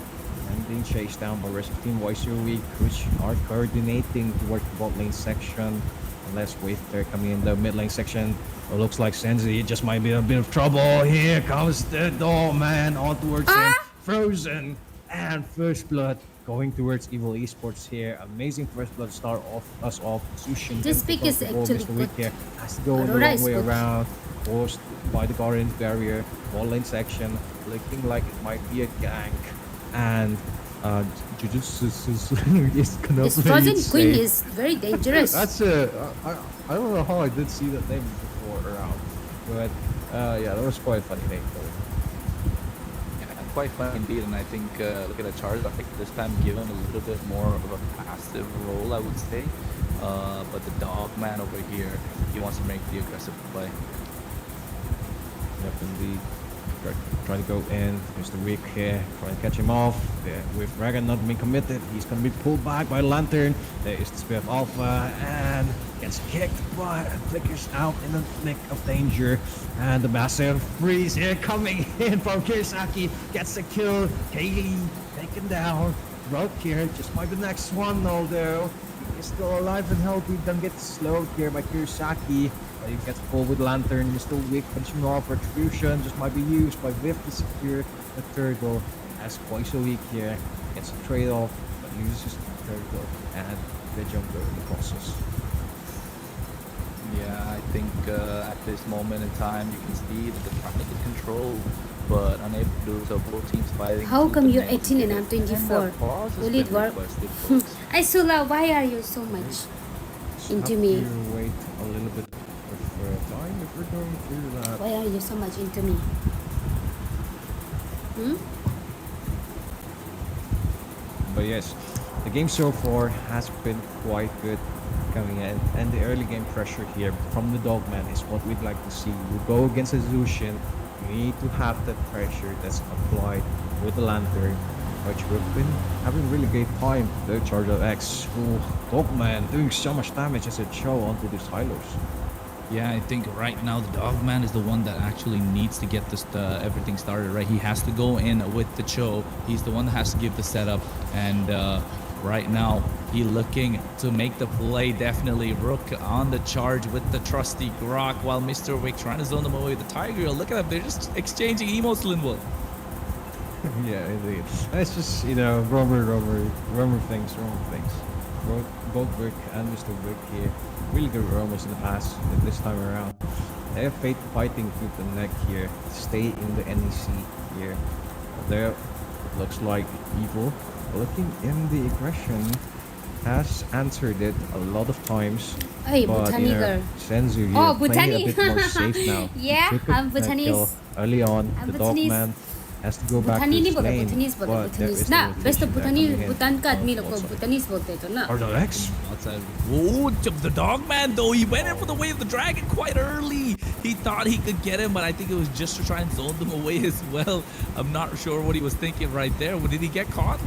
and being chased down by rest of Team Week, which are coordinating towards the bot lane section. Unless Wave they're coming in the mid lane section. It looks like Senzi just might be a bit of trouble. Here comes the Doorman on towards him. Frozen and first blood going towards Evil Esports here. Amazing first blood start us off. Sushin. This pick is actually good. Here. Has to go the long way around. Forced by the Guardian barrier. Bot lane section. Looking like it might be a gank. And Jujutsu is gonna This play Frozen it Queen safe. is very dangerous. That's I don't know how I did see that name before around, but yeah, that was quite a funny name though. Yeah, quite fun indeed, and I think look at the Charizard. I think this time given a little bit more of a passive role, I would say. But the Dogman over here, he wants to make the aggressive play. Yep, indeed. Trying to go in. Mr. Weak here, trying to catch him off. Yeah, with Dragon not being committed, he's going to be pulled back by Lantern. There is the Spear of Alpha and gets kicked, but flickers out in the nick of danger. And the massive freeze here coming in from Kirisaki. Gets the kill. Kaylee taken down. Rogue here just might be the next one, although he is still alive and healthy. Don't get slowed here by Kirisaki. He gets pulled with Lantern. Mr. Wick punching off. Retribution just might be used by Viv to secure the turtle. As Quite So Weak here gets a trade off, but uses the turtle and the jumper in the process. Yeah, I think at this moment in time, you can see that they're trying to get control, but unable to do so. Both teams fighting. How come you're 18 and I'm 24? Will it work? Isula, why are you so much into me? Wait a little bit of time if we're going through that. Why are you so much into me? But yes, the game so far has been quite good coming in, and the early game pressure here from the Dogman is what we'd like to see. You go against a Zushin, you need to have that pressure that's applied with the Lantern, which we've been having really great time. The Charger X, Dogman doing so much damage as a show onto these silos. Yeah, I think right now the Dogman is the one that actually needs to get this everything started, right? He has to go in with the Cho. He's the one that has to give the setup, and right now he looking to make the play. Definitely Rook on the charge with the trusty Grok, while Mr. Wick trying to zone them away with the Tiger. Look at them, they're just exchanging emotes, Linwood. Yeah, indeed. It's just, you know, rumor things. Both Wick and Mr. Wick here. Really good rumors in the past, this time around. They have fighting through the neck here. Stay in the NEC here. There looks like Evil looking in the aggression has answered it a lot of times. Hey, but Bhutani girl. Senzu here Oh, playing Bhutani. a bit more safe now. Yeah, He took I'm that Bhutanese. kill early on. I'm The Bhutanese. Dogman has to go back to Bhutanese his बोलो, lane. Bhutanese बोलो, but there Bhutanese is ना, the वैसे तो rotation there Bhutanese, coming in Bhutan का आदमी on लोग को outside. Bhutanese बोलते हैं तो ना. Charger X. Outside. Oh, the Dogman though, he went in for the wave of the dragon quite early. He thought he could get him, but I think it was just to try and zone them away as well. I'm not sure what he was thinking right there. Did he get caught?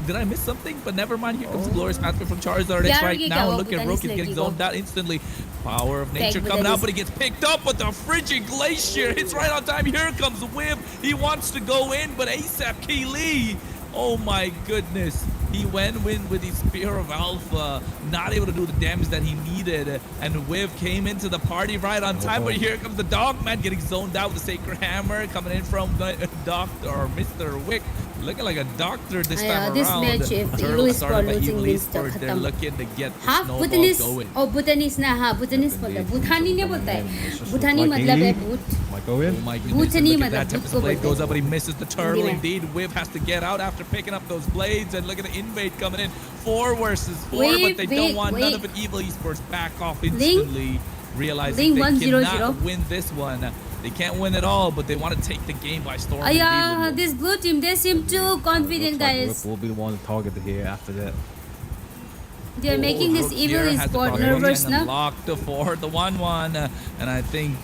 Did I miss something? But never mind. Here comes the glorious pathway from Charizard X right now. Look at Rook is getting zoned out instantly. Power of nature coming out, but he gets picked up with the frigid glacier. It's right on time. Here comes the whip. He wants to go in, but ASAP Keely. Oh my goodness. He went in with his Spear of Alpha, not able to do the damage that he needed, and Wiv came into the party right on time, but here comes the Dogman getting zoned out with the Sacred Hammer coming in from Dr. or Mr. Wick. Looking like a doctor this time this around. match, if Turtle Evil started Esport by losing Evil means Esport. They're khatam. looking to get the हाँ snowball Bhutanese going. oh Bhutanese ना हाँ Bhutanese बोलता है Bhuthani नहीं बोलता है Bhuthani मतलब है भूत Might go in. Oh my goodness, Bhuthani and look at मतलब that. भूत Tempest को blade बोलते goes हैं up, but he misses the turtle. Hindi में. Indeed, Viv has to get out after picking up those blades. And look at the invade coming in. 4 versus 4, Wait, but they don't want none wait. of it. Evil Esports back off instantly, realizing Link they 1-0-0. cannot win this one. They can't win it all, but they want to take the game by storm. yeah, this blue team, they seem too confident, guys. Will be the one targeted here after that. They're making this Evil Esport nervous now. Locked for the 1-1, and I think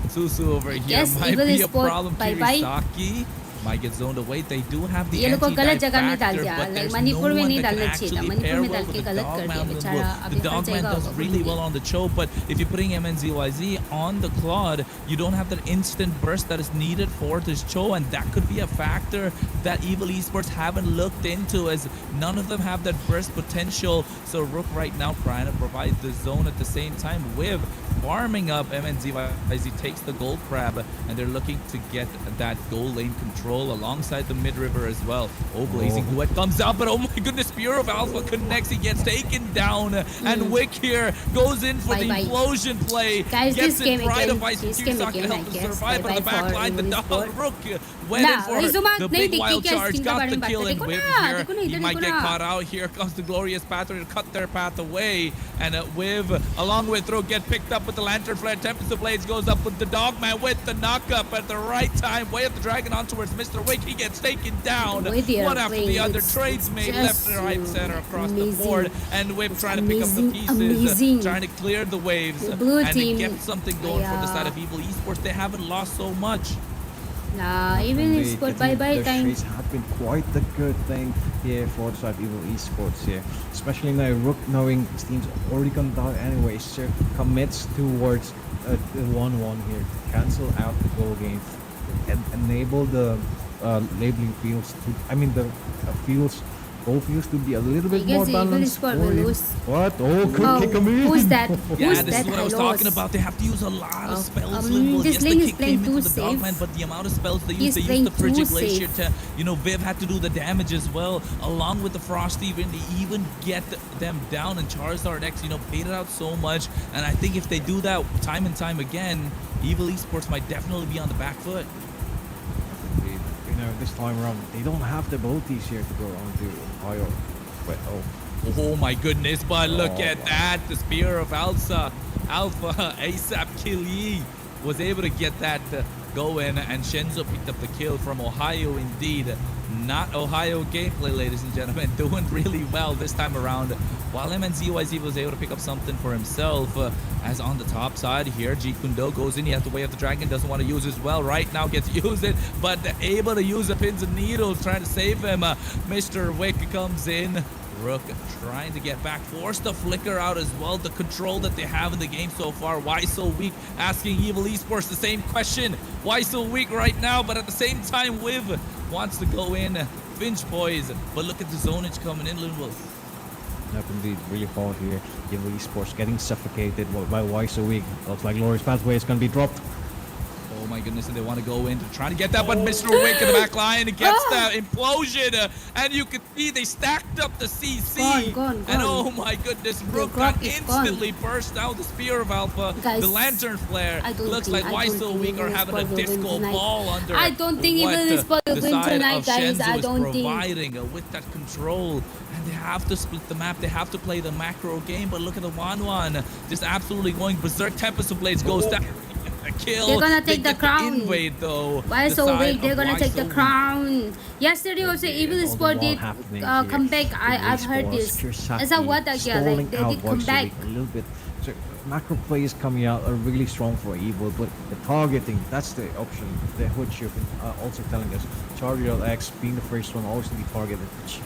Susu over here Yes, might Evil be a Esport, problem. bye-bye. Kirisaki might get zoned away. They do have the ये लोग को गलत anti-dive जगह में डाल factor, दिया but like there's Manipur no में one नहीं that can डालना चाहिए था actually मणिपुर pair में well डाल with के the गलत कर दिया Dogman. बेचारा The अभी फंस Dogman जाएगा does really well on the choke, but if you're putting MNZYZ on the Claude, you don't have that instant burst that is needed for this Cho, and that could be a factor that Evil Esports haven't looked into, as none of them have that burst potential. So Rook right now trying to provide the zone at the same time with farming up. MNZYZ takes the gold crab, and they're looking to get that goal lane control alongside the mid river as well. Oh, Blazing Duet comes out, but oh my goodness, Spear of Alpha connects. He gets taken down, and Wick here goes in for the implosion play. Guys, gets this game pride again, of Ice this game Kirsak to again, help I them guess. survive on the Bye-bye back for line. The Evil dog Esport. Rook went in Nah, for Rizuma, the नहीं big wild देखिए charge, इसके got बारे the में बात kill, करें. and देखो Viv ना, here, देखो ना, he इधर might देखो get ना. caught out. Here comes the glorious pattern to cut their path away, and Viv, along with Rook, get picked up with the lantern flare. Tempest of Blades goes up with the Dogman with the knockup at the right time. Way up the dragon on towards Mr. Wick. He gets taken down. One after the other. Trades made left and right center across the board, and Whip trying to pick up the pieces, trying to clear the waves, and to get something going for the side of Evil Esports. They haven't lost so much. Nah, Evil Esport bye-bye time. The have been quite the good thing here for the side of Evil Esports here. Especially now Rook knowing his team's already gone down anyway, so commits towards the 1-1 here. Cancel out the goal game and enable the labeling fields to, I mean the fields, goal fields to be a little bit more balanced. What? Oh, kick him in. Who's that? Yeah, Who's this that? is what I was talking about. They have to use a lot of spells. Limbo. This Yes, lane the is kick playing came into too the safe. Dogman, but the amount of spells they He's use playing the Frigid too Glacier safe. to, Viv had to do the damage as well, along with the Frosty, when they even get them down, and Charizard X, paid it out so much. And I think if they do that time and time again, Evil Esports might definitely be on the back foot. This time around, they don't have the abilities here to go on to higher. But oh my goodness, but look at that. The Spear of Alpha ASAP Kili was able to get that going, and Shenzo picked up the kill from Ohio indeed. Not Ohio gameplay, ladies and gentlemen. Doing really well this time around, while MNZYZ was able to pick up something for himself. As on the top side here, G Kundo goes in. He has to wave the dragon, doesn't want to use as well. Right now gets to use it, but able to use the pins and needles, trying to save him. Mr. Wick comes in. Rook trying to get back, force the flicker out as well. The control that they have in the game so far. Why so weak? Asking Evil Esports the same question. Why so weak right now? But at the same time, Viv wants to go in. Finch boys, but look at the zonage coming in, Linwolf. Yep, indeed, really hard here. Evil Esports getting suffocated by Why So Weak. Looks like Glorious Pathway is going to be dropped. Oh my goodness, and they want to go in to try to get that, but Mr. Wick in the back line gets the implosion, and you can see they stacked up the CC. Gone. And oh my goodness, Rook got instantly burst out the Spear of Alpha. Guys, the Lantern Flare looks like Why So Weak are having a disco ball under. I don't think Evil Esport will win tonight, guys. I don't think. Providing with that control, and they have to split the map. They have to play the macro game, but look at the 1-1, just absolutely going berserk. Tempest of Blades goes down. Kill. They're gonna take the crown. Invade, though. Why so weak? They're gonna take the crown. Yesterday also Evil Esport did come back. I've heard this. As a what again? Like they did come back. A little bit. So macro plays coming out are really strong for Evil, but the targeting, that's the option. Which you've been also telling us. Charizard X being the first one always to be targeted, which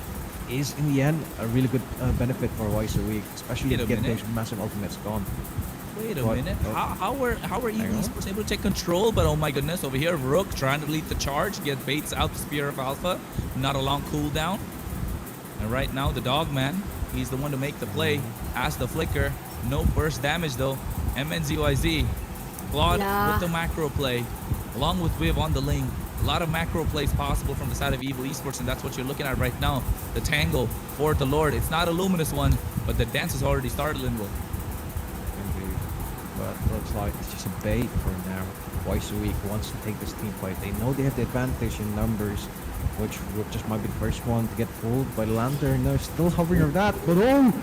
is in the end a really good benefit for Why So Weak, especially to get those massive ultimates gone. Wait a minute. How are Evil Esports able to take control? But oh my goodness, over here, Rook trying to lead the charge, get baits out the Spear of Alpha. Not a long cooldown. And right now, the Dogman, he's the one to make the play. As the flicker, no burst damage though. MNZYZ, Claude with the macro play, along with Viv on the lane. A lot of macro plays possible from the side of Evil Esports, and that's what you're looking at right now. The tango for the Lord. It's not a luminous one, but the dance has already started, Linwood. Indeed. But looks like it's just a bait for now. Twice a week wants to take this team fight. They know they have the advantage in numbers, which Rook just might be the first one to get fooled by the lantern. They're still hovering over that, but oh!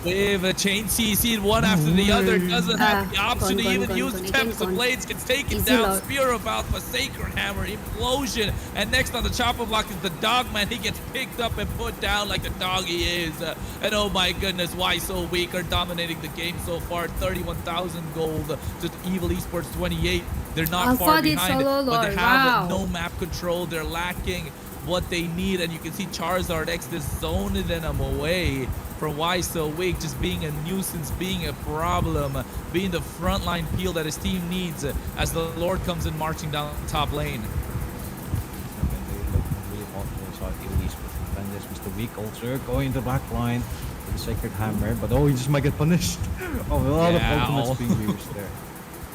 With a chain CC one after the other, doesn't have the option to even use the Tempest of Blades, gets taken down. Spear of Alpha, Sacred Hammer, Implosion, and next on the chopper block is the Dogman. He gets picked up and put down like the dog he is. And oh my goodness, why so weak? Are dominating the game so far. 31,000 gold to Evil Esports 28. They're not far behind, but they have no map control. They're lacking what they need, and you can see Charizard X just zoning them away from Why So Weak, just being a nuisance, being a problem, being the frontline peel that his team needs as the Lord comes in marching down the top lane. And they look really hot inside Evil Esports. And this was the weak ultra going to the back line with the Sacred Hammer, but oh, he just might get punished. Oh, a lot of ultimates being used there.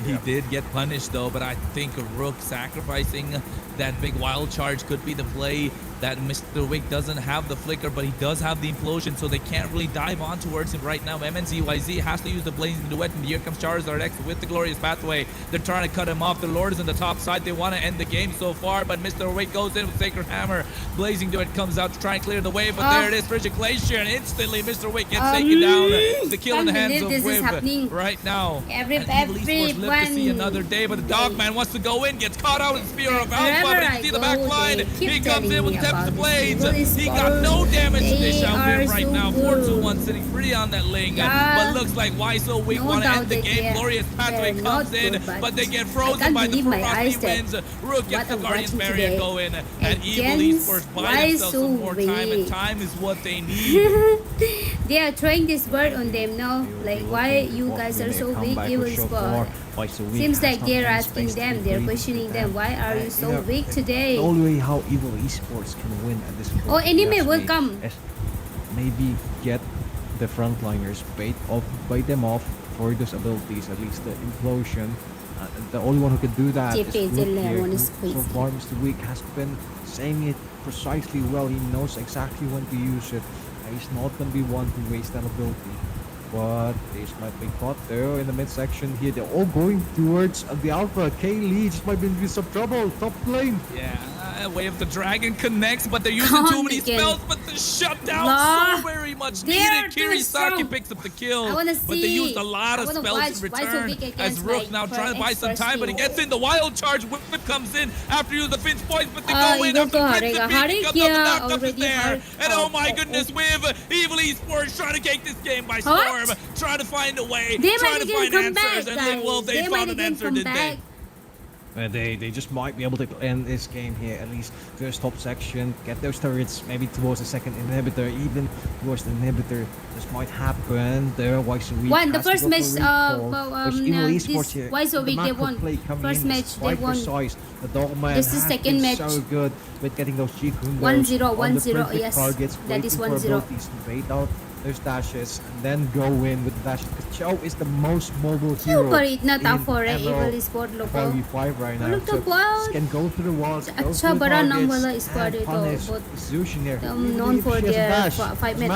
He did get punished though, but I think Rook sacrificing that big wild charge could be the play. That Mr. Wick doesn't have the flicker, but he does have the implosion, so they can't really dive on towards him right now. MNZYZ has to use the blazing duet, and here comes Charizard X with the glorious pathway. They're trying to cut him off. The Lord is on the top side. They want to end the game so far, but Mr. Wick goes in with Sacred Hammer. Blazing duet comes out to try and clear the way, but there it is, Frigid Glacier, and instantly Mr. Wick gets taken down. The kill in the hands of Wiv right now. Evil Esports live to see another day, but the Dogman wants to go in, gets caught out with Spear of Alpha, but you can see the back line. He comes in with the Tempest of Blades. He got no damage to dish out there right now. 4-2-1 sitting pretty on that Ling, but looks like Why So Weak want to end the game. Glorious Pathway comes in, but they get frozen by the Ferocity Winds. Rook gets the Guardian's Barrier going, and Evil Esports buy themselves some more time, and time is what they need. They are throwing this word on them now, like why you guys are so weak, Evil Esports. Seems like they're asking them, they're questioning them, why are you so weak today? The only way how Evil Esports can win at this point. Oh, anime will come. Maybe get the frontliners bait them off for those abilities, at least the implosion. The only one who can do that is Luke here. So far, Mr. Weak has been saying it precisely well. He knows exactly when to use it. He's not going to be one to waste that ability. But this might be caught there in the midsection here. They're all going towards the Alpha. Kaylee just might be in some trouble. Top lane. Yeah, Way of the Dragon connects, but they're using too many spells. But the shutdown so very much needed. Kirisaki picks up the kill, but they used a lot of spells in return. As Rook now trying to buy some time, but he gets in. The wild charge whip comes in after using the Finch points, but they go in after the Prince of Peak comes up and knocks up there. And oh my goodness, with Evil Esports trying to take this game by storm. Trying to find a way, trying to find answers, and then will they found an answer, did they? They just might be able to end this game here, at least first top section, get those turrets maybe towards the second inhibitor, even towards the inhibitor. This might happen. There, Why So Weak won the first match. This Why So Weak they won. First match they won. The Dogman this is second match. So good with getting those G-Kundos 1-0, 1-0. Yes, targets, that is 1-0. Bait out those dashes and then go in with the dashes. Because Chow is the most mobile hero in MLBB 5 right now. So he can go through the walls, go through the targets, and punish Zushin there. Known for their 5-man.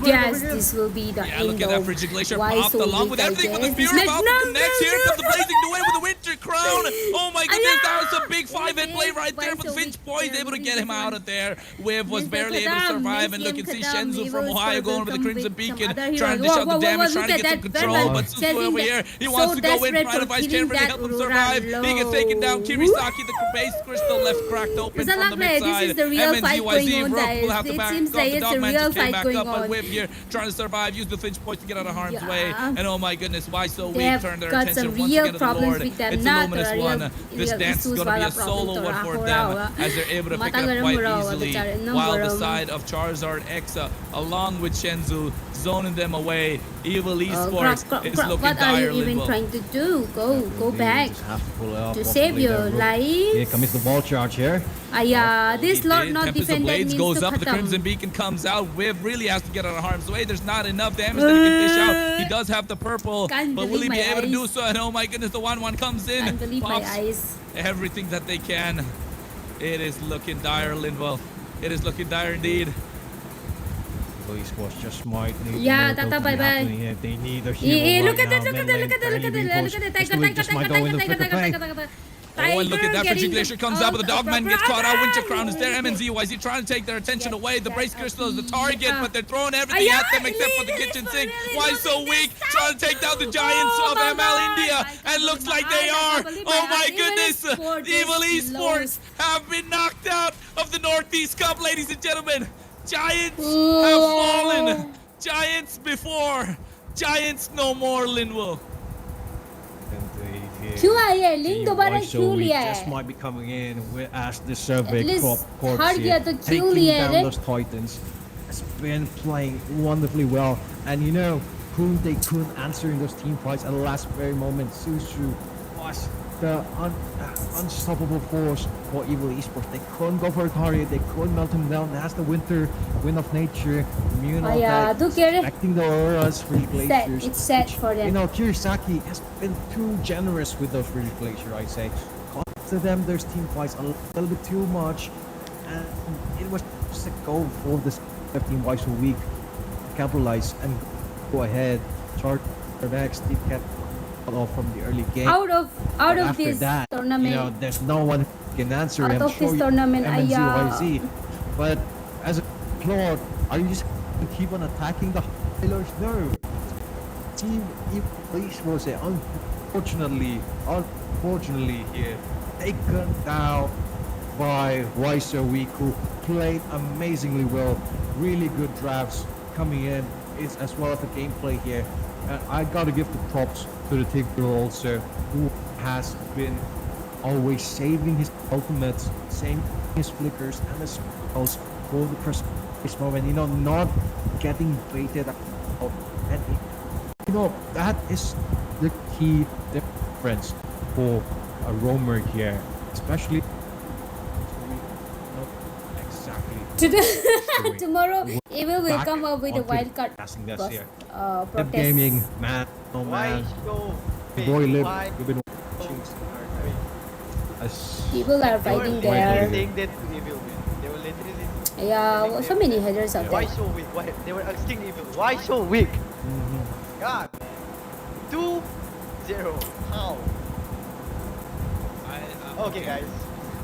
Yes, this will be the end look at that Frigid Glacier popped along with everything, but the Spear of Alpha connects. Here comes the Blazing Duet with the Winter Crown. Oh my goodness, that was a big 5-hit play right there, but Finch Boy is able to get him out of there. Wiv was barely able to survive, and look and see Shenzu from Ohio going over the Crimson Beacon, trying to dish out the damage, trying to get some control, but Suzu over here, he wants to go in, trying to fight Ken to help him survive. He gets taken down. Kirisaki, the base crystal left cracked open from the mid side. This is the real fight going on, guys. It seems like it's a real fight going on. But Wiv here trying to survive, use the Finch points to get out of harm's way. And oh my goodness, Why So Weak turned their attention once again to the Lord. It's a luminous one. This dance is going to be a solo one for them as they're able to pick it up quite easily. While the side of Charizard X, along with Shenzu, zoning them away. Evil Grok, Esports Grok, is Grok, looking what are you dire, even Linwell. trying to do? Go back Just have to pull it off. to Hopefully save your the rook- life. Here comes the ball charge here. This Lord not Tempest of defended Blades means goes to up, the khatam. Crimson Beacon comes out. Viv really has to get out of harm's way. There's not enough damage that he can dish out. He does have the purple, Can't but will he believe be my able to do eyes. so? And oh my goodness, the 1-1 comes in. Can't believe my Pops eyes. everything that they can. It is looking dire, Linwell. It is looking dire indeed. Police was just might need Yeah, a miracle Tata, to be bye-bye. happening here. They need a hero Look right at it, now. look at Mid it, lane, look at it, look at Fanny it, being look at it. pushed. This league just might go in the flick of fang. Oh, and look at that. Frenzy Glacier comes out, but the Dogman gets caught out. Winter Crown is there. Oh, MNZ, why is he trying to take their attention away? The Brace Crystal is the target, but they're throwing everything Yeah, at them except for the kitchen sink. Why so weak? Trying to take down the giants of ML India. And looks like they are. Oh my goodness. Evil Esports have been knocked out of the Northeast Cup, ladies and gentlemen. Giants have fallen. Giants before. Giants no more, Linwell. क्यों आई है link दोबारा क्यों लिया Just है might be coming in with as the survey At least corps हार गया here, तो क्यों taking लिया है down रे? those Titans. Has been playing wonderfully well, and you know who they couldn't answer in those team fights at the last very moment. Susu was the unstoppable force for Evil Esports. They couldn't go for a target. They couldn't melt him down. That's the wind of nature, immune of yeah, that, do get it. expecting the auras, free glaciers. It's set for them. You know, Kirisaki has been too generous with those free glacier, I say. Cost to them, there's team fights a little bit too much, and it was just a goal for this 15 twice a week. Capitalize and go ahead, charge their backs, deep cat off from the early game. Out of After this that, tournament. you know, there's no one who can answer Out him. of this tournament, MNZYZ. But as a Lord, are you just going to keep on attacking the Highlanders? No. Team Esports, unfortunately here, taken down by Waiso who played amazingly well. Really good drafts coming in, is as well as the gameplay here. And I gotta give the props to the Tripura also, who has been always saving his ultimates, saving his flickers and his spells for the precise moment, you know, not getting baited out. And you know, that is the key difference for a roamer here, especially Tomorrow, Evil will come up with a wild card protest. Gaming, man, oh man. Boy, live. We've been watching. People are fighting there. Saying that Evil win. They were literally. Yeah, so many headers out Why there. so weak? Why they were asking Evil? Why so weak? God. 2-0. How? Okay, guys.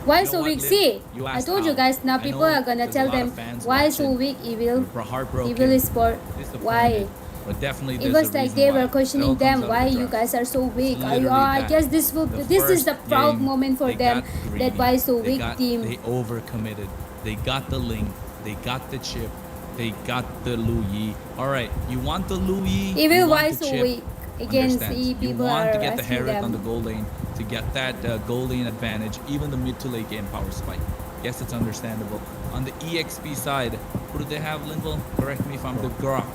Why You know so what, weak? Liv? See, You I asked told you how. guys. Now I people know are gonna there's a tell lot them of fans why so watching. weak. Evil, We're heartbroken, Evil is sport. disappointed, Why? But definitely It there's was a like reason they why. were It questioning all them comes out why of the you draft. guys are so weak. Literally I that. guess this will. The This is first the proud game, moment for they them. got That greedy. why so They weak got- team. They overcommitted. They got the Ling. They got the chip. They got the Lu Yi. All right, you want the Lu Yi? Evil, you want why the so chip, weak against understand. the You people want are to get the asking Herrick on the them. gold lane to get that gold lane advantage, even the mid to late game power spike. Yes, it's understandable. On the EXP side, who do they have, Linville? Correct me if I'm the Grok.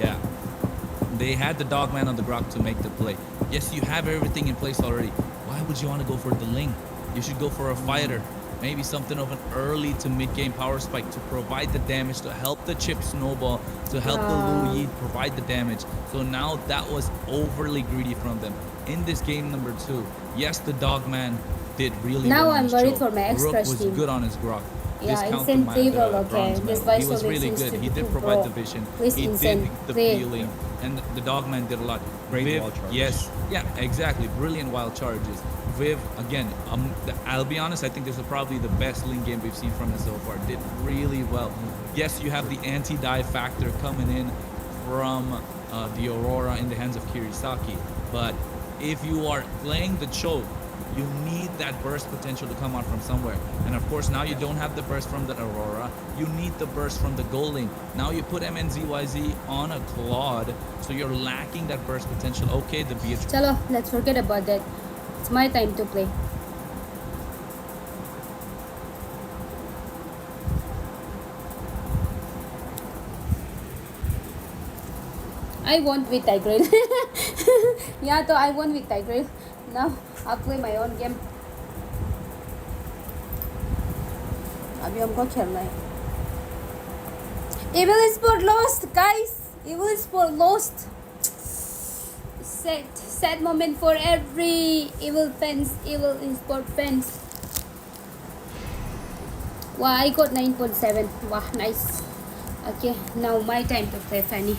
Yeah. They had the Dogman on the Grok to make the play. Yes, you have everything in place already. Why would you want to go for the Ling? You should go for a fighter. Maybe something of an early to mid-game power spike to provide the damage, to help the chip snowball, to help the Lu Yi provide the damage. So now that was overly greedy from them. In this game number 2, yes, the Dogman did really Now well on I'm his worried choke. for my Rook ex-crush was team. good on his Grok. Yeah, Discount instant the prevail, okay. bronze This medal. He Vice was Soviet really seems good. to He be did too provide pro. the vision. Please He instant did the prevail. peeling. And the Dogman did a lot. Great Viv, wild charges. yes, yeah, exactly. Brilliant wild charges. Viv, again, I'll be honest, I think this is probably the best lane game we've seen from him so far. Did really well. Yes, you have the anti-dive factor coming in from the Aurora in the hands of Kirisaki. But if you are playing the choke, you need that burst potential to come out from somewhere. And of course, now you don't have the burst from the Aurora. You need the burst from the gold lane. Now you put MNZYZ on a Claude, so you're lacking that burst potential. Okay, the Beatrice. Chalo, let's forget about that. It's my time to play. I won with Tigrel. Yeah, so I won with Tigrel. Now I'll play my own game. अभी हमको खेलना है. Evil Sport lost, guys. Evil Sport lost. Sad moment for every Evil fans, Evil Sport fans. Wow, I got 9.7. Wow, nice. Okay, now my time to play Fanny.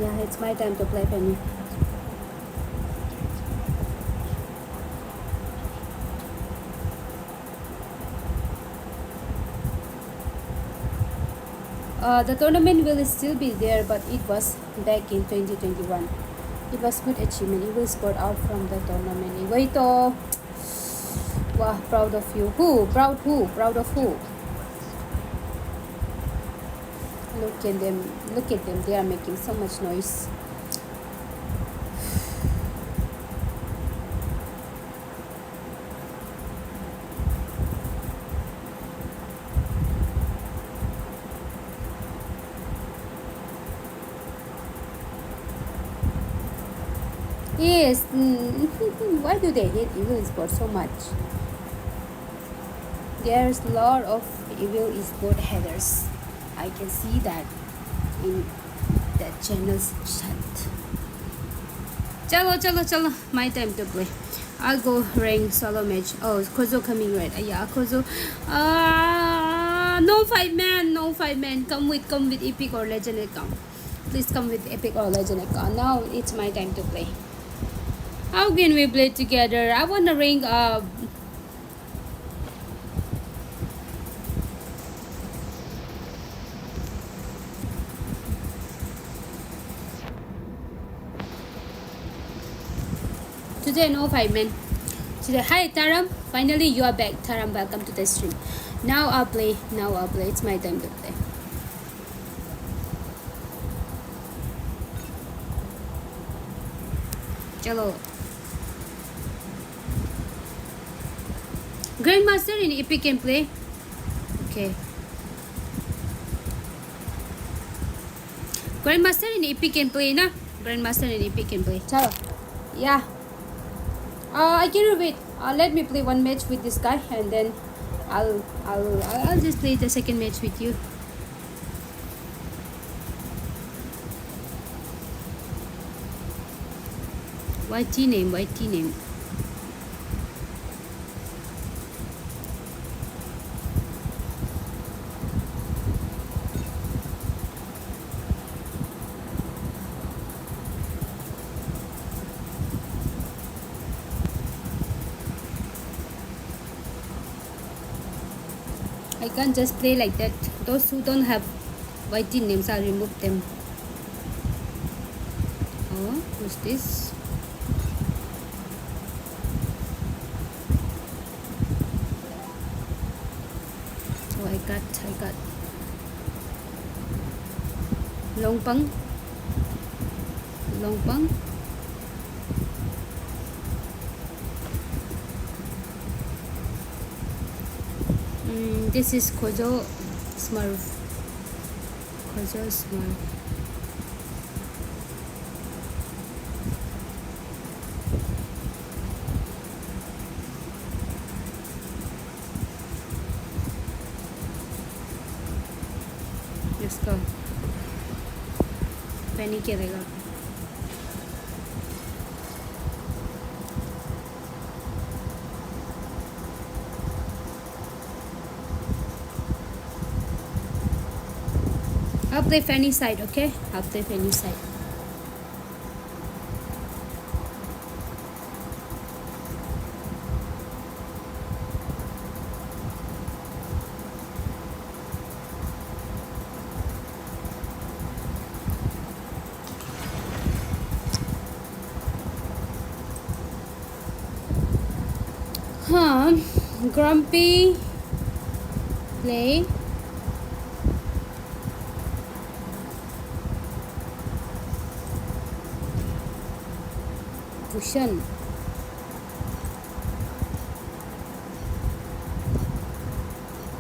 Yeah, it's my time to play Fanny. The tournament will still be there, but it was back in 2021. It was good achievement. It will sport out from the tournament. Wait, oh, wow, proud of you. Who? Proud who? Proud of who? Look at them. Look at them. They are making so much noise. Yes. Why do they hate Evil Esport so much? There's a lot of Evil Esport headers. I can see that in that channel's chat. Chalo. My time to play. I'll go rank solo match. Oh, Kozo coming right. Yeah, Kozo. No 5-man. Come with epic or legend account. Please come with epic or legend account. Now it's my time to play. How can we play together? I wanna rank up. Today no 5-man. Today, hi Taram. Finally you are back. Taram, welcome to the stream. Now I'll play. It's my time to play. Chalo. Grandmaster in Epic can play. Okay. Grandmaster in Epic can play, na? Grandmaster in Epic can play. Chalo. Yeah. I cannot wait. Let me play one match with this guy, and then I'll just play the second match with you. YT name. I can't just play like that. Those who don't have YT names, I'll remove them. Oh, who's this? Oh, I got Longpang. This is Kozo Smurf. Let's go. Fanny खेलेगा. I'll play Fanny side, okay? I'll play Fanny side. Grumpy play. Bhushan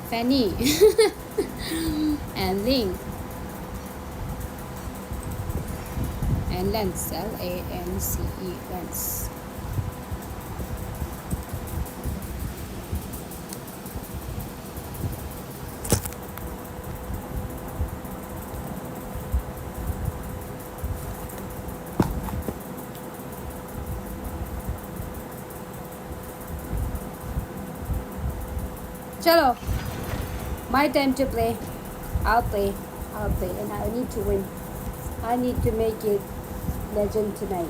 Fanny and Ling and Lance Lance Lance. Chalo, my time to play. I'll play, and I need to win. I need to make it legend tonight.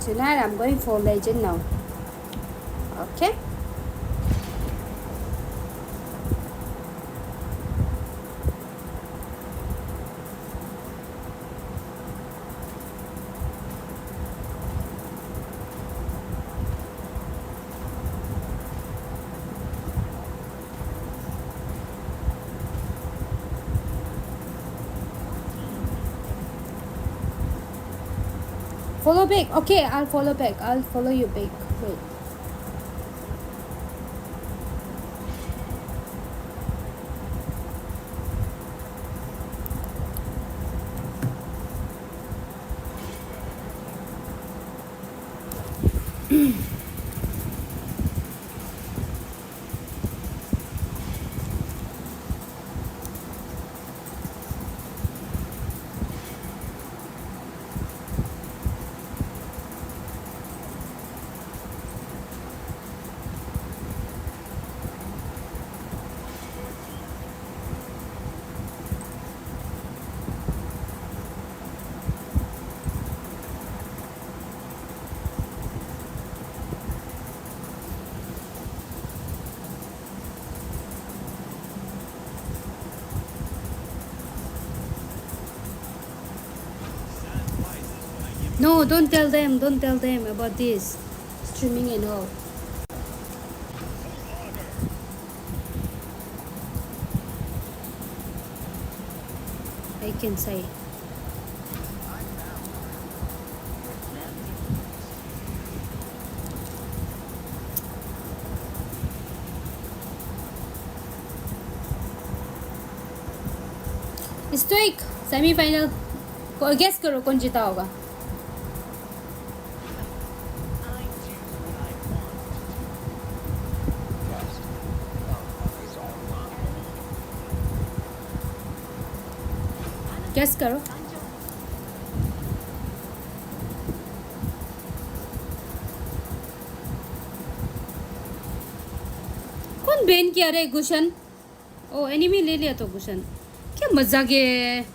Tonight I'm going for legend now. Okay. Follow back. Okay, I'll follow back. I'll follow you back. Wait. No, don't tell them. Don't tell them about this streaming and all. I can say. Stoic semifinal guess करो कौन जीता होगा. Guess करो. कौन ban किया रे गुशन. ओ enemy ले लिया तो गुशन. क्या मजाक है.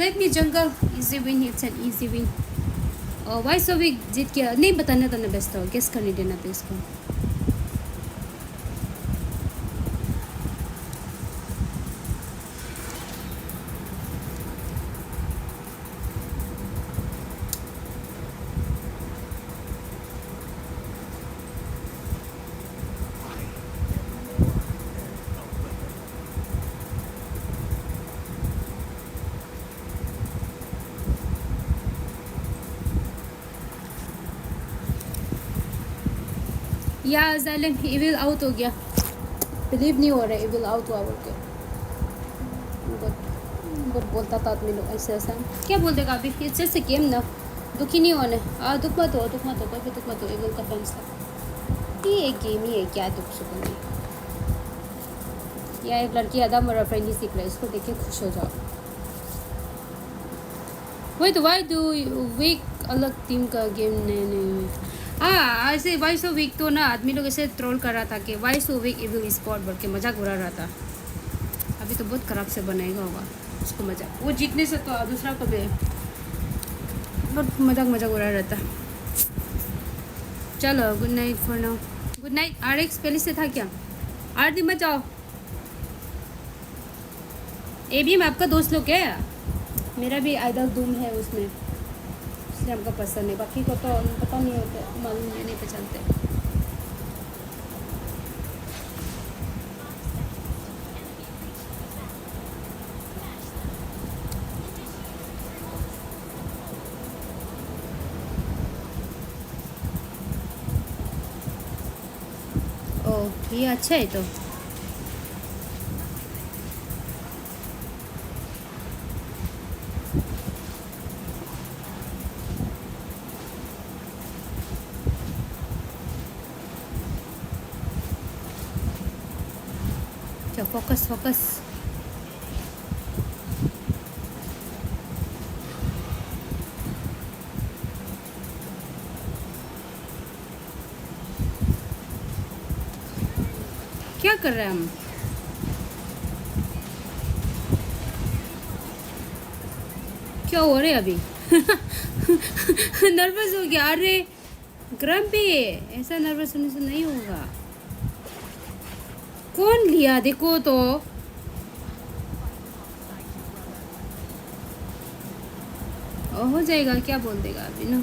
Let me jungle. Easy win. It's an easy win. Why so weak जीत गया. नहीं बताना था ना बेस्ट हो. गेस करने देना था इसको. या जालिम इविल आउट हो गया. बिलीव नहीं हो रहा है इविल आउट हुआ बोल के. बहुत बोलता था आदमी लोग ऐसे ऐसा. क्या बोल देगा अभी. इट्स जस्ट अ गेम ना. दुखी नहीं होने. दुख मत हो. कोई भी दुख मत हो. इविल का फैंस का ये एक गेम ही है. क्या दुख सुख नहीं. या एक लड़की आधा मेरा फ्रेंड ही सीख रहा है. इसको देख के खुश हो जाओ. Wait, why do weak अलग टीम का गेम नहीं. ऐसे वाई सो वीक तो ना आदमी लोग ऐसे ट्रोल कर रहा था कि why so weak evil spot बोल के मजाक उड़ा रहा था. अभी तो बहुत खराब से बनाएगा होगा उसको मजाक. वो जीतने से तो दूसरा को भी बहुत मजाक मजाक हो रहा रहता. चलो good night for now. Good night. RX पहले से था क्या? आरती मत जाओ. ABM आपका दोस्त लोग है? मेरा भी आइडल धूम है उसमें, इसलिए हमको पसंद है. बाकी को तो पता नहीं होता, मालूम नहीं पहचानते. ओह ये अच्छा है. तो क्या फोकस फोकस. क्या कर रहे हैं हम? क्या हो रहा है अभी? नर्वस हो गया. अरे ग्रम्पी ऐसा नर्वस होने से नहीं होगा. कौन लिया देखो तो. हो जाएगा, क्या बोल देगा अभी ना.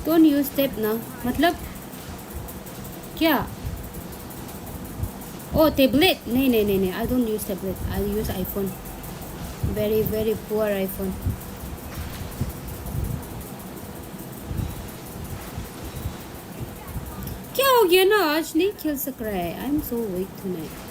डोंट यूज टेप ना. मतलब क्या? ओ टेबलेट. नहीं नहीं नहीं नहीं, I don't use tablet. I use iPhone. Very very poor iPhone. क्या हो गया ना, आज नहीं खेल सक रहा है. I am so weak tonight.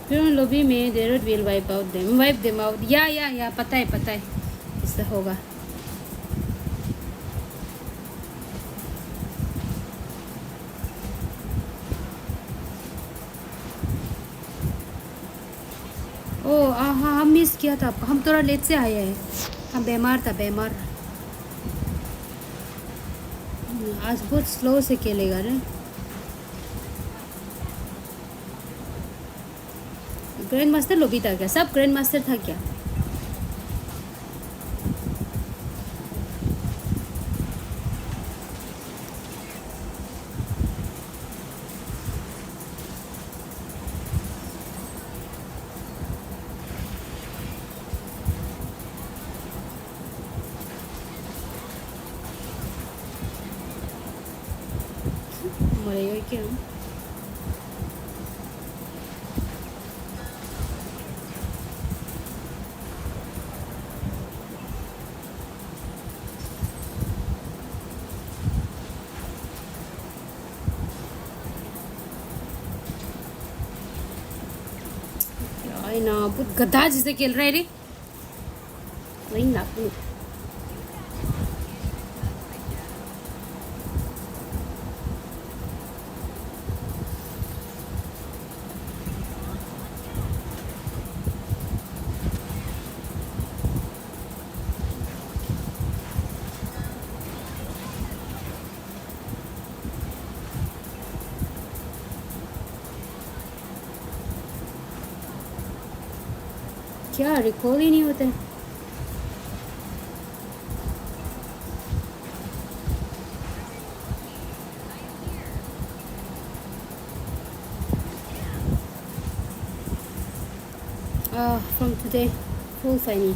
फिर उन लॉबी में there will wipe out them. Wipe them out. या पता है इससे होगा. ओ हाँ हम मिस किया था. हम थोड़ा लेट से आए हैं. हम बीमार था. आज बहुत स्लो से खेलेगा रे. ग्रैंड मास्टर लॉबी था क्या? सब ग्रैंड मास्टर था क्या? मरेगा क्या? ना बहुत गधा जैसे खेल रहा है रे. वही नाकू. क्या रिकॉल ही नहीं होता है. From today, full Fanny.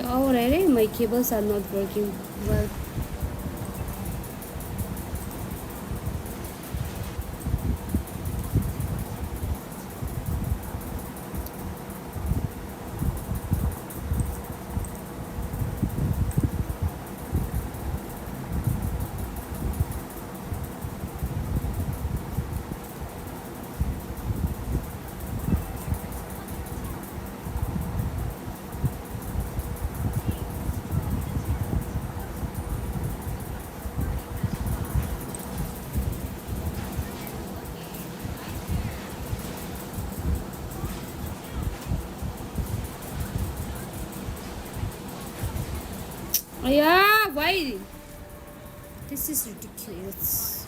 Already my cables are not working well. Yeah, why? This is ridiculous.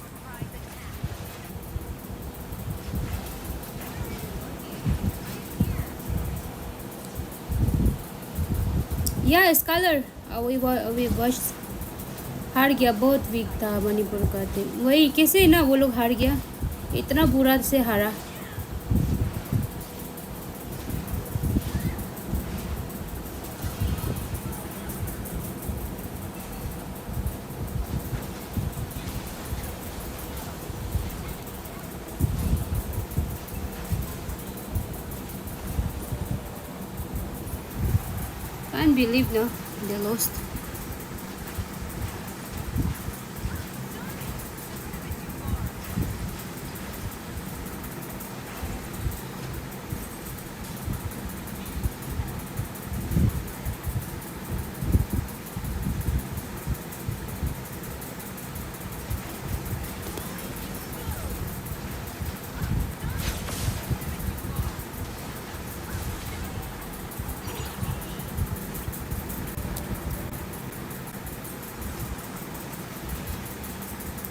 Yeah, Scholar, we watched. हार गया, बहुत वीक था मणिपुर का टीम. वही कैसे ना वो लोग हार गया, इतना बुरा से हारा. Can't believe no, they lost.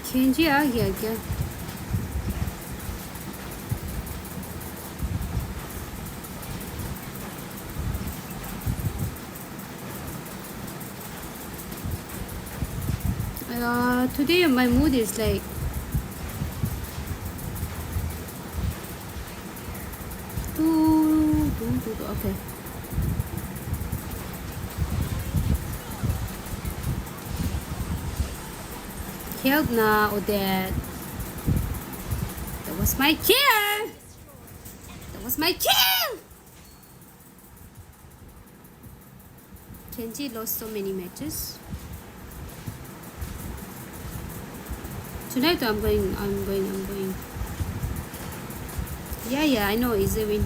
खेंजी आ गया क्या? Today my mood is like okay. Killed now or dead. That was my kill. That was my kill. Kenji lost so many matches. Tonight I'm going. Yeah, I know, easy win.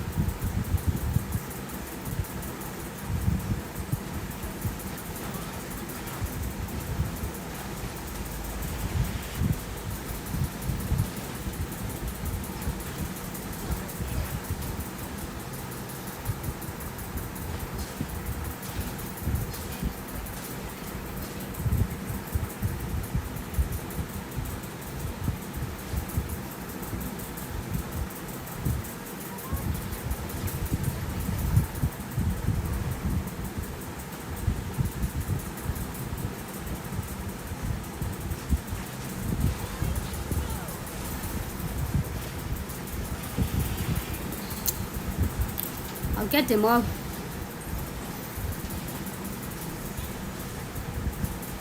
I'll get them all.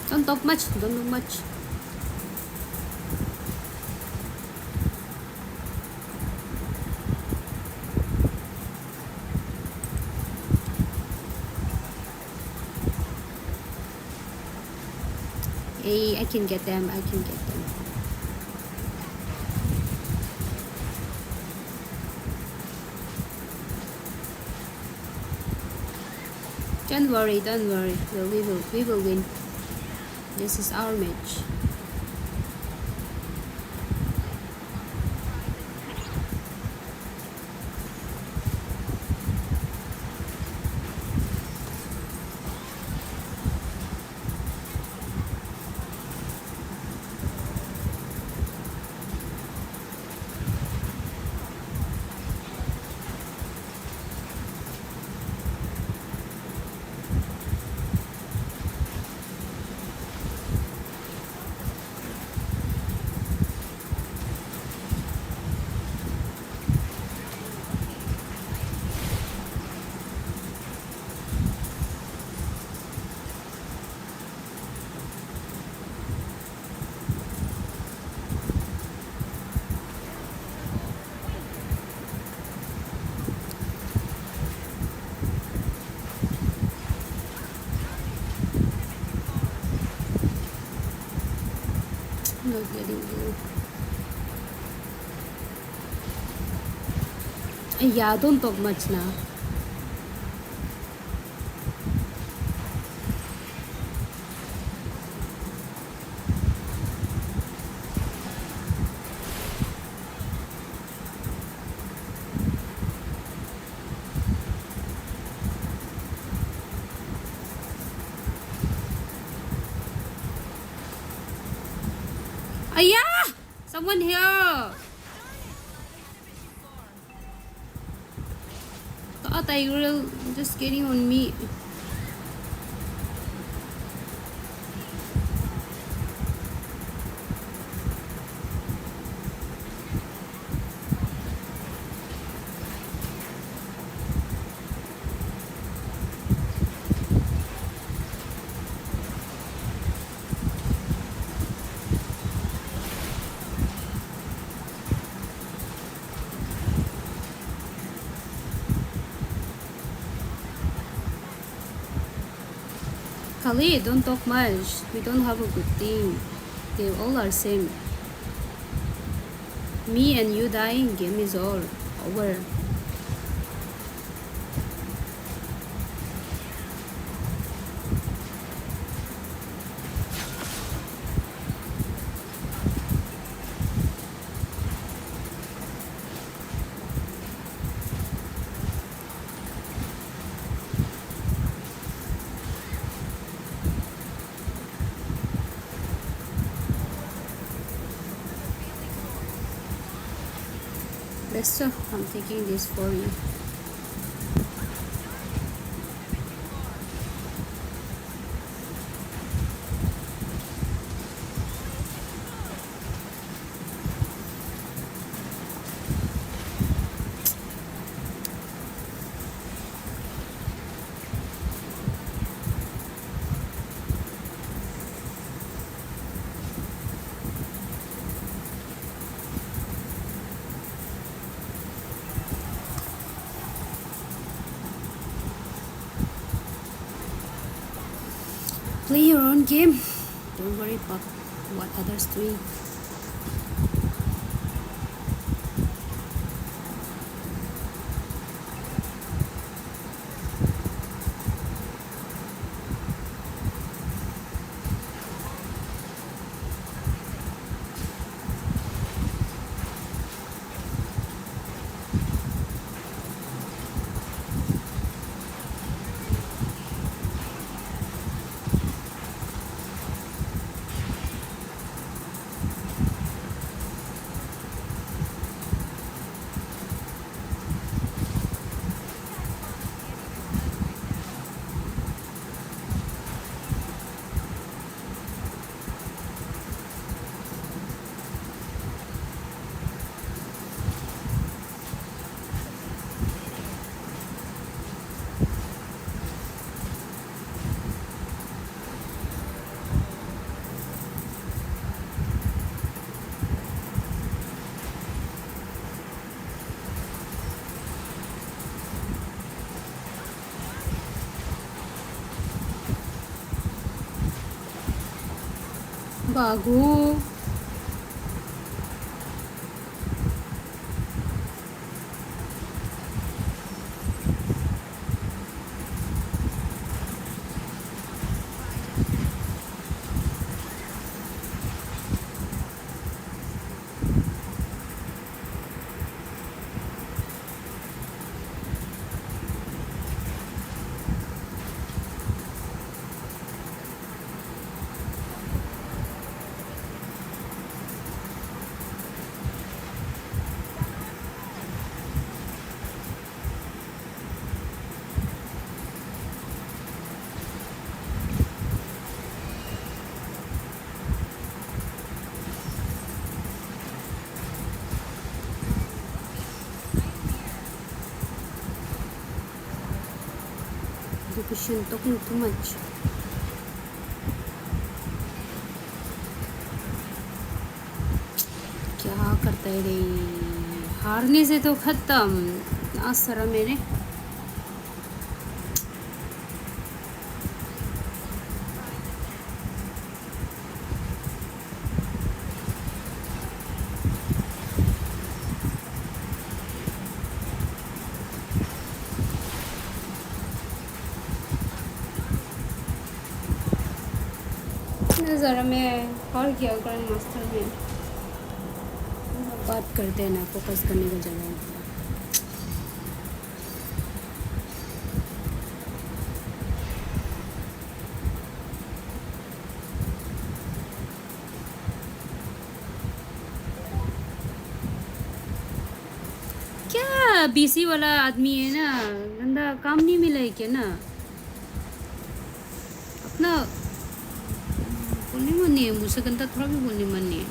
Don't talk much, don't look much. Hey, I can get them, Don't worry. We will win. This is our match. Not getting you. Yeah, don't talk much now. Yeah! Someone here! God, Tigrel just getting on me. Kali, don't talk much. We don't have a good team. They all are same. Me and you dying, game is all over. Lester, I'm taking this for you. Play your own game. Don't worry about what others doing. Bagu. Education talking too much. क्या करता है रे, हारने से तो खत्म। आज सारा मैंने ज़रा मैं और क्या ग्रैंड मास्टर में बात करते हैं ना, फोकस करने का जगह है। क्या बीसी वाला आदमी है ना, गंदा काम नहीं मिला है क्या ना, अपना बोलने मन नहीं है, मुझसे गंदा थोड़ा भी बोलने मन नहीं है।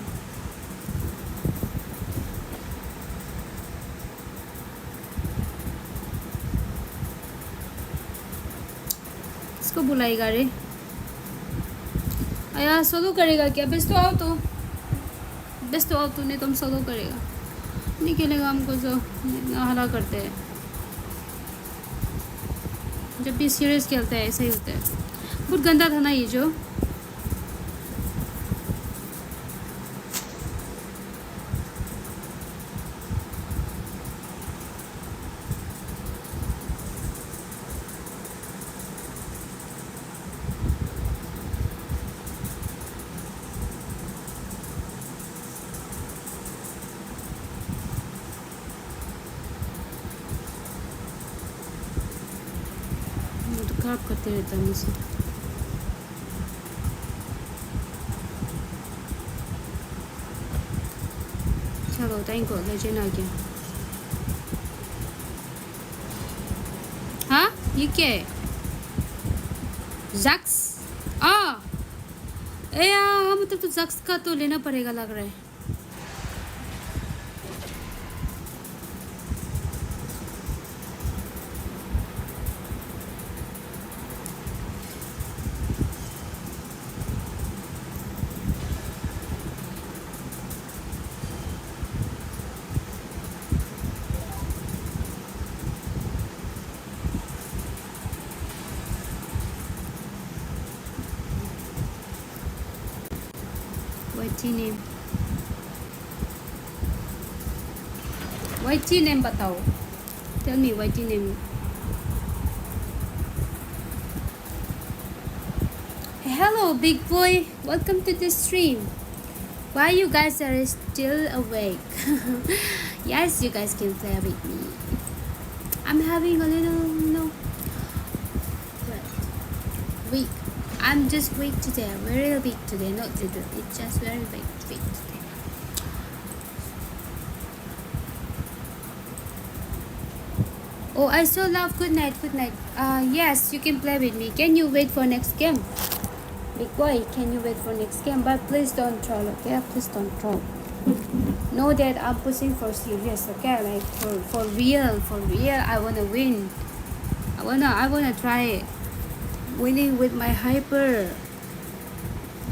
किसको बुलाएगा रे? आया सोलो करेगा क्या? बेस्ट तो आओ, तो बेस्ट तो आओ, तूने तुम सोलो करेगा नहीं खेलेगा हमको, जो इतना हला करते हैं। जब भी सीरियस खेलते हैं ऐसा ही होता है। बहुत गंदा था ना ये जो। खराब करते रहता है मुझसे। चलो थैंक यू, लेजेंड आ गया। हाँ ये क्या है? जक्स ए हाँ, मतलब तो जक्स का तो लेना पड़ेगा लग रहा है। YT नेम बताओ, tell me YT name. Hello big boy, welcome to the stream. Why you guys are still awake? Yes, you guys can play with me. I'm having a little weak. I'm just weak today, very weak today, not little, it's just very weak today. Oh, I so love. Good night, good night. Yes, you can play with me. Can you wait for next game? Big boy, can you wait for next game? But please don't troll, okay? Please don't troll. Know that I'm pushing for serious, okay? Like for real, I wanna win. I wanna try winning with my hyper.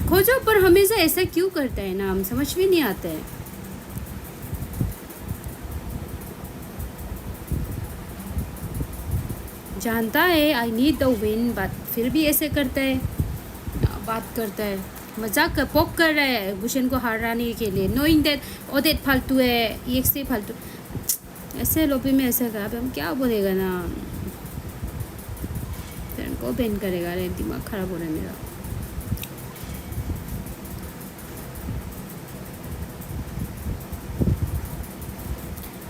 खोजो, पर हमेशा ऐसा क्यों करता है ना, हम समझ भी नहीं आता है। जानता है I need the win, but फिर भी ऐसे करता है, बात करता है, मजाक कर, पोक कर रहा है भूषण को हराने के लिए, नोइंग दैट ओडेट फालतू है, EXT फालतू, ऐसे लोबी में ऐसा कहा, हम क्या बोलेगा ना, फिर को बैन करेगा रे, दिमाग खराब हो रहा है मेरा।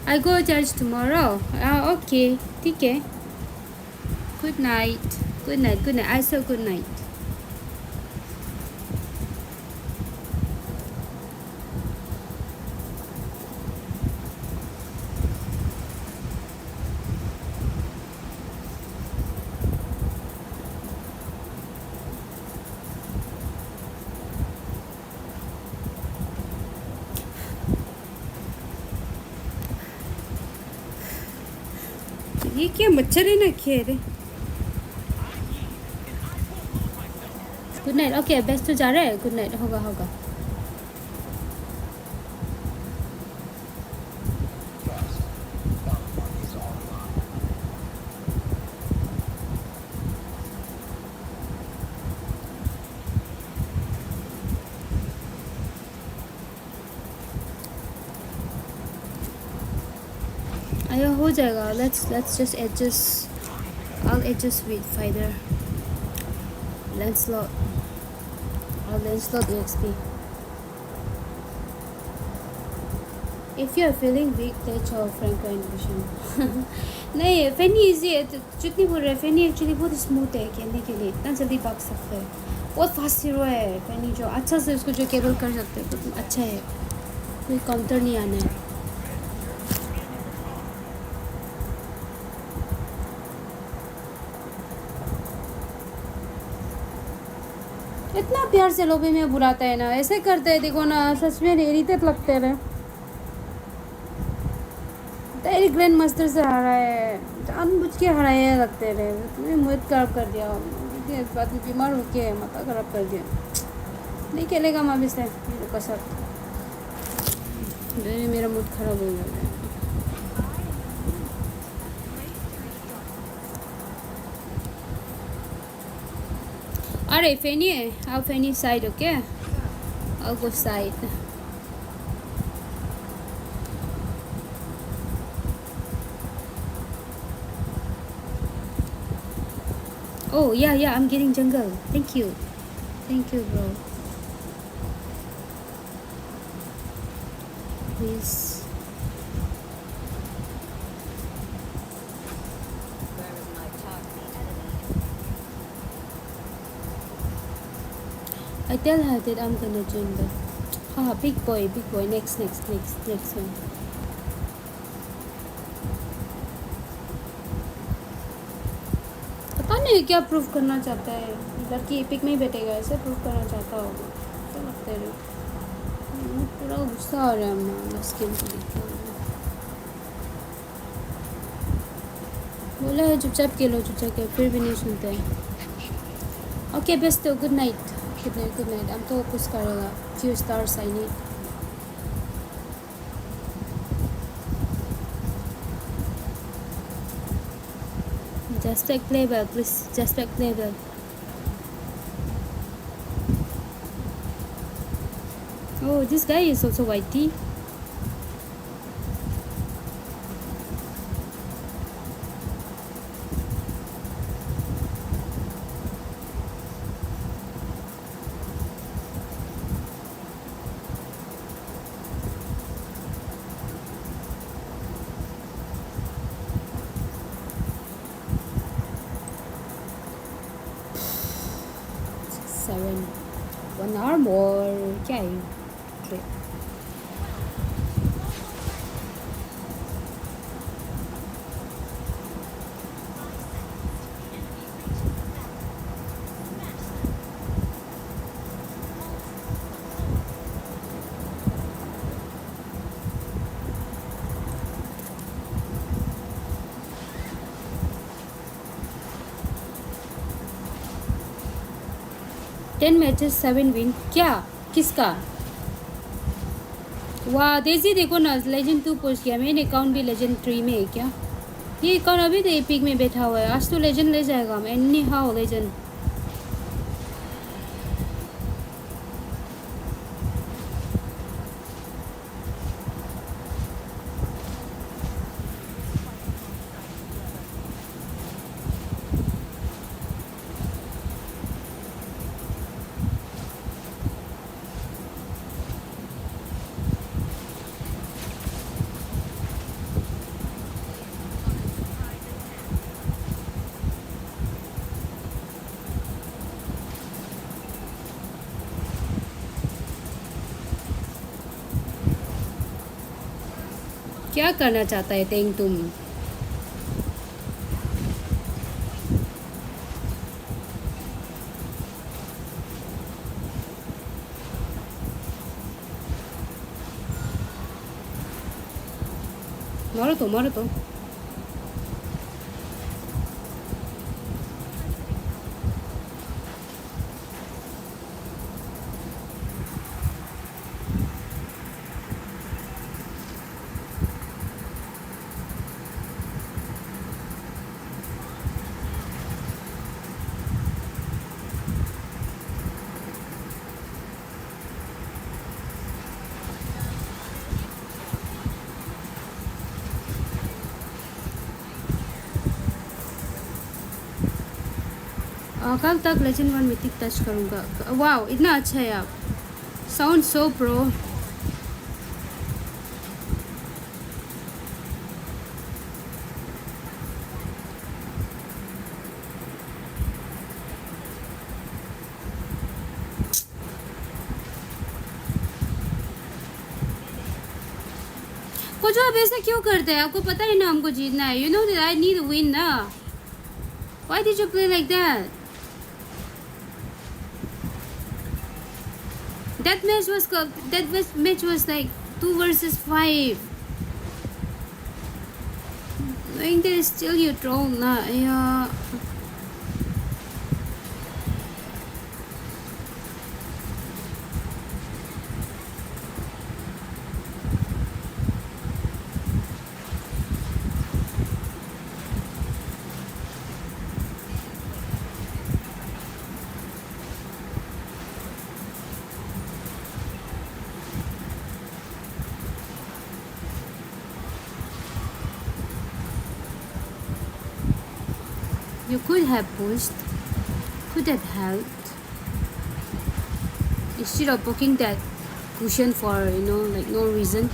I go church tomorrow. Okay, ठीक है। Good night. Good night. Good night. I say good night. ये क्या मच्छर है ना Kher. Good night. Okay best तो जा रहा है, गुड नाइट। होगा होगा। आया हो जाएगा। let's just adjust. I'll adjust with fighter Lancelot. I'll install the XP. If you are feeling weak, take your Franco inhibition. नहीं फैनी इजी है तो जितनी बोल रहे हैं फैनी एक्चुअली बहुत स्मूथ है खेलने के लिए इतना जल्दी भाग सकते हैं बहुत फास्ट हीरो है फैनी जो अच्छा से उसको जो केबल कर सकते हैं तो अच्छा है कोई काउंटर नहीं आना है इतना प्यार से लोबे में बुलाता है ना ऐसे करते हैं देखो ना सच में इरिटेट लगते हैं तेरी ग्रैंड मास्टर से हरा है जानबूझ के हराया लगते रहे तुम्हें मूड खराब कर दिया इस बात में बीमार हो के माथा खराब कर दिया नहीं खेलेगा मैं अभी से मेरे का साथ मेरा मूड खराब हो गया अरे फैनी है आओ फैनी side okay I'll go side Oh yeah, I'm getting jungle. Thank you, bro. Please. I tell her that I'm gonna join, but big boy, next one. पता नहीं क्या प्रूफ करना चाहता है लड़की एपिक में ही बैठेगा ऐसे प्रूफ करना चाहता होगा क्या लगता है पूरा गुस्सा आ रहा है स्किन को देखते बोला है चुपचाप खेलो फिर भी नहीं सुनते हैं ओके बेस्ट गुड नाइट हम तो कुछ करेगा few stars I need Just like playback, please. Just like playback. Oh, this guy is also whitey. One hour more. क्या है? टेन मैचेस 7 विन क्या किसका वाह देसी देखो ना लेजेंड 2 पोस्ट किया मेन अकाउंट भी लेजेंड 3 में है क्या ये अकाउंट अभी तो एपिक में बैठा हुआ है आज तो लेजेंड ले जाएगा एनी हाउ लेजेंड क्या करना चाहता है तेंग तुम मारो तो कल तक लेजेंड 1 मिथिक टच करूँगा. वाओ इतना अच्छा है आप. Sound so pro. कुछ आप ऐसा क्यों करते हैं? आपको पता है ना हमको जीतना है. You know that I need to win ना. Why did you play like that? That match was like 2 versus 5. Knowing that still you troll na. Yeah. You could have pushed, could have helped, instead of poking that cushion for, you know, like no reason.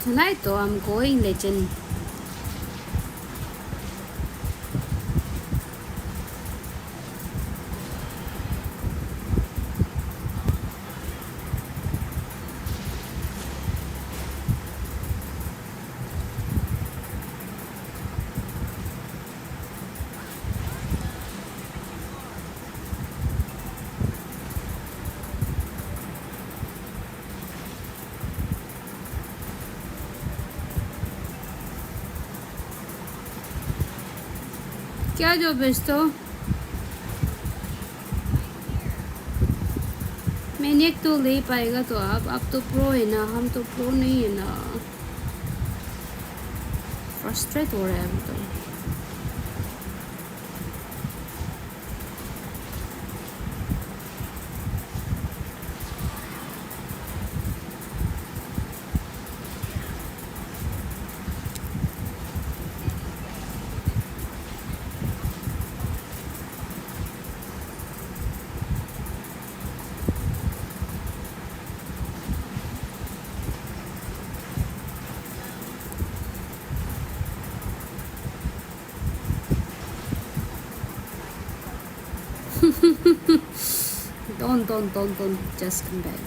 Tonight though, I'm going legend. क्या जो बेचते हो? मैंने एक तो ले पाएगा तो आप तो प्रो है ना, हम तो प्रो नहीं है ना. फ्रस्ट्रेट हो रहा है हम तो. Don't just come back.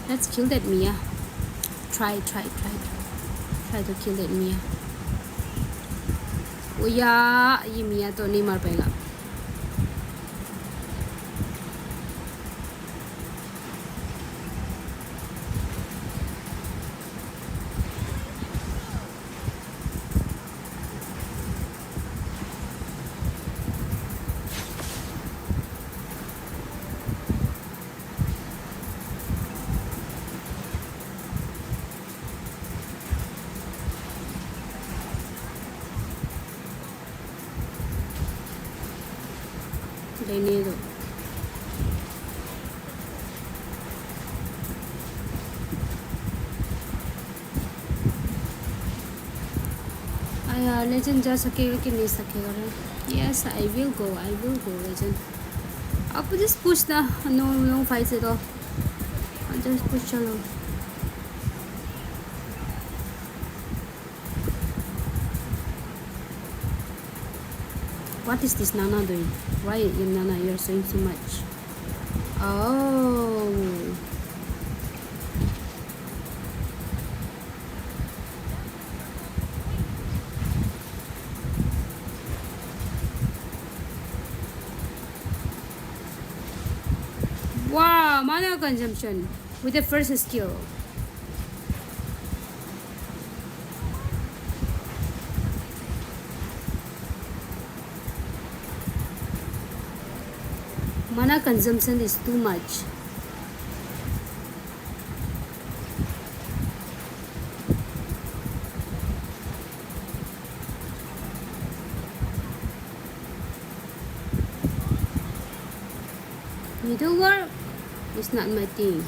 Let's kill that Mia. Try to kill that Mia. Oh yeah, ये Mia तो नहीं मार पाएगा. लेने दो. आया लेजेंड जा सकेगा कि नहीं सकेगा रे? Yes, I will go legend. आपको just push ना, no fights at all. Just push along. What is this Nana doing? Why you Nana you're saying so much? Oh. Wow, mana consumption with the first skill. Mana consumption is too much. Middle work is not my thing.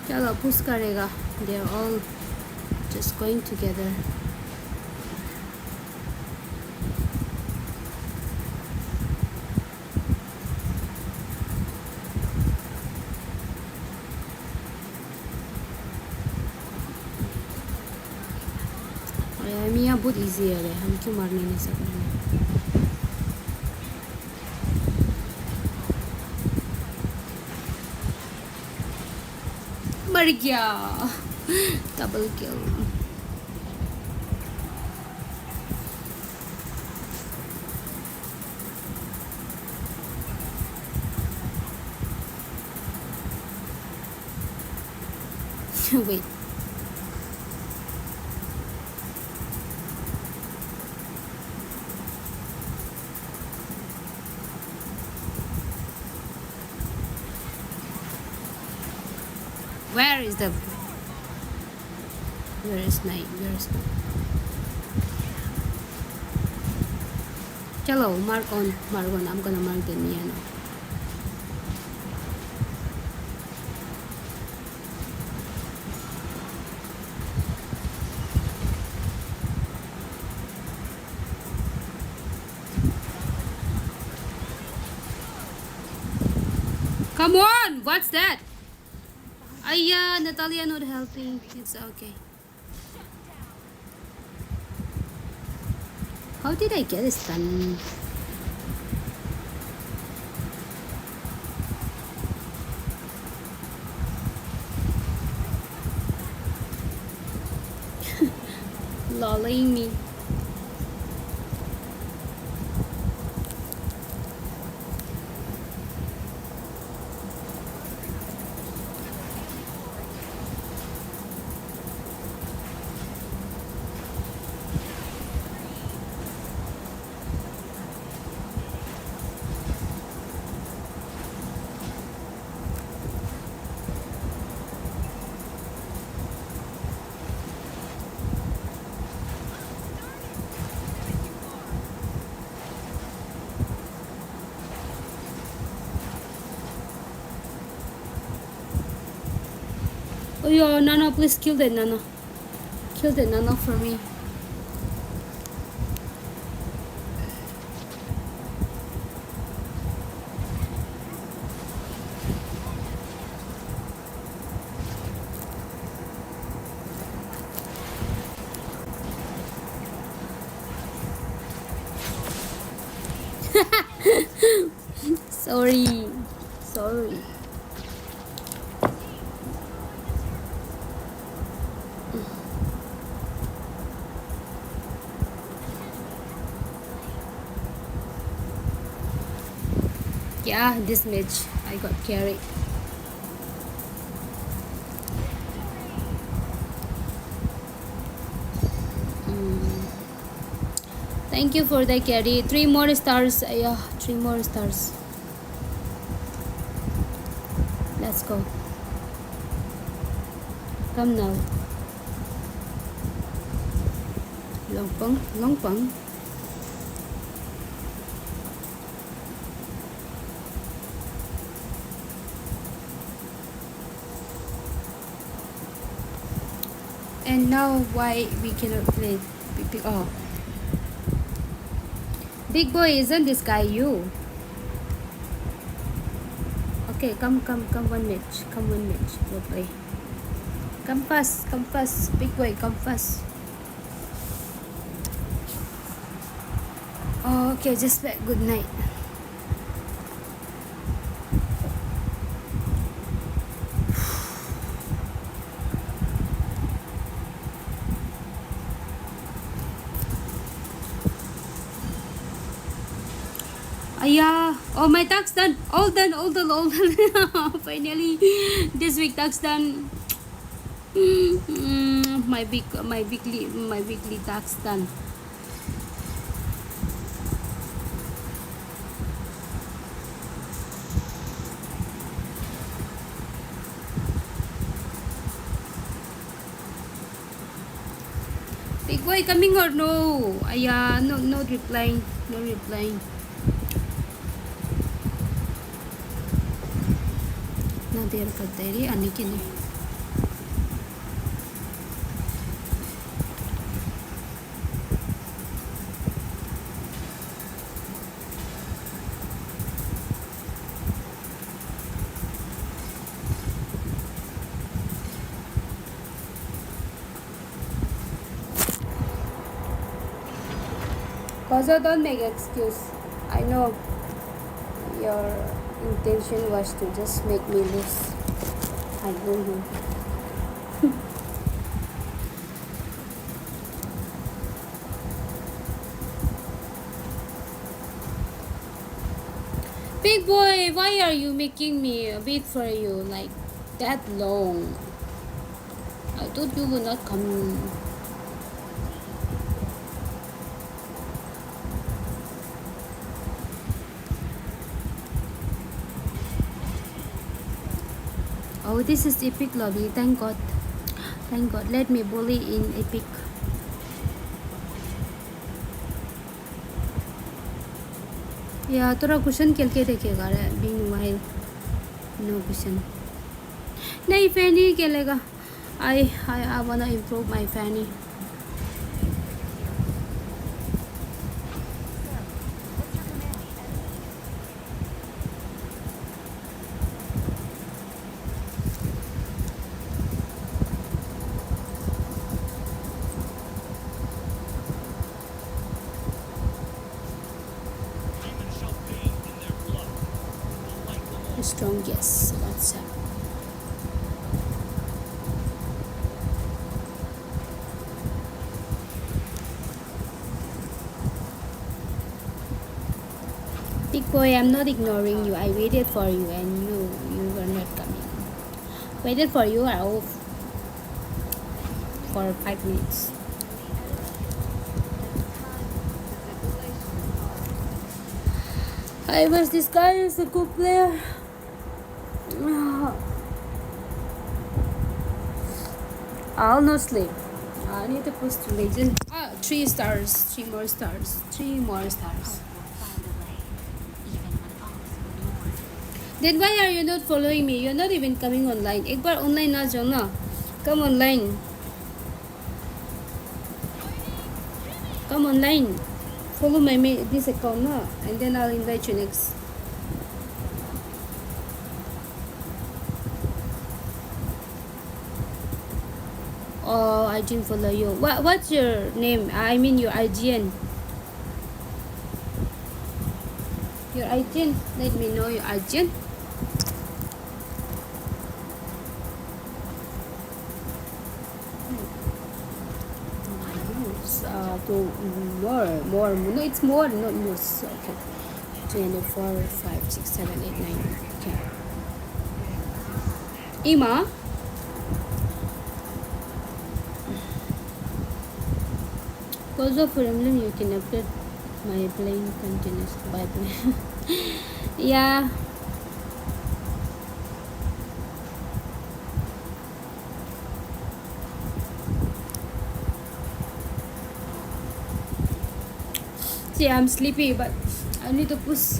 चलो push करेगा. They're all just going together. मियाँ बहुत easy है, हम क्यों मारने नहीं सकते हैं? मर गया, double kill. Wait. Where is night? Where is night? Chalo, mark on. I'm gonna mark the Mia now. Come on! What's that? Yeah, Natalia not helping. It's okay. How did I get a stun? Lolling me. Oh yo, Nana, please kill that Nana. Kill that Nana for me. Sorry. Yeah, this match I got carried. Thank you for the carry. 3 more stars. Yeah, 3 more stars. Let's go. Come now. Long pang. And now why we cannot play? Oh, big boy, isn't this guy you? Okay, come one match. Come one match. We'll play. Come fast, big boy, come fast. Oh, okay, just back. Good night. Yeah. Oh, my tax done. All done. Finally, this week tax done. My weekly tax done. Big boy coming or no? Yeah, no replying. No replying. Na der kaderi anikini. Kozo, don't make excuse. I know your intention was to just make me lose. I know you. Big boy, why are you making me wait for you like that long? I thought you would not come. Oh, this is epic lobby. Thank God. Thank God. Let me bully in epic. Yeah, थोड़ा question खेल के देखेगा रे. Meanwhile, no question. नहीं Fanny खेलेगा. I wanna improve my Fanny. Strong yes. What's up? Big boy, I'm not ignoring you. I waited for you and you were not coming. Waited for you for 5 minutes. I wish this guy is a good player. I'll not sleep. I need to push to legend. 3 stars. 3 more stars. 3 more stars. Then why are you not following me? You're not even coming online. एक बार online ना जाओ ना. Come online. Come online. Follow this account na, and then I'll invite you next. Oh, I didn't follow you. What's your name? I mean your IGN. Your IGN. Let me know your IGN. More. No, it's more, not most. Okay. 24, 5, 6, 7, 8, 9. Okay. Ima. Because of Remlin, you can update my playing continuously by play. Yeah. See, I'm sleepy, but I need to push.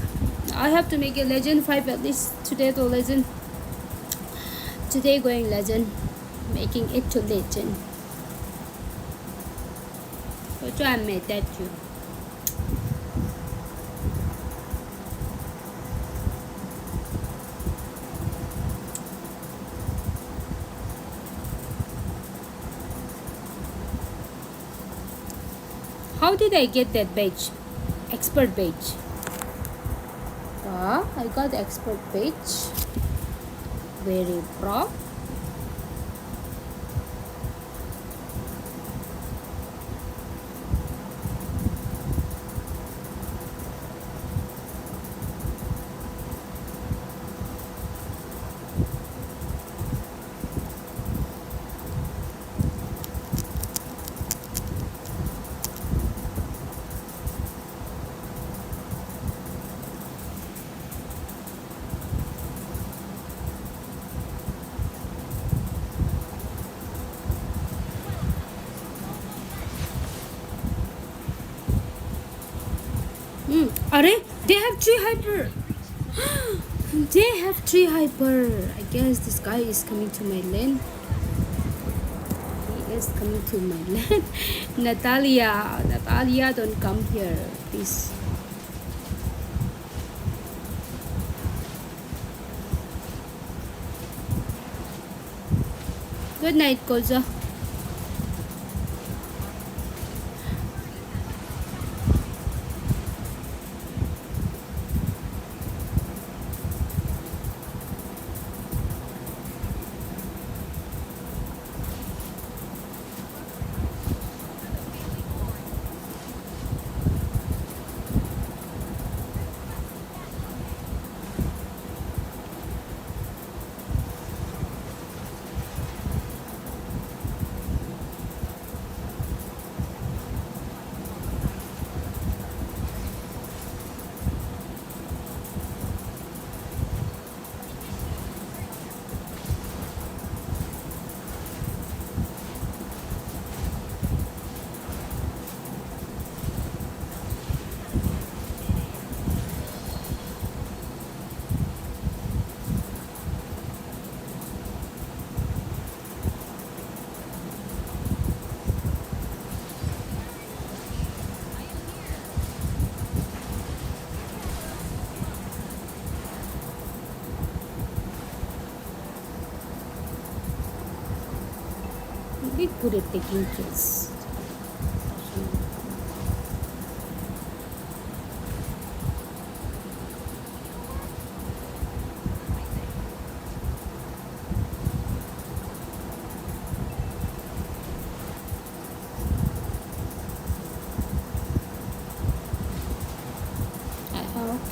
I have to make a legend 5 at least today to legend. Today going legend, making it to legend. So I made that too. How did I get that badge? Expert badge. I got expert badge. Very pro. Are they have 3 hyper. They have 3 hyper. I guess this guy is coming to my lane. He is coming to my lane. Natalia, don't come here, please. Good night, Koza. Be good at taking kills.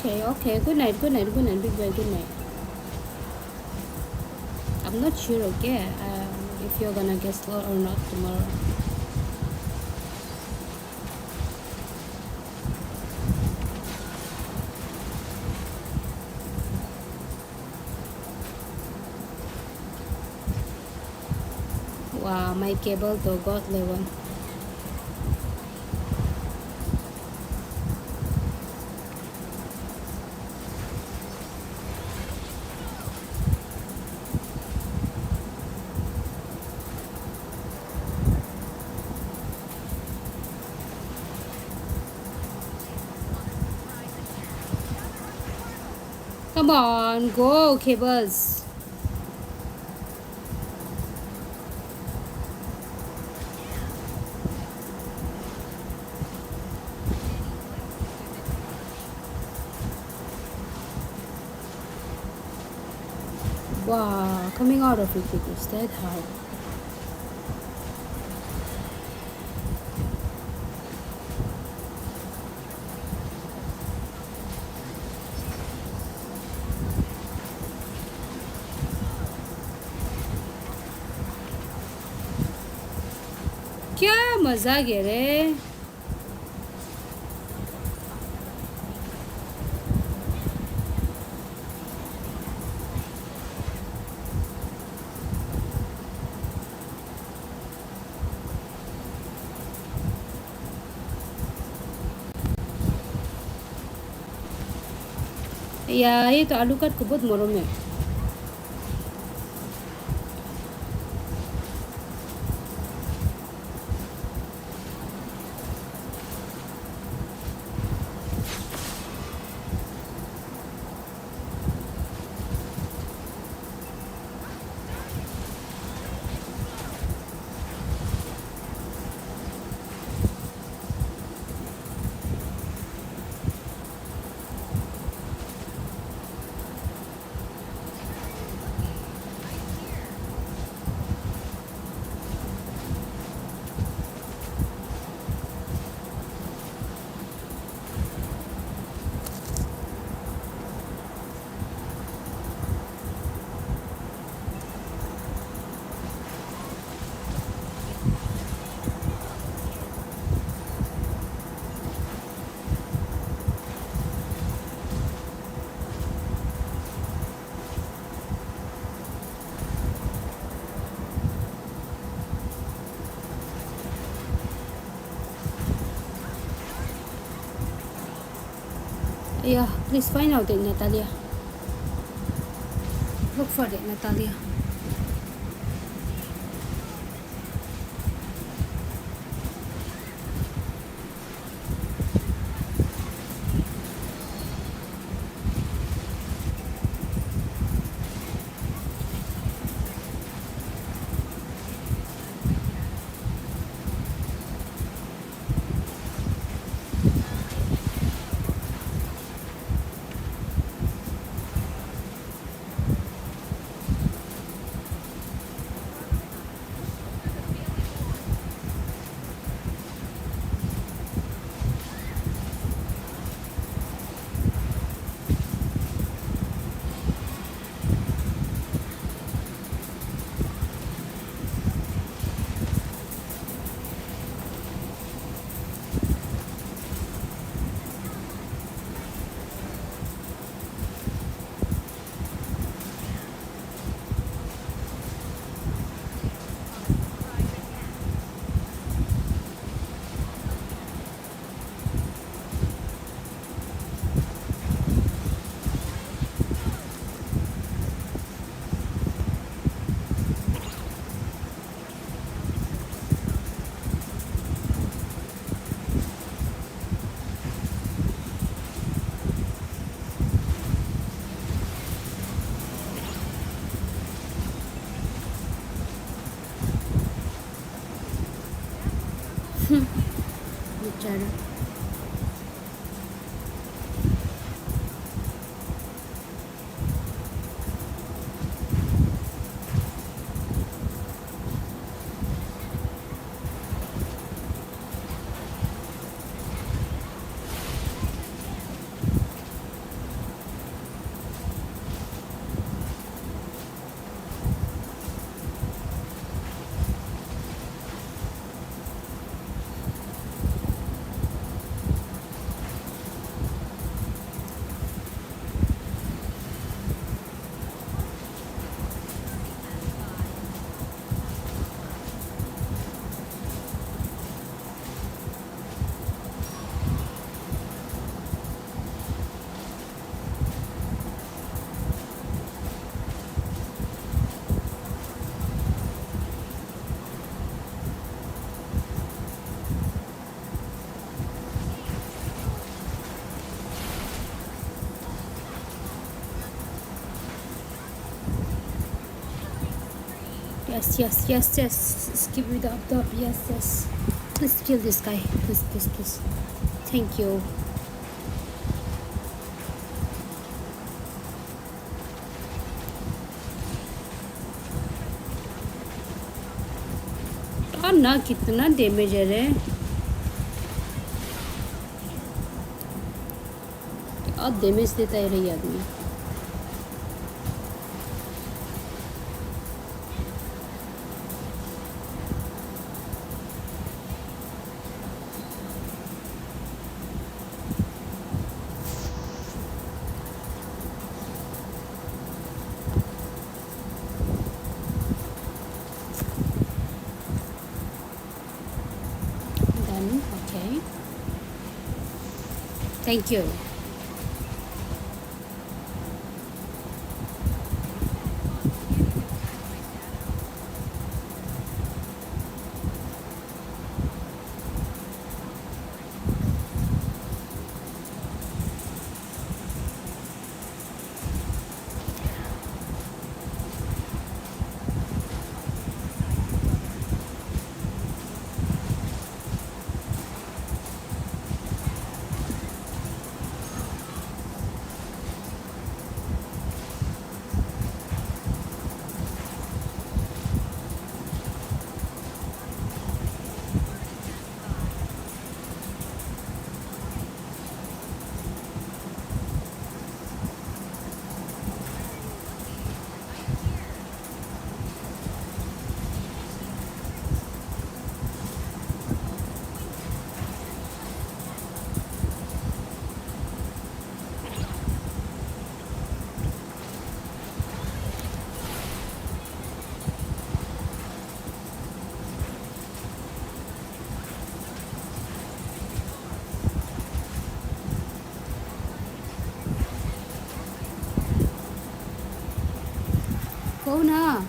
Okay. Good night, big boy. Good night. I'm not sure. Okay. If you're gonna get slow or not tomorrow. Wow, my cable to God level. Come on, go, cables. Wow, coming out of it is that hard. क्या मजा गया रे या ये तो आलू काट को बहुत मरम है Yeah, please find out it, Natalia. Look for it, Natalia. Bicara. Yes, yes, yes, yes. Just give me the up. Yes, yes. Please kill this guy. Please, please, please. Thank you. और ना कितना damage है रे, और damage देता है रे आदमी. Okay. Thank you. Go na.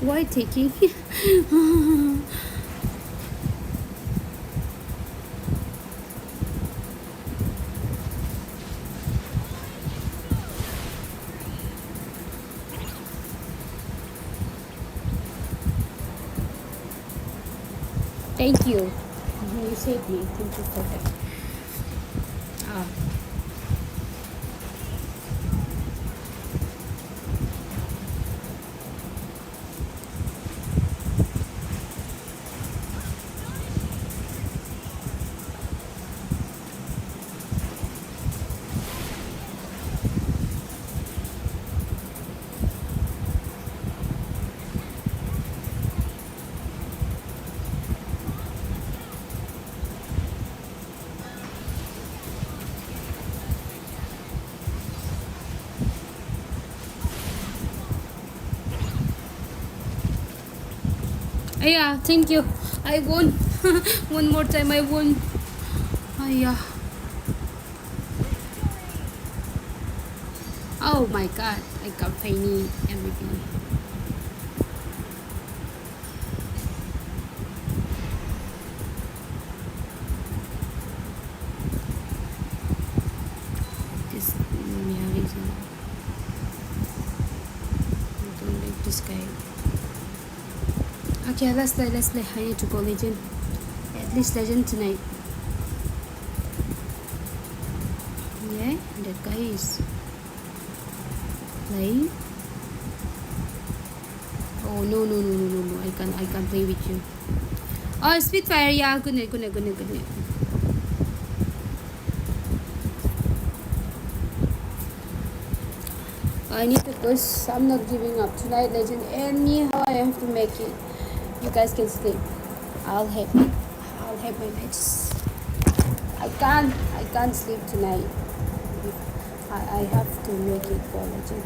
Why taking? Thank you. You saved me. Thank you for that. Ah. Yeah, thank you. I won. One more time I won. Yeah. Oh my god, I got Fanny MVP. This reason. I don't like this guy. Okay, let's play. I need to go legend. At least legend tonight. Yeah, that guy is playing. Oh no. I can't play with you. Oh, Spitfire, yeah, good night. I need to push. I'm not giving up tonight, legend. Anyhow, I have to make it. You guys can sleep. I'll have my matches. I can't sleep tonight. I have to make it for legend.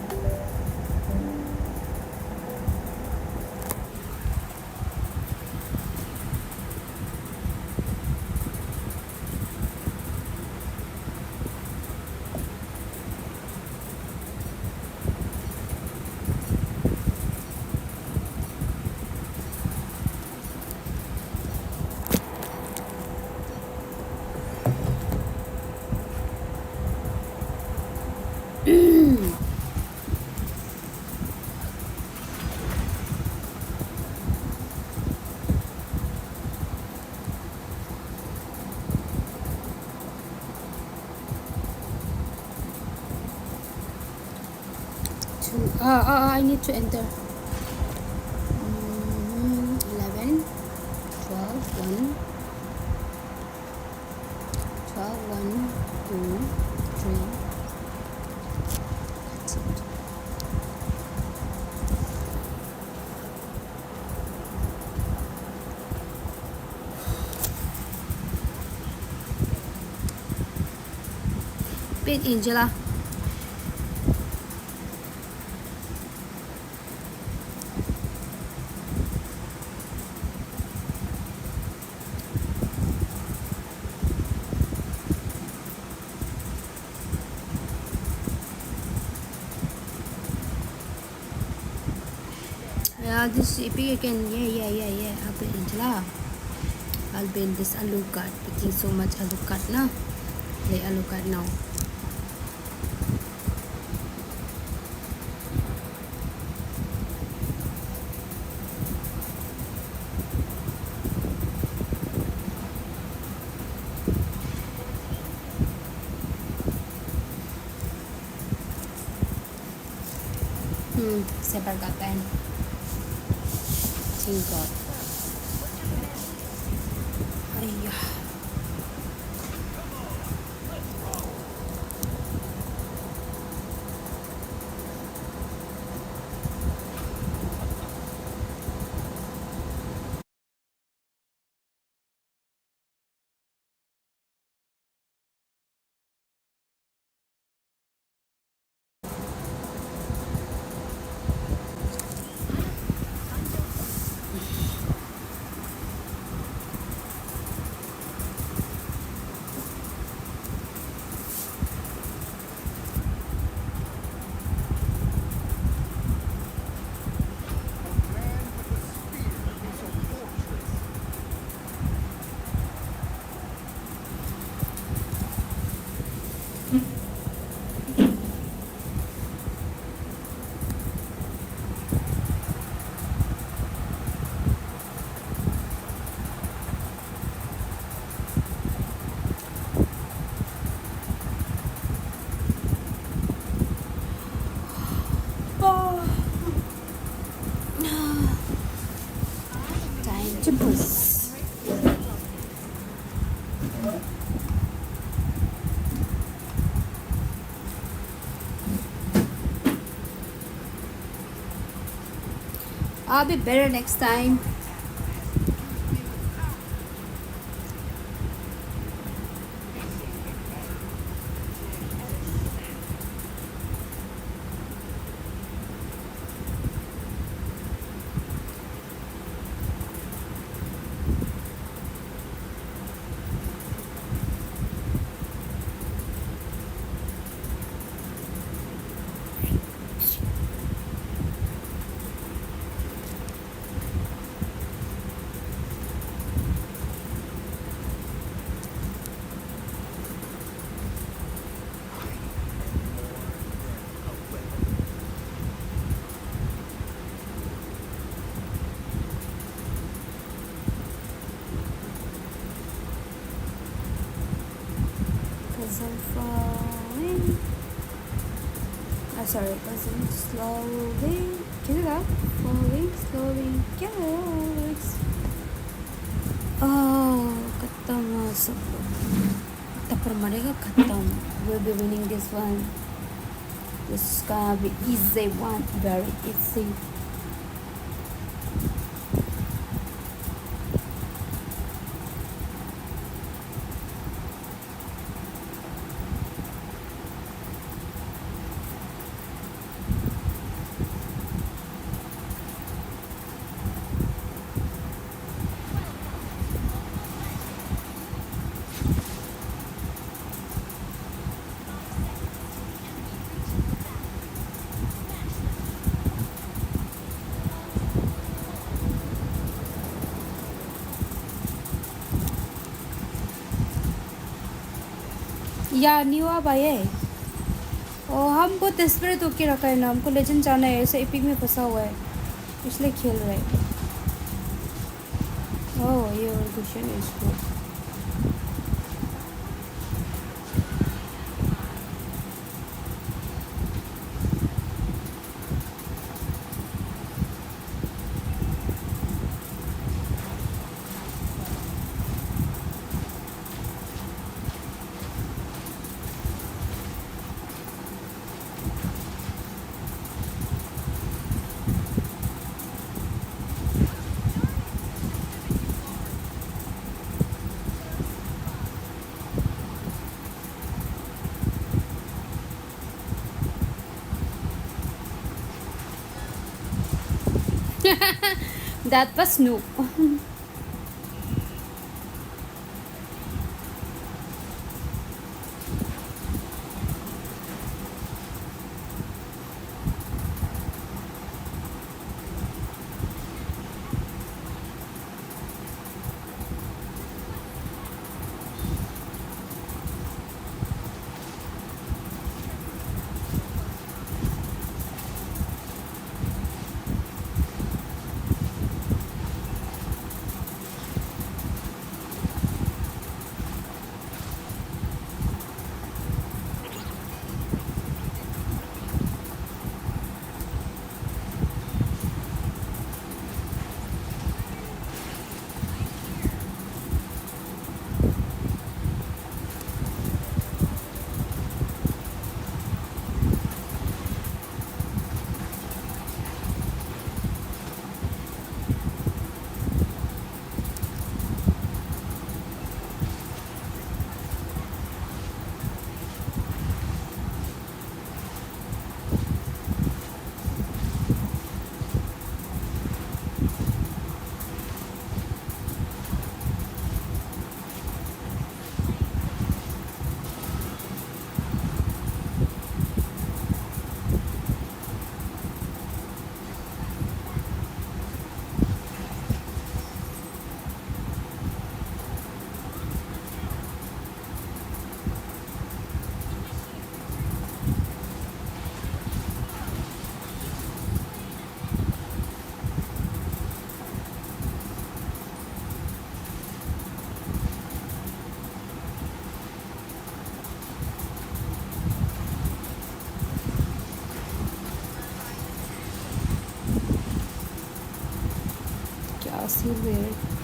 I need to enter. 11, 12, 1, 12, 1, 2, 3. That's it. Wait, Angela. Yeah, this epic again. Yeah. I'll build Angela. I'll build this Alucard. Picking so much Alucard now. Play Alucard now. Saya berkatan. Tinggal. Ayah. Time to push. I'll be better next time. Cause I'm falling. Sorry, cause I'm slowly. Get it out. Falling slowly. Get out. Oh, Katama support. Taparmarega Katam. We'll be winning this one. This is gonna be easy one. Very easy. या new आ भाई है और हम बहुत desperate होके रखा है ना हमको लेजेंड जाना है ऐसे एपिक में फंसा हुआ है इसलिए खेल रहे हैं ओह ये और कुछ है इसको That was Snoop. क्या सीन है?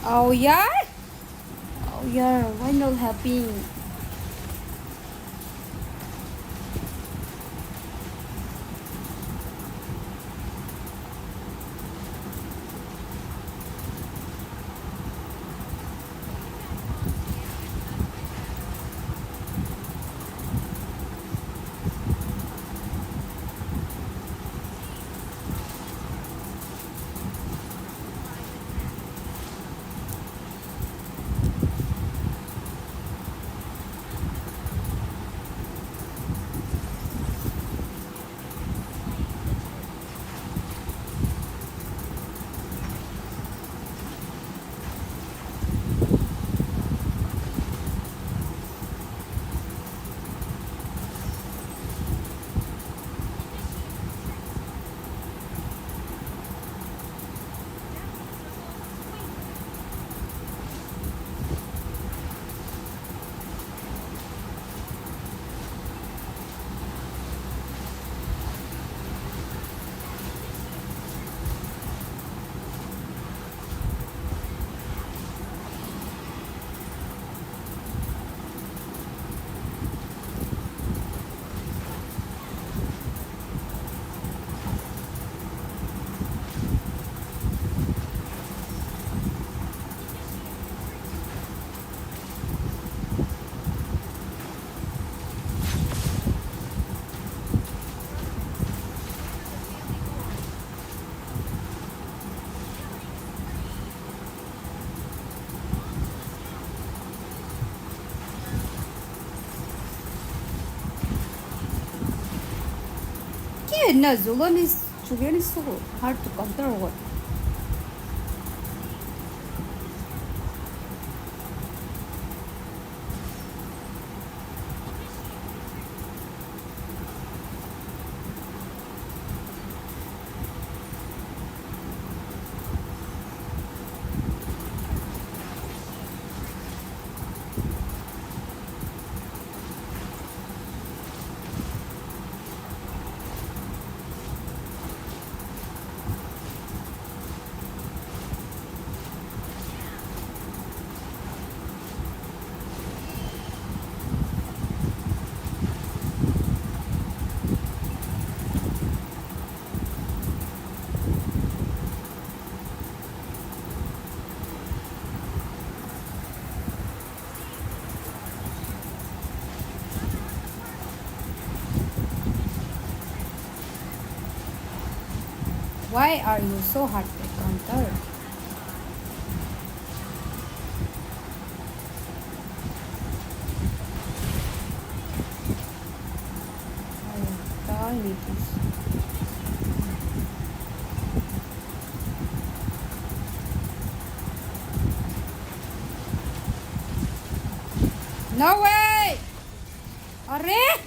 Oh yeah? Oh yeah, why not helping? Why? No, Julian is so hard to counter or what? Why are you so hard to counter? Tiny piece. No way! Arre!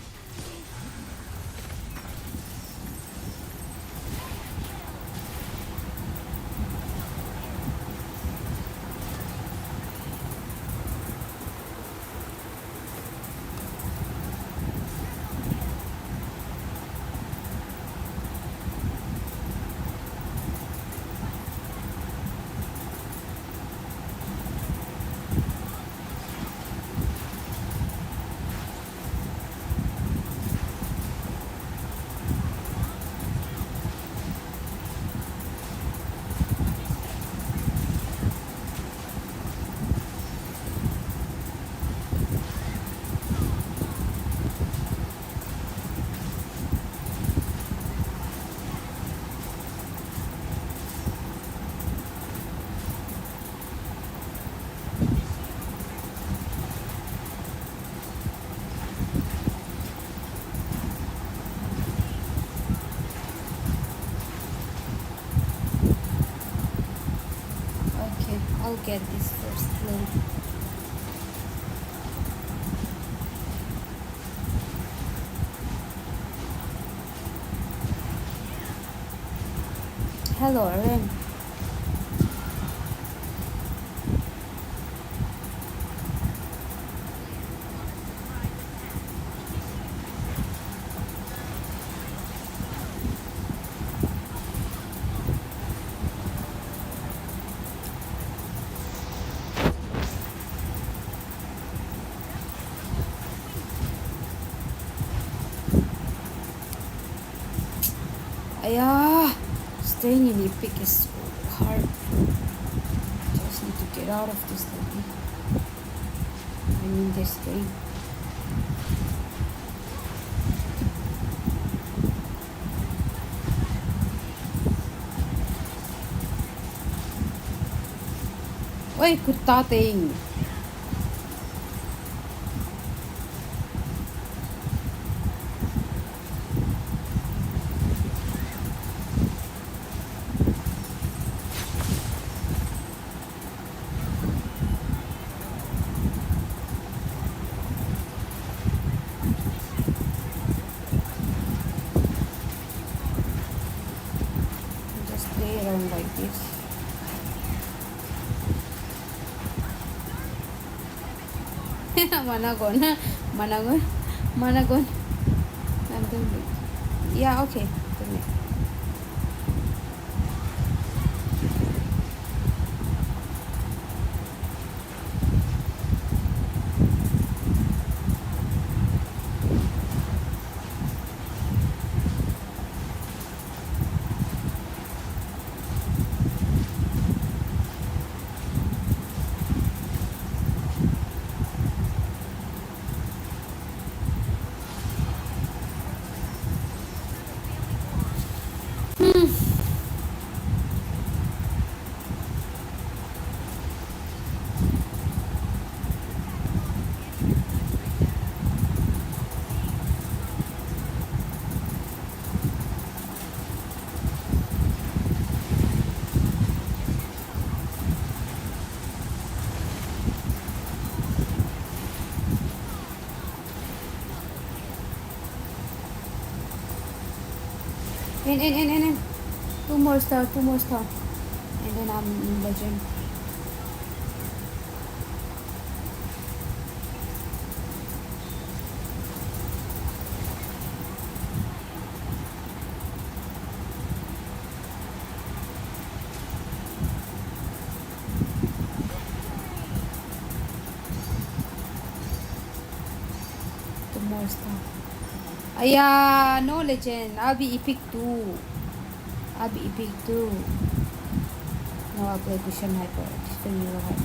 I'll get this first load. Hello, Ren. Yeah, staying in Epic is so hard. Just need to get out of this lobby. I mean this game. Uy, kutating! Like this. Managon. I'm doing it. Yeah, okay. In. Two more star. And then I'm in legend. Two more star. Yeah, no legend. I'll be epic too. No, I'll play Vision Hyper. Vanilla Hyper.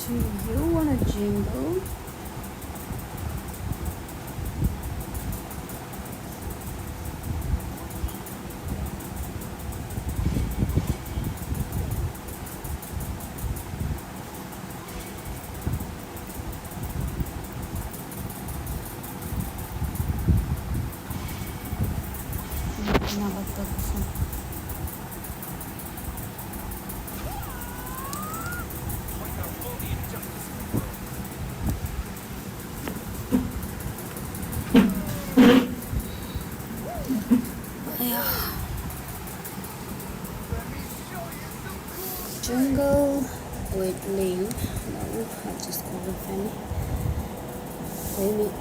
Do you want a jingle? No, but that's jungle with Link. No, I'll just go with Fanny. Wait a minute.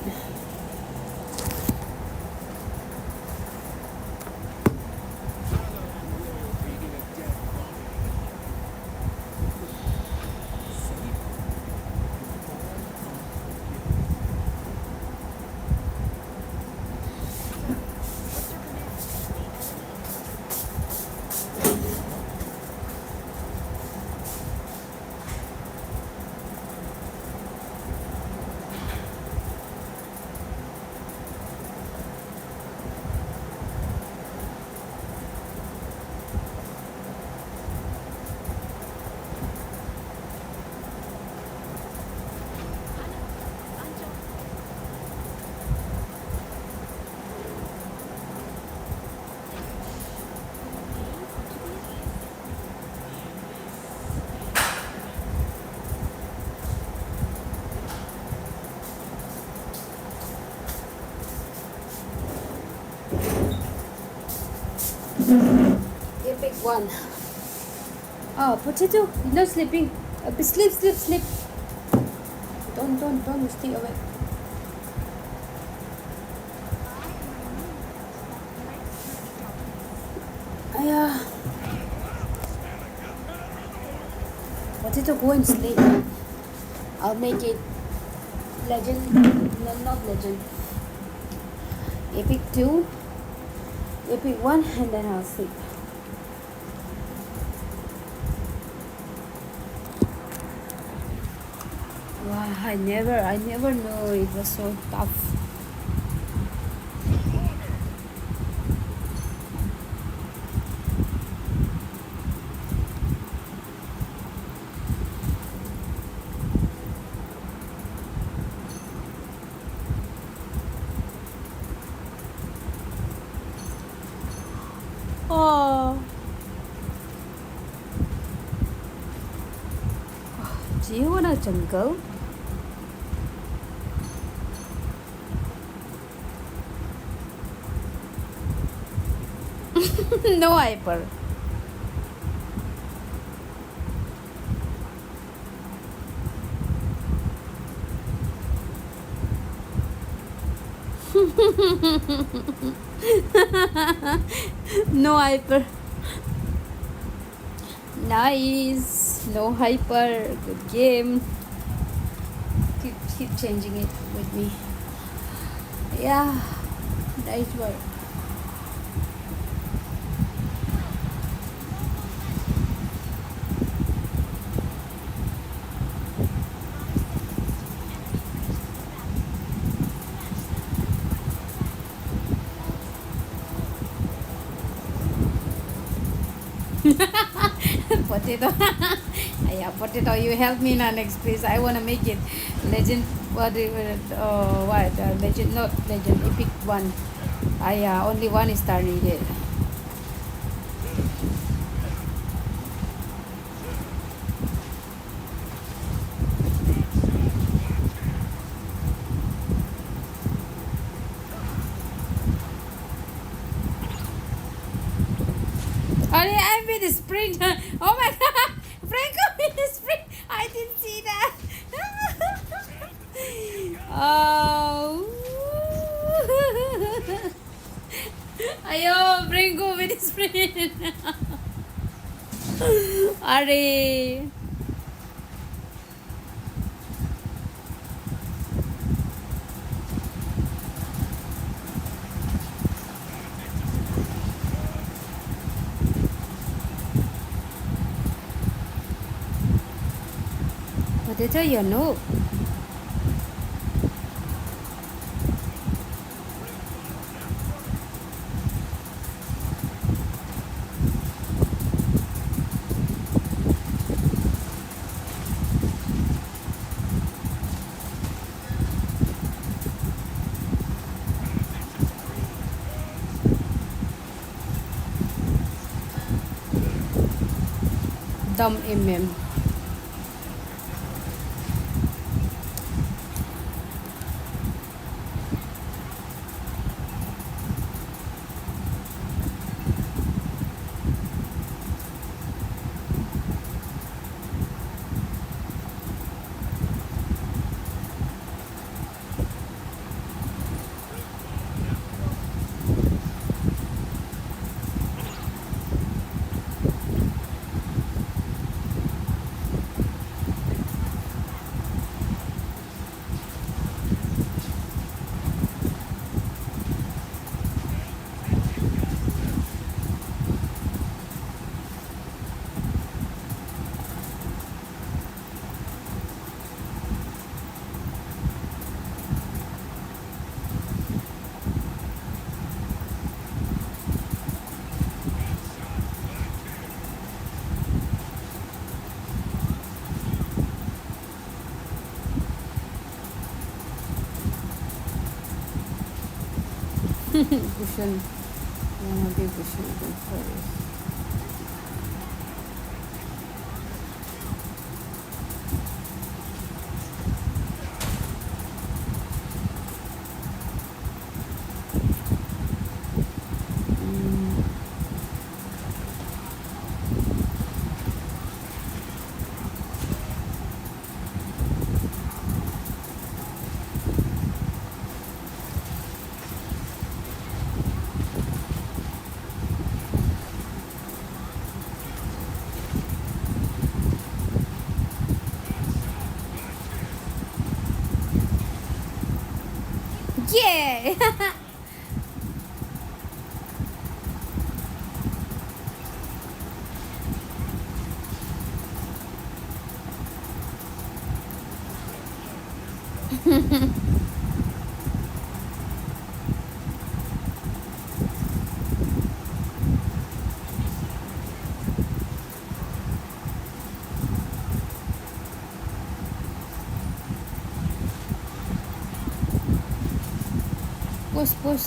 Epic one. Oh, potato, you're not sleeping. Sleep. Don't stay awake. Potato, go and sleep. I'll make it legend. No, not legend. Epic 2, Epic 1, and then I'll sleep. Wow, I never knew it was so tough. Oh. Do you want a jungle? No hyper. No hyper. Nice. No hyper. Good game. keep changing it with me. Yeah, that's why. Potato. Yeah, potato, you help me now next please. I wanna make it legend. What legend, not legend, epic one. Only one star needed. I made a sprint. Oh my god, Franco made a sprint. I didn't see that. Oh. Ayo, Franco made a sprint. Are. Potato, you know. Dumb MM. Cushion. Big cushion first. Yeah. Push.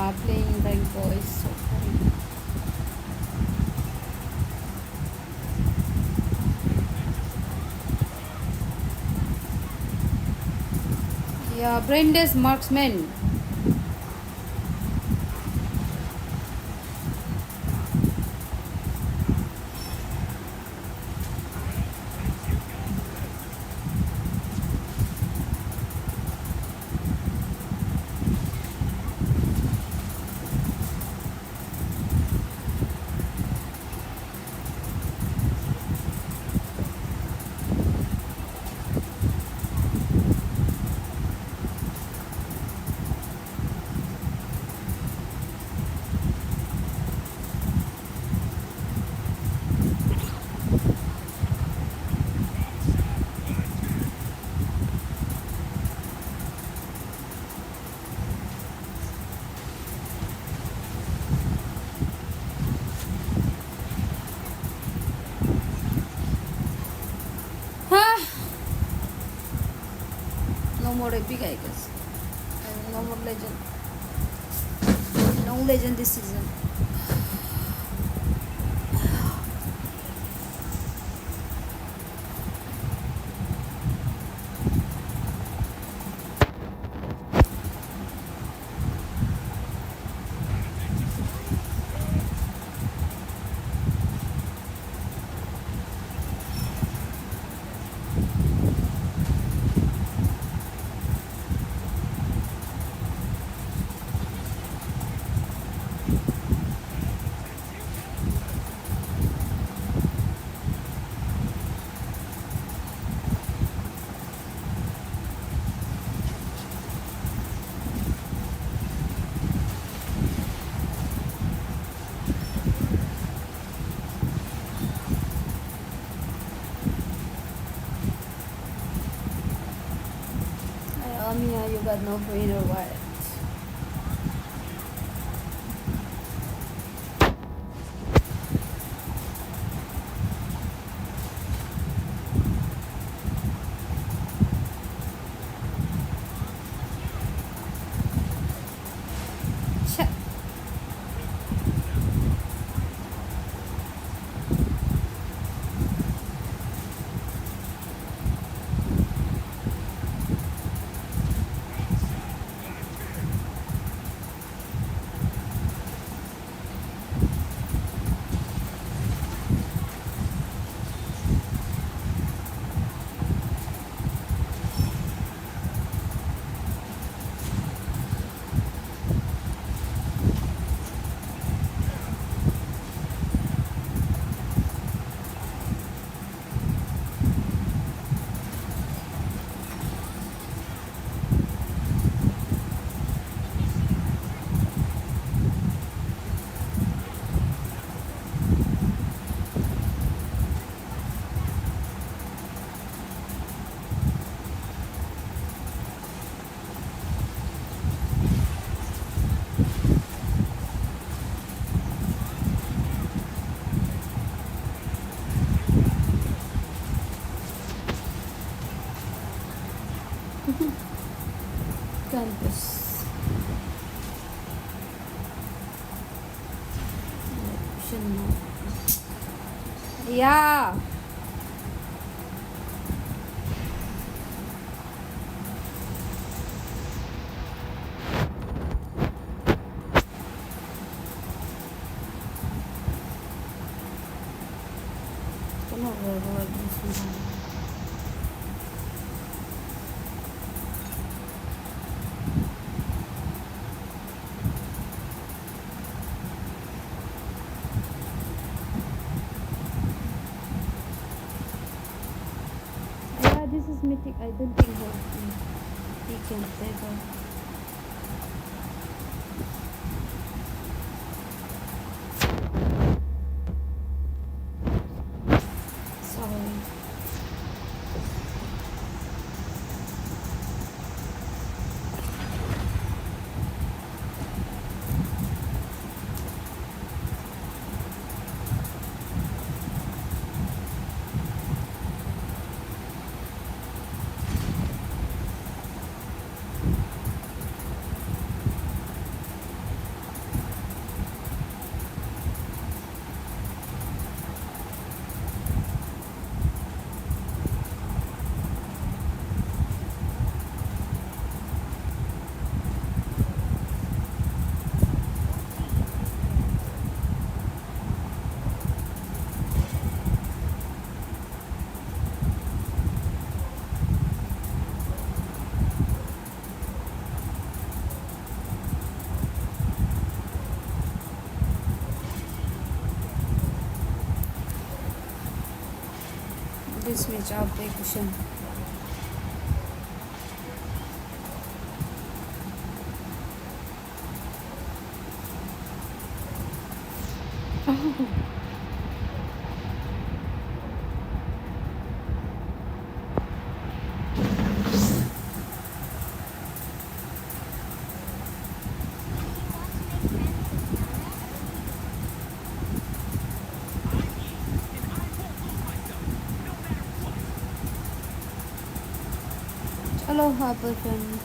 Yeah, playing rainbow is so funny. Yeah, brainless marksman. No more epic, I guess. No more legend. No legend this season. Mia, you got no brain or what? Campus. Yeah. Yeah, this is mythic. I don't think he can play that. Sorry. this match out by Kushan. Aloha, boyfriend.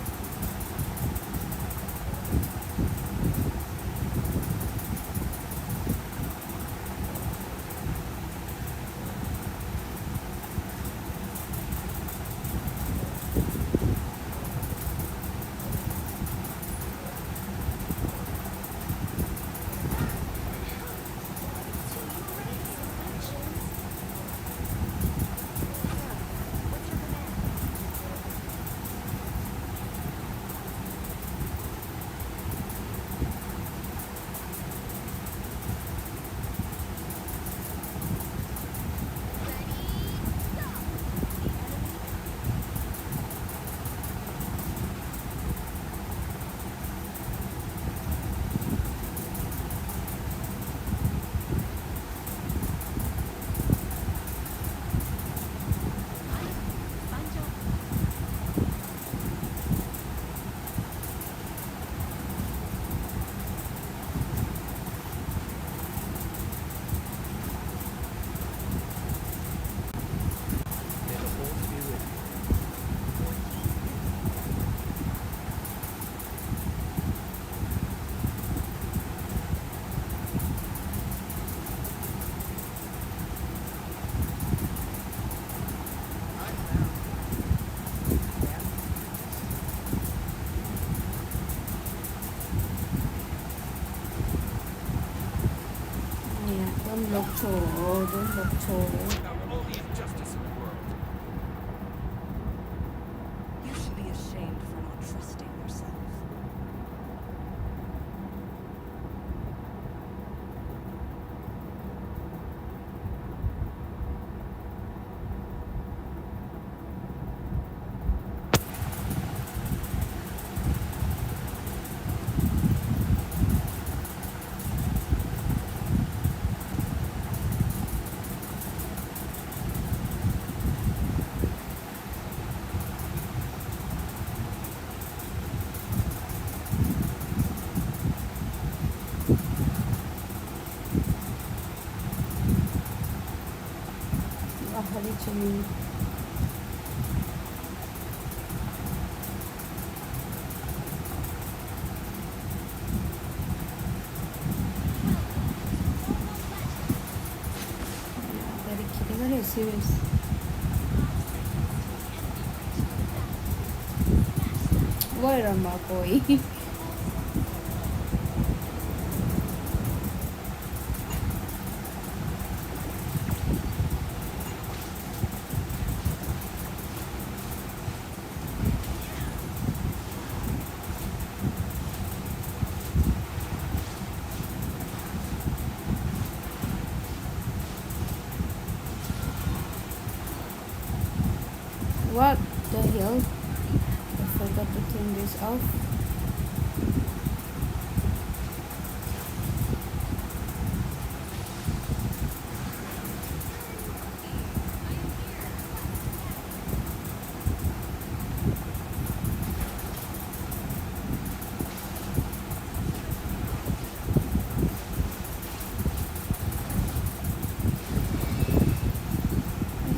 Don't look tall, don't look tall. You should be ashamed for not trusting yourself. Actually, very serious. Why am I going? What the hell? I forgot to turn this off.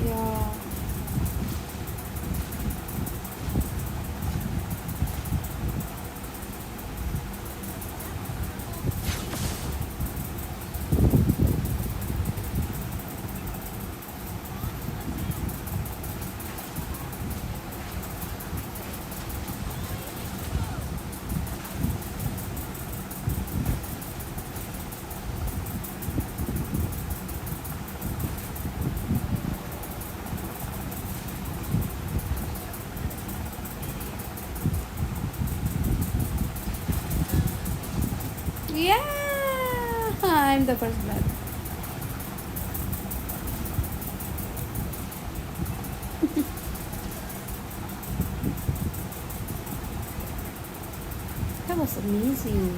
Yeah. Yeah, I'm the first blood. was amazing.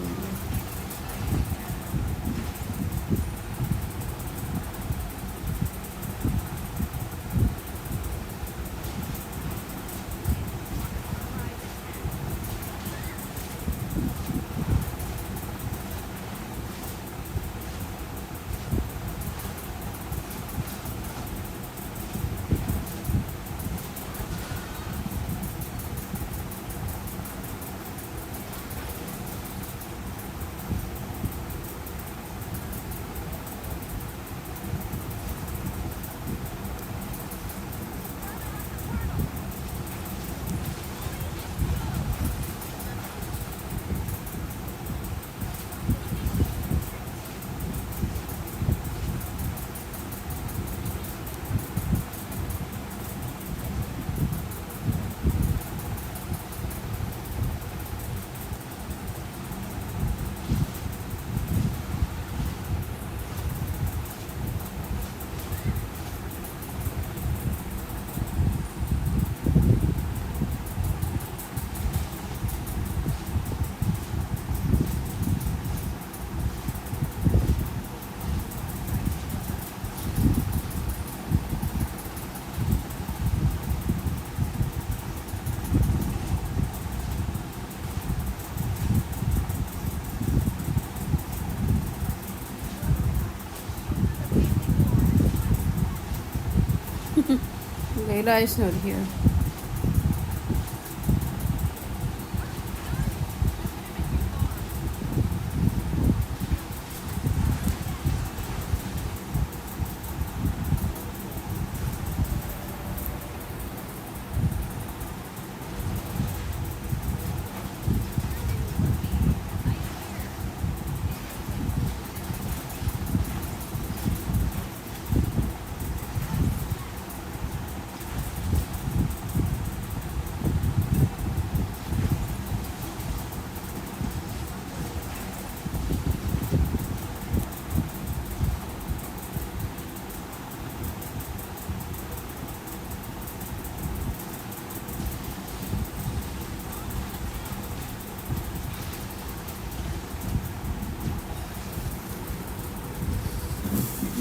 Layla is not here.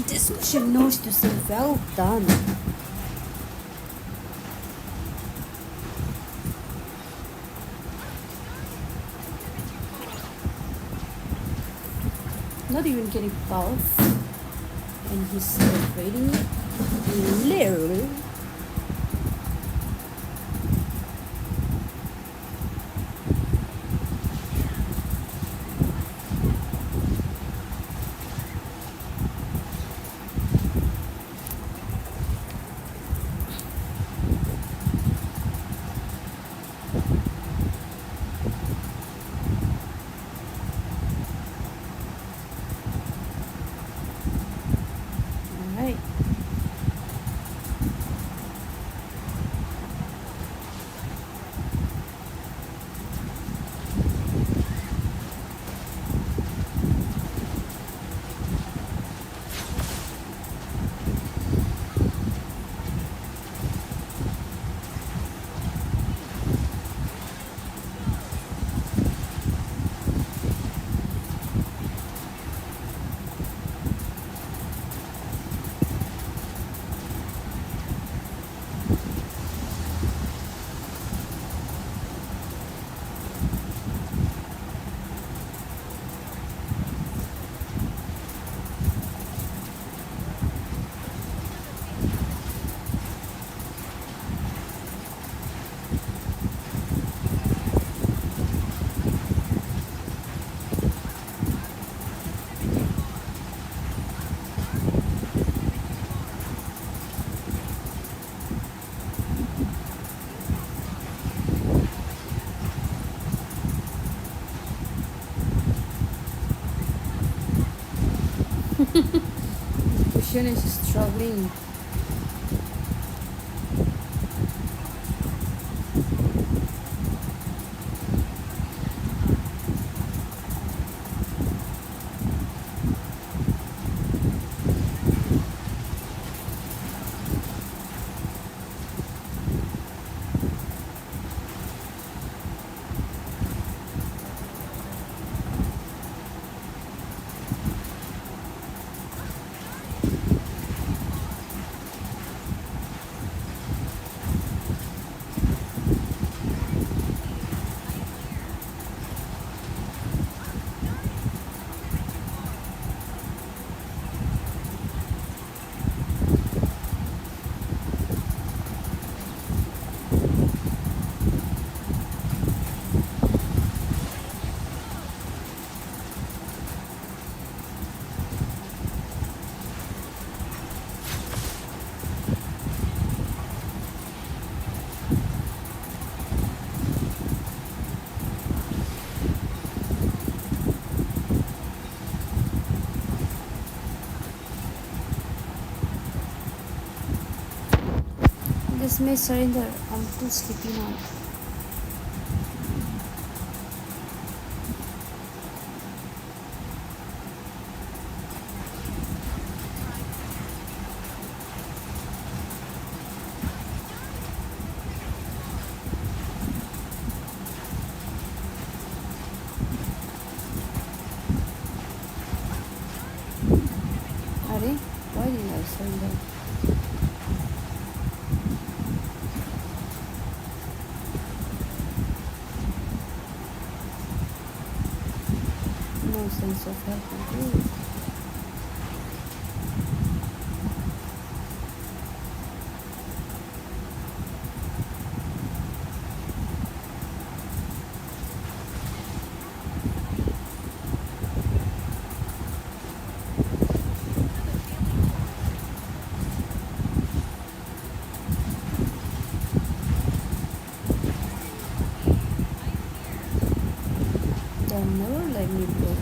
This question knows to say well done. Not even getting buff, and he's celebrating it. Literally. Alright. Ocean is struggling. This may surrender. I'm too sleepy now. Are? Why didn't I surrender? No sense of helping. They'll never let me go.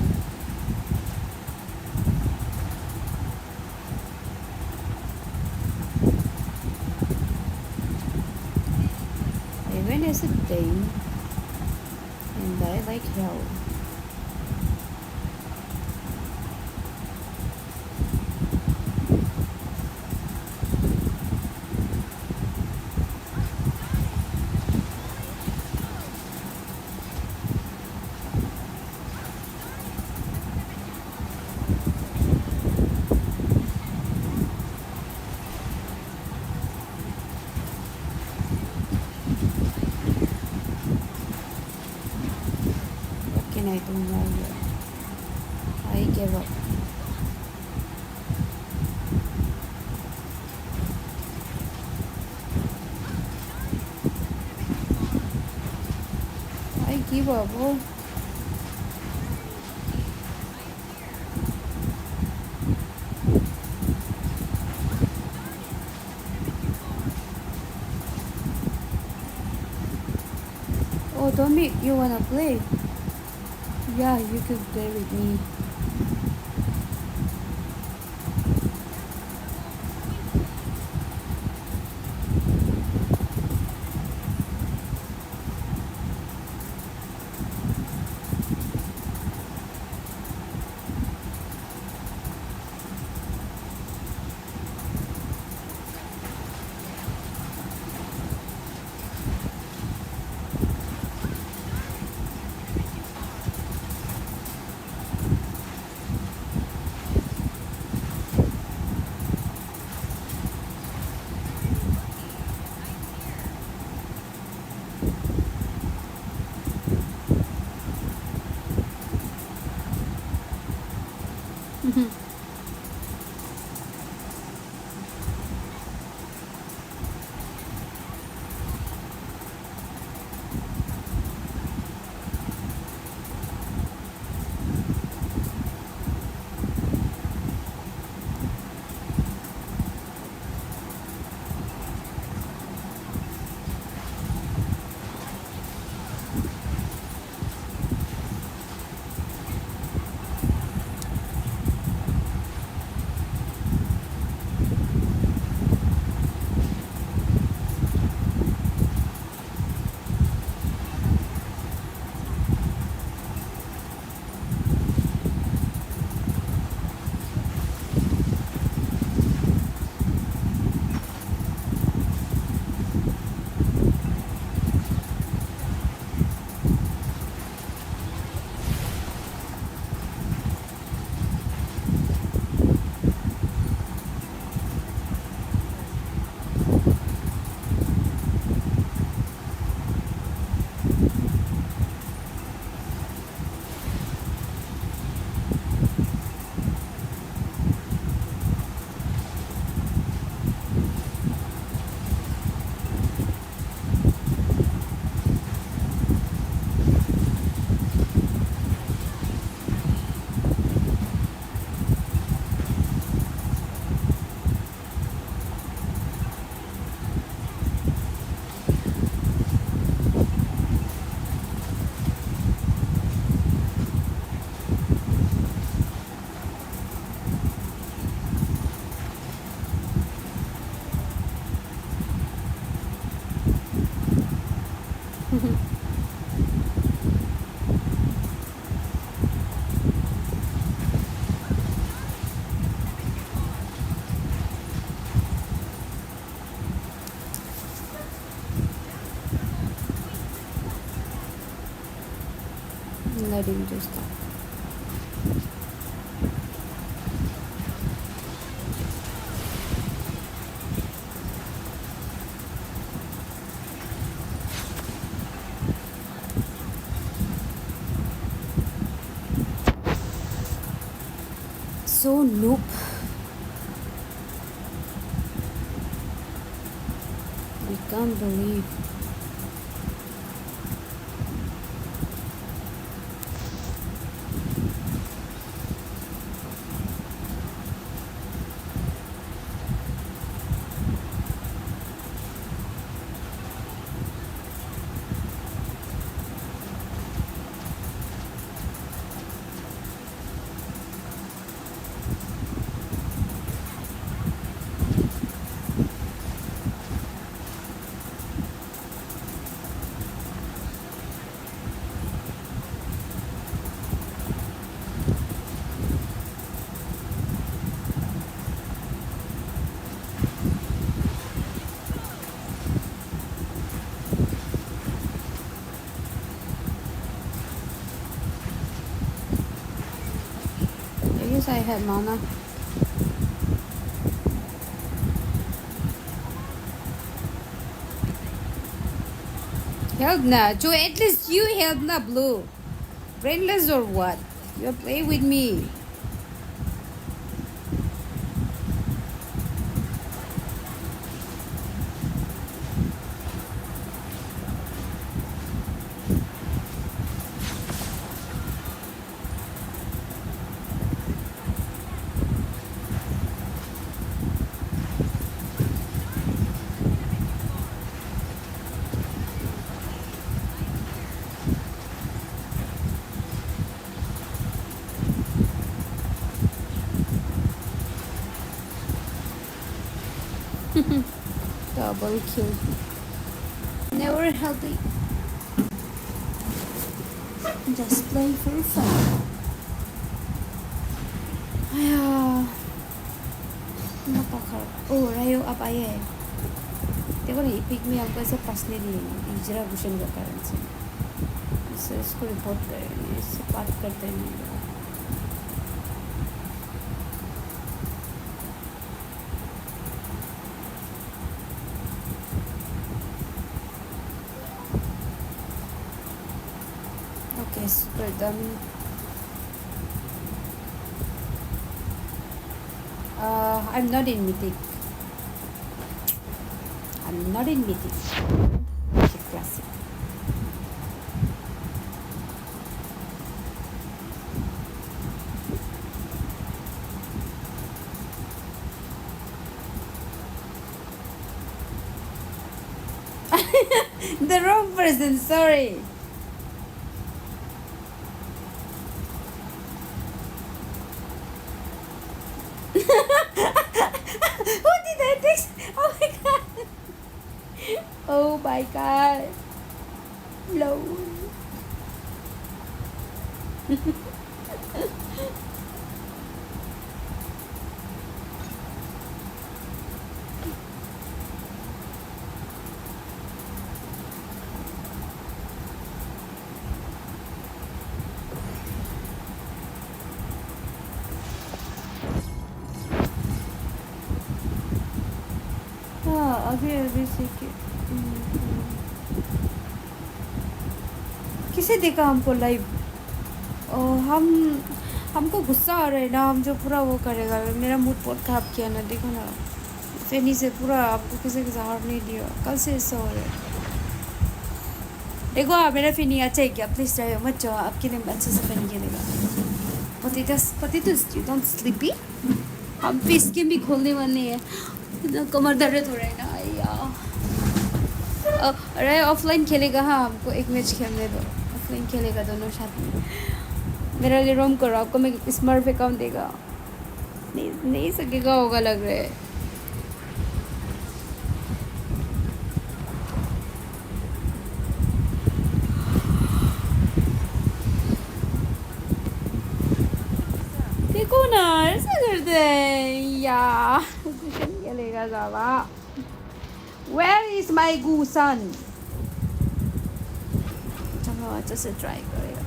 I went as a dame and died like hell. What can I do now here? I give up. I give up. Oh. Oh, Tommy, you wanna play? Yeah, you could play with me. exciting to start. So noob. I can't believe. I guess I had mana. Help na. Joe, at least you help na, Blue. Brainless or what? You play with me. Double kill. Never healthy. Just play for fun. Oh, Rayo up I am. They're gonna pick me up as a personally. Ijra Bushan currency. So it's going to report it's a part of the Okay, super done. I'm not in Mythic. I'm not in Mythic. Okay, classic. The wrong person, sorry. Who did I text? Oh my god. Oh my god. Lol. अभी से किसे देखा हमको live हमको गुस्सा आ रहा है ना हम जो पूरा वो करेगा मेरा मूड बहुत खराब किया ना देखो ना फैनी से पूरा आपको किसी के हार नहीं दिया कल से ऐसा हो रहा है देखो मेरा फैनी अच्छा है क्या प्लीज रहे मत जाओ आपके लिए अच्छे से फैनी खेलेगा पतितस यू डोंट स्लीपी हम भी स्किन भी खोलने वाले हैं कमर दर्द हो रहा है ना अरे ऑफलाइन खेलेगा हाँ हमको एक मैच खेलने दो ऑफलाइन खेलेगा दोनों साथ में मेरा लिए रोम करो आपको मैं स्मार्ट अकाउंट देगा नहीं सकेगा होगा लग रहा है देखो ना ऐसा करते हैं यार खेलेगा ज़्यादा Where is my Gusan? चलो अच्छे से ट्राई करेगा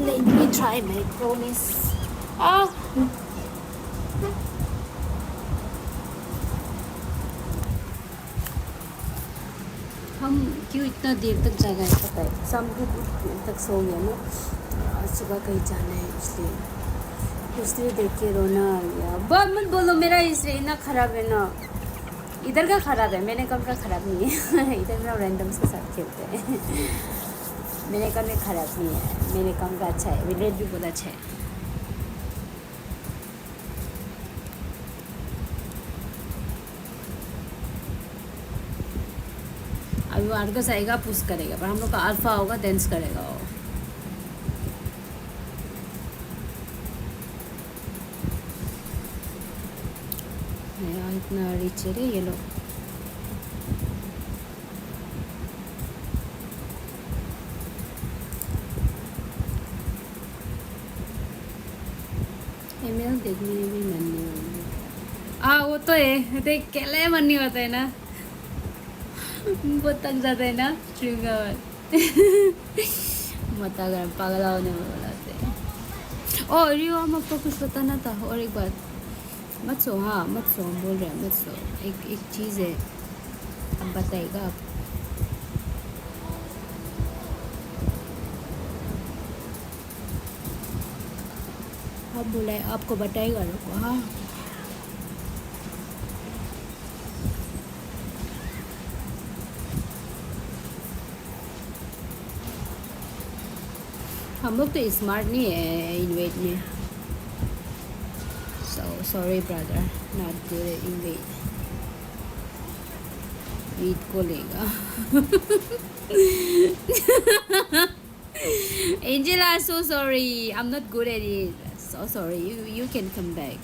Let me try my promise. Ah. हम क्यों इतना देर तक जागा है पता है शाम को तक सो गया ना सुबह कहीं जाना है इसलिए देख के रोना आ गया बहुत मत बोलो मेरा इसलिए इतना ख़राब है ना इधर का ख़राब है मैंने कम का ख़राब नहीं है इधर ना रैंडम्स के साथ खेलते हैं मेरे कम में ख़राब नहीं है मेरे कम का अच्छा है विलेज भी बहुत अच्छा है अभी वो आर्गस आएगा पुश करेगा पर हम लोग का अल्फा होगा डेंस करेगा वो यार इतना रिच है रे ये लोग एमएल देखने में भी मन नहीं होगा वो तो है देख केले मन नहीं होता है ना बहुत तक जाता है ना स्ट्रीम का मत अगर पागल होने बोलाते हैं और रियो हम आपको कुछ बताना था और एक बात मत सो हाँ मत सो हम बोल रहे हैं मत सो एक चीज़ है अब बताएगा आप बोला है आपको बताएगा लोग हाँ हम लोग तो स्मार्ट नहीं है इन्वेट में so sorry brother not good at invade Eid को लेगा Angela so sorry I'm not good at it so sorry you can come back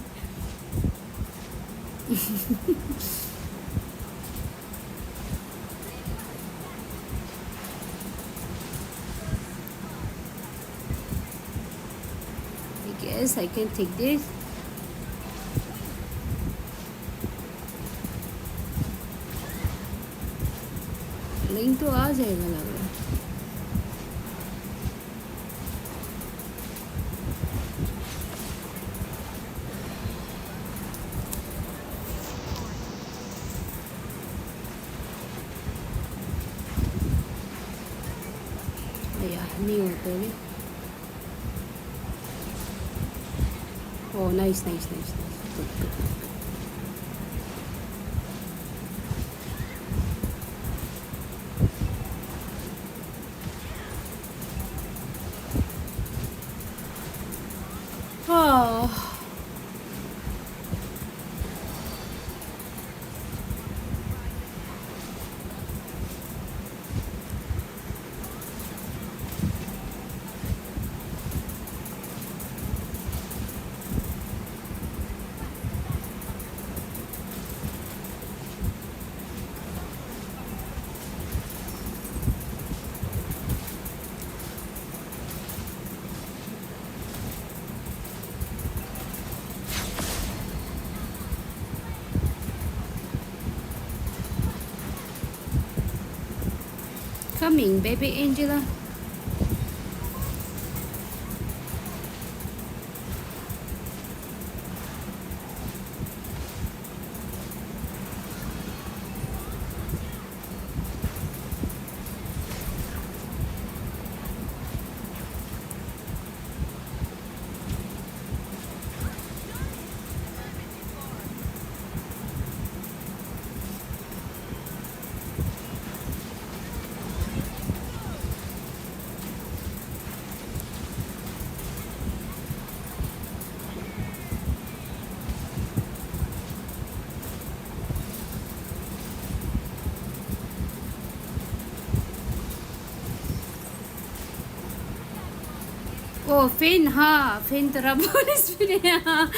Yes, I can take this. Link तो आ जाएगा लग रहा है यार नहीं होता है Oh, nice. Good. Oh. Coming, baby Angela. Oh, Finn, हाँ Finn तेरा बोनस भी नहीं हाँ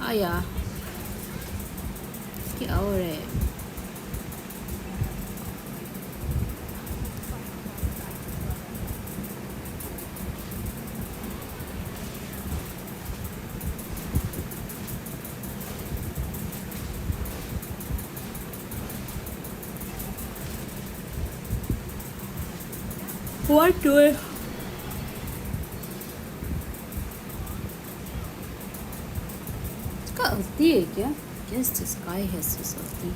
आया क्या हो रहा है What do I? इसका अवधि है क्या? Yes, this guy has this अवधि.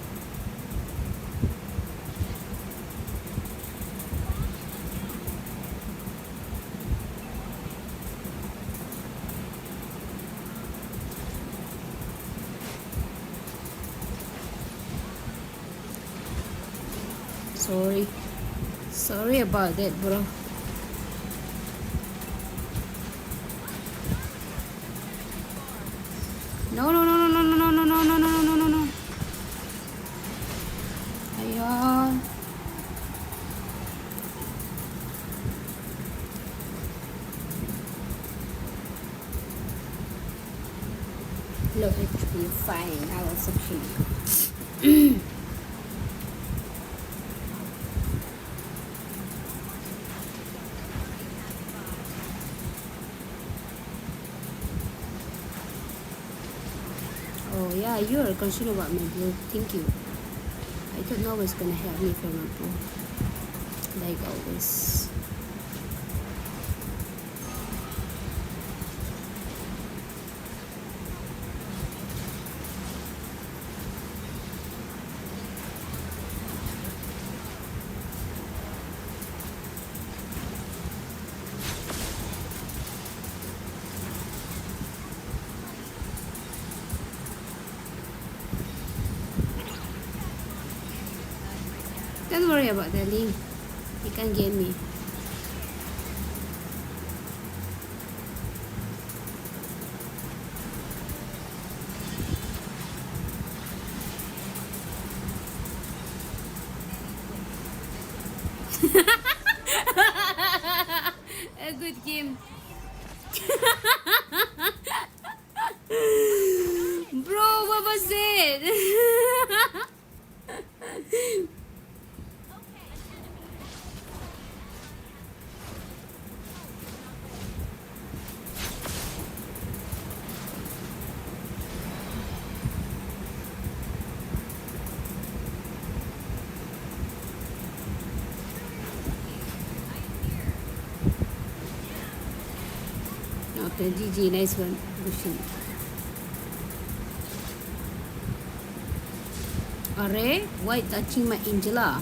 Sorry about that, bro. No. Ayah. Look, actually fine. I was actually. Oh yeah, you are concerned about my blue. Thank you. I thought no one was gonna help me for my blue. Like always. Don't worry about that, Lee. You can't get me. A good game. Bro, what was it? Okay, GG, nice one. Bushin. Array, why touching my Angela?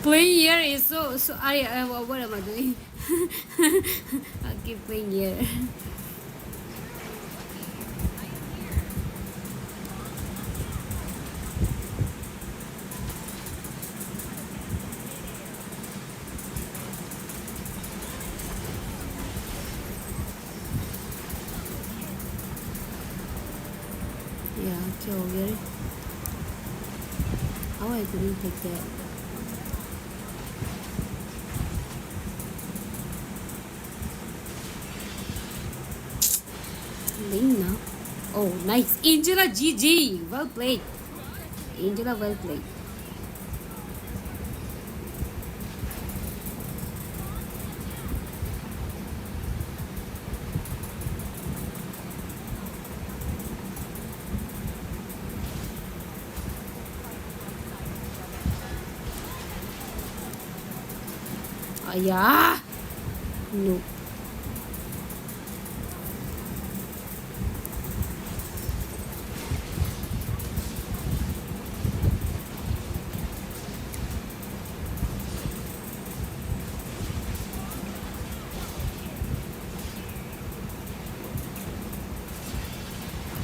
Playing here is so what am I doing? I'll keep playing here. Yeah, okay, okay. How I couldn't take that? Lina. Oh, nice. Angela, GG. Well played. Angela, well played. Yeah. No.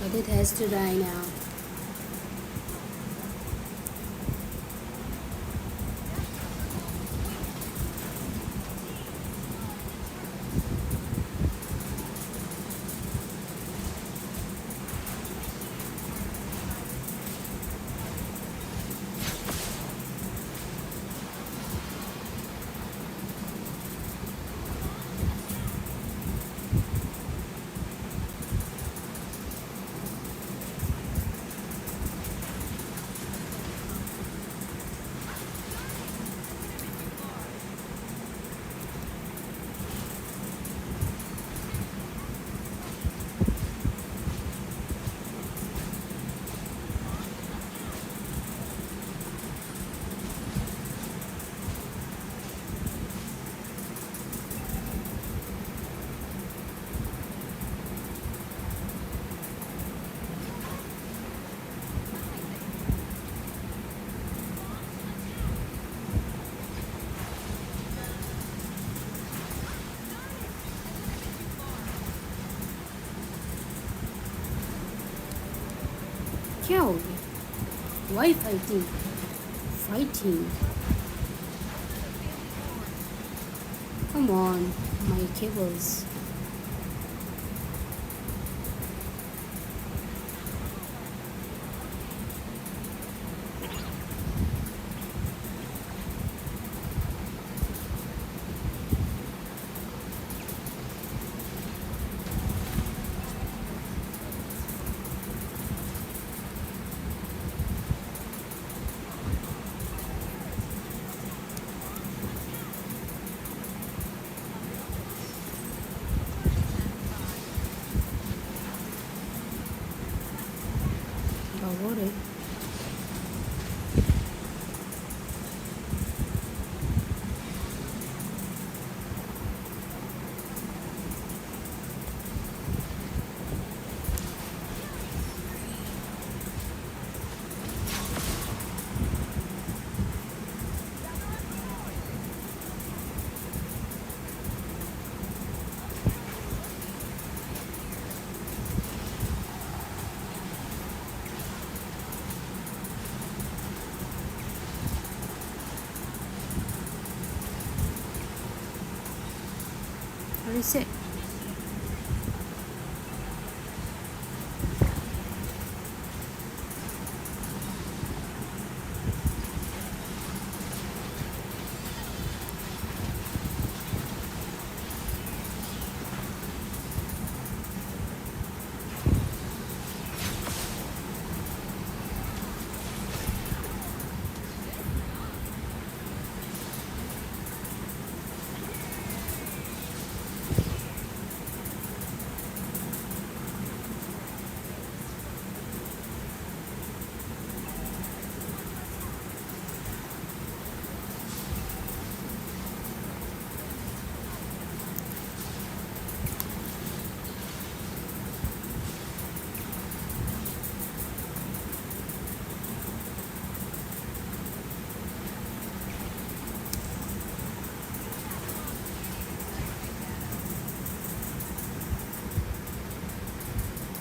But it has to die now. क्या हो गया? Why fighting? Fighting. Come on, my cables. What is it?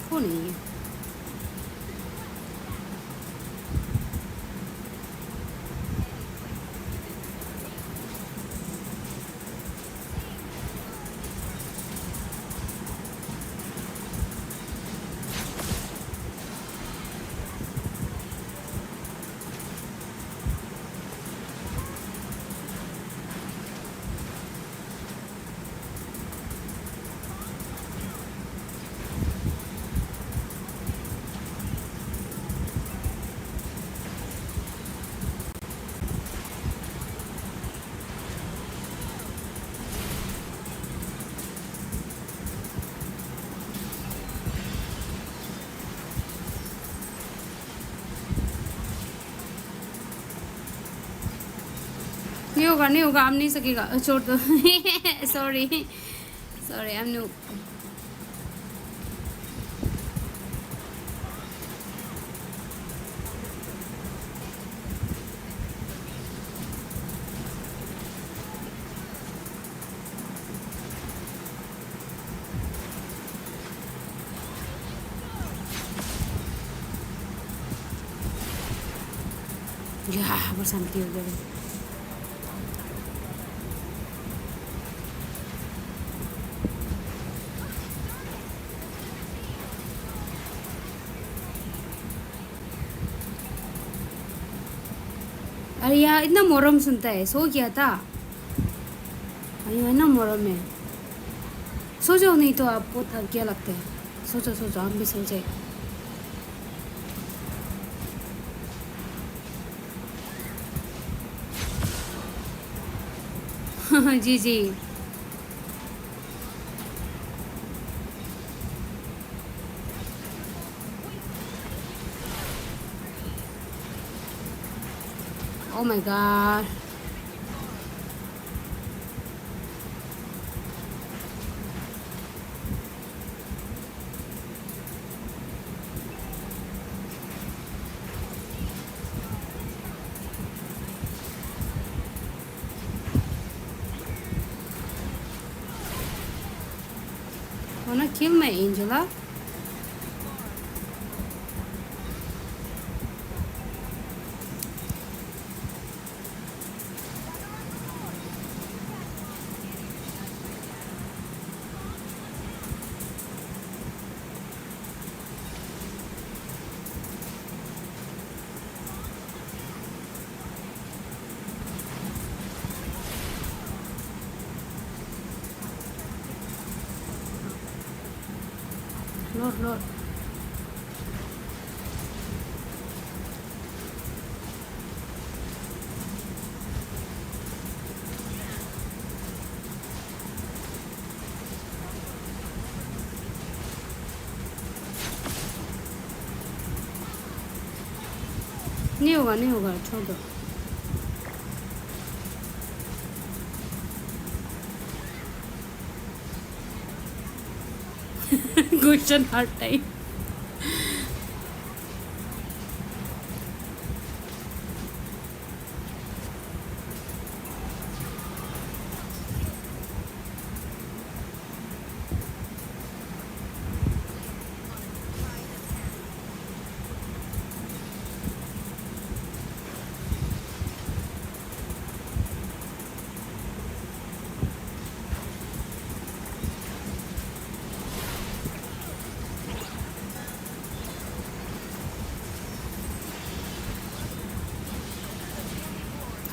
Funny. नहीं होगा आप नहीं सकेगा छोड़ दो sorry sorry I am new या बसंती हो गया अरे यार इतना मोरम सुनता है सो गया था अरे है ना मोरम में सो जाओ नहीं तो आपको थक गया लगता है सो जाओ हम भी सो जाए जी जी Oh my god. Wanna kill my Angela? Lord. नहीं होगा छोड़ दो क्वेश्चन हर टाइम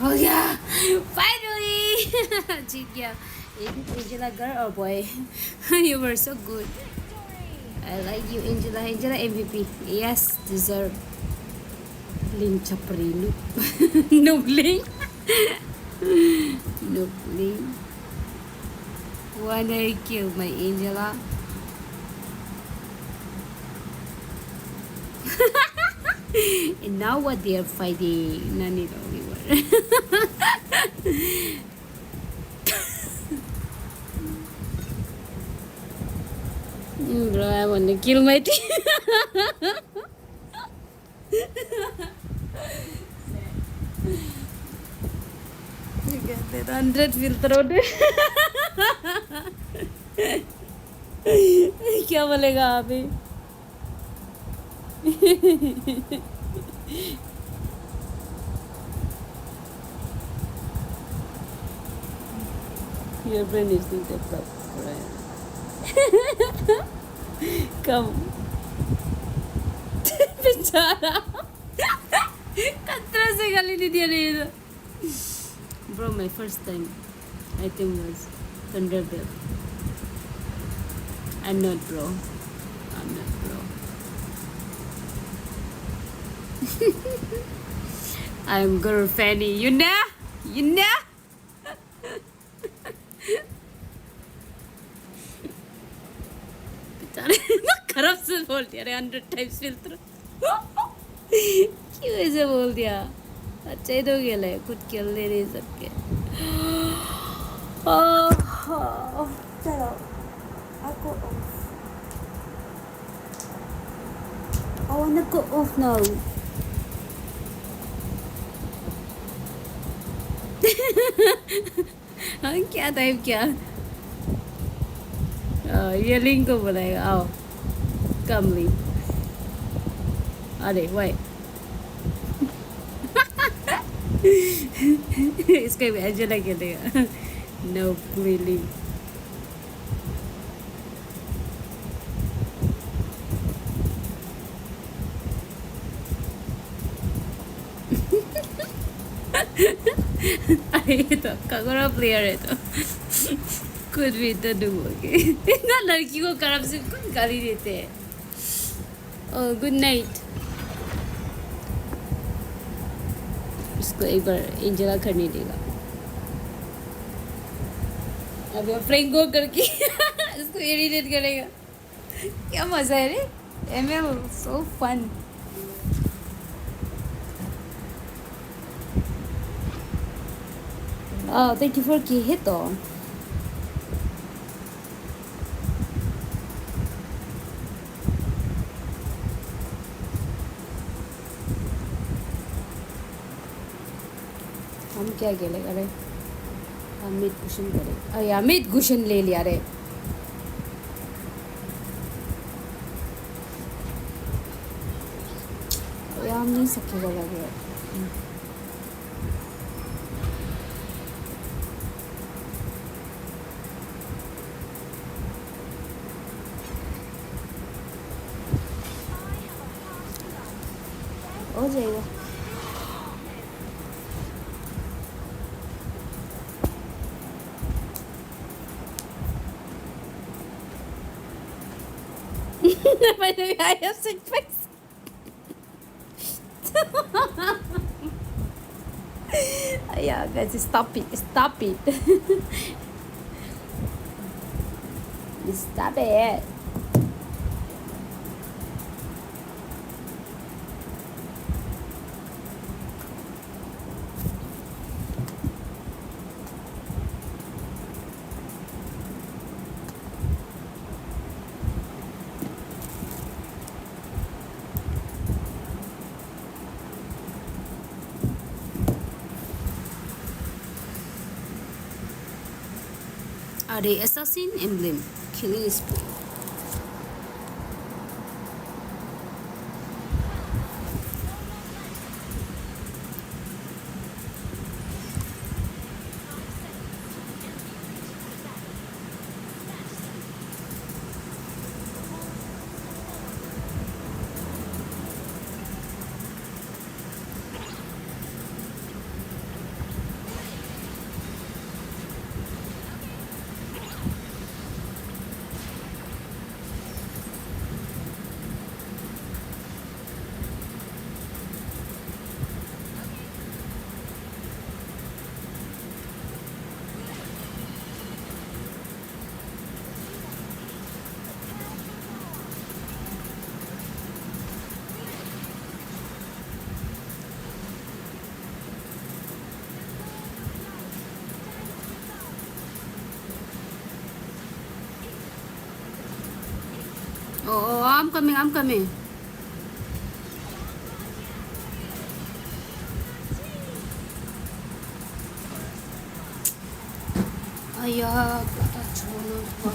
Oh yeah, finally! जीत गया. Angela, girl or boy? You were so good. I like you, Angela. Angela MVP. Yes, deserve. Ling Chapri, noob Ling. Noob Ling. Wanna kill my Angela? And now what they are fighting? Nani only one. Bro, I wanna kill my team. You get that 100 filter out. क्या बोलेगा अभी? Your brain is not developed, right? Come. बेचारा कतरा से गाली नहीं दिया नहीं था. Bro, my first time I think was Thunderbell. I'm not bro. I'm girl Fanny. You know? खराब से बोल दिया रे 100 टाइम्स फिल्टर क्यों ऐसे बोल दिया अच्छा ही तो गेला है कुछ खेल नहीं सकते चलो aku off I wanna go off now हाँ क्या टाइप क्या ये लिंक को बुलाएगा आओ कम लिंक अरे वाई इसका भी एंजेला खेलेगा नो लिंक अरे तो कगोरा प्लेयर है तो कुछ भी तो डूबोगे इतना लड़की को करब से कौन गाली देते हैं ओह गुड नाइट इसको एक बार एंजेला करने देगा अब ये फ्रेंको करके इसको इरिटेट करेगा क्या मजा है रे ML so fun oh thank you for Kihito हम क्या खेलेगा रे हम मिड कुशन करेंगे या मिड कुशन ले लिया रे हम नहीं सकेगा लग रहा है हो जाएगा Finally, I have 6 packs. Yeah, guys, stop it. Stop it. Stop it. Are they assassin emblem? Killing spree. Oh, I'm coming, I'm coming. Ayah, kata cuma.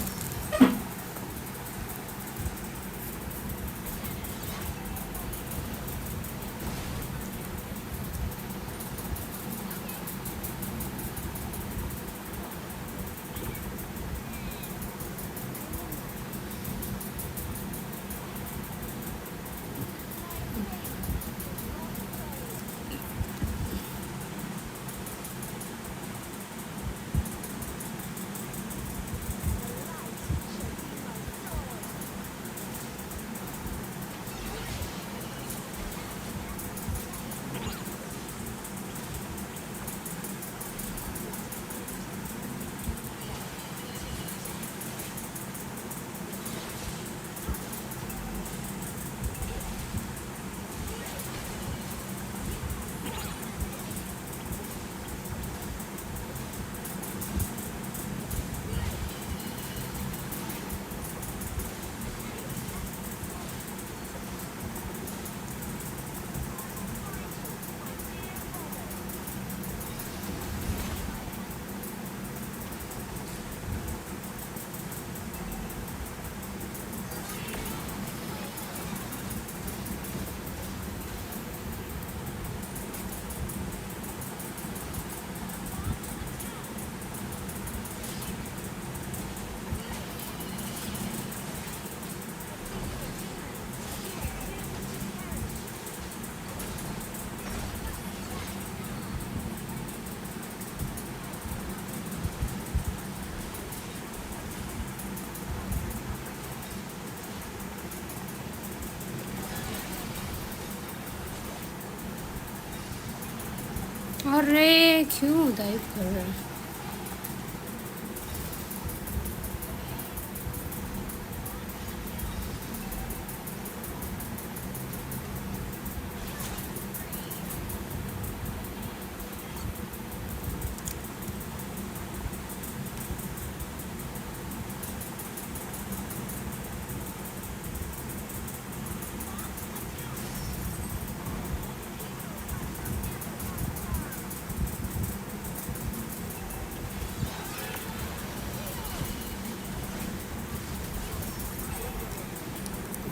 अरे क्यों डाइव कर रहा है?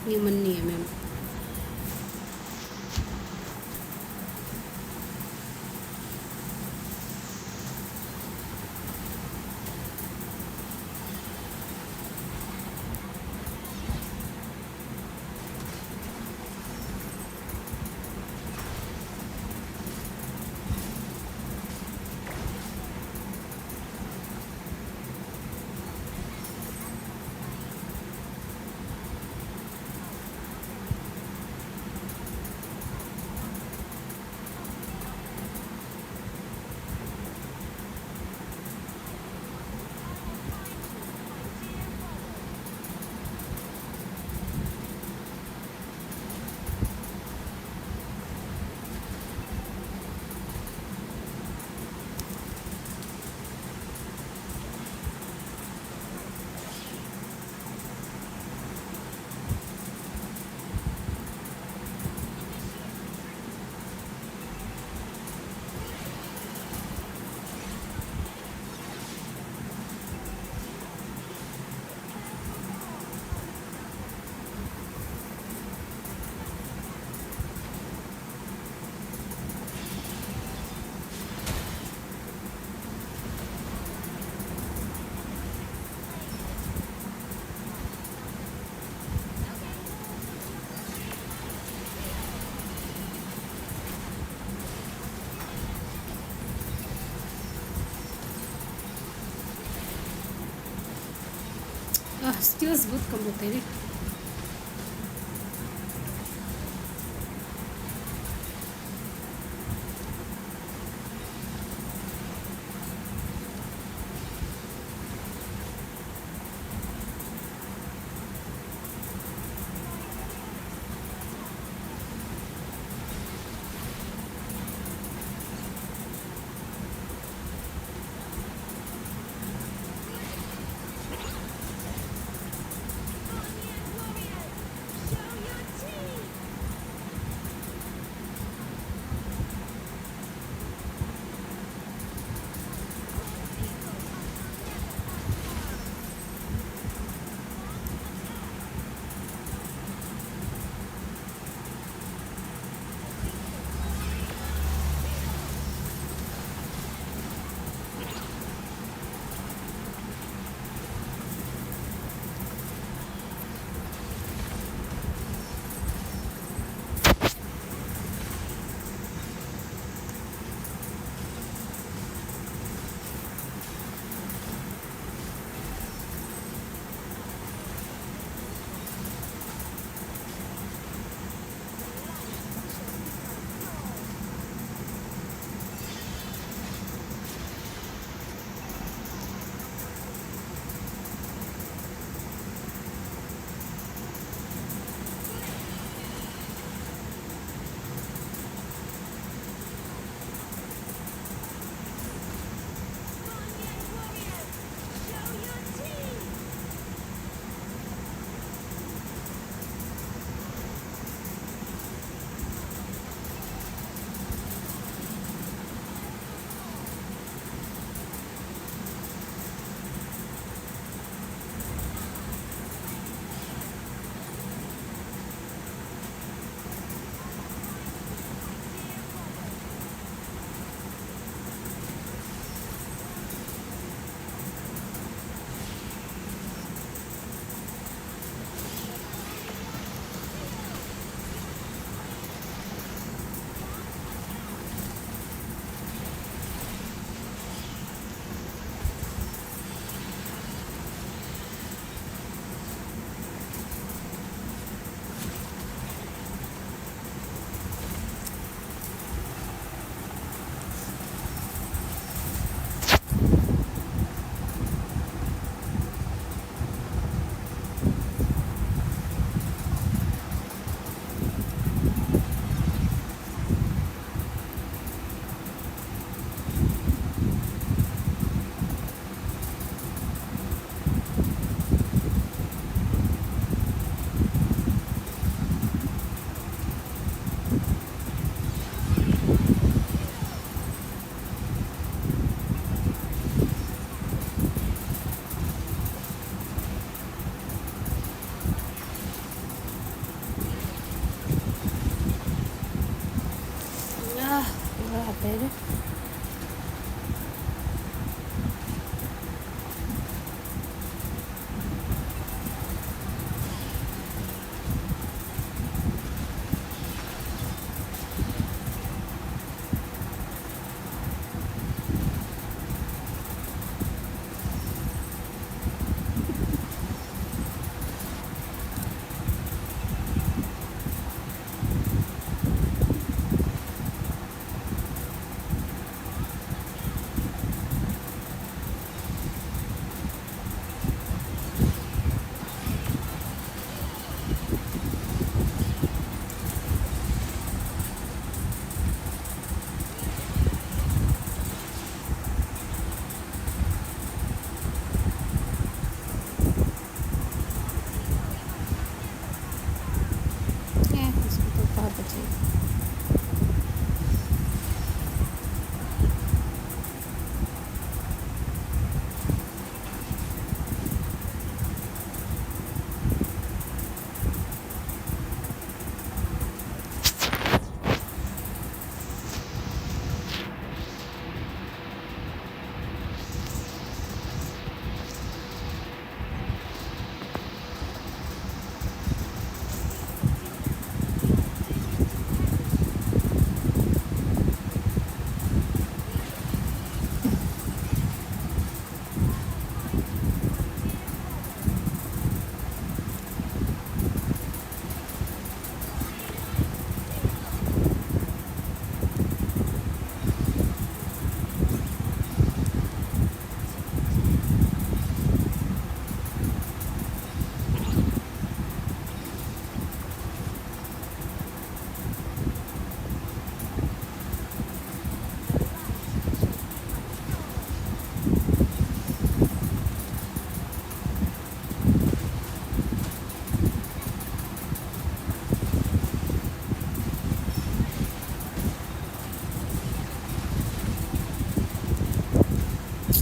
ह्यूमन नहीं है मैम. skills बहुत कम होते हैं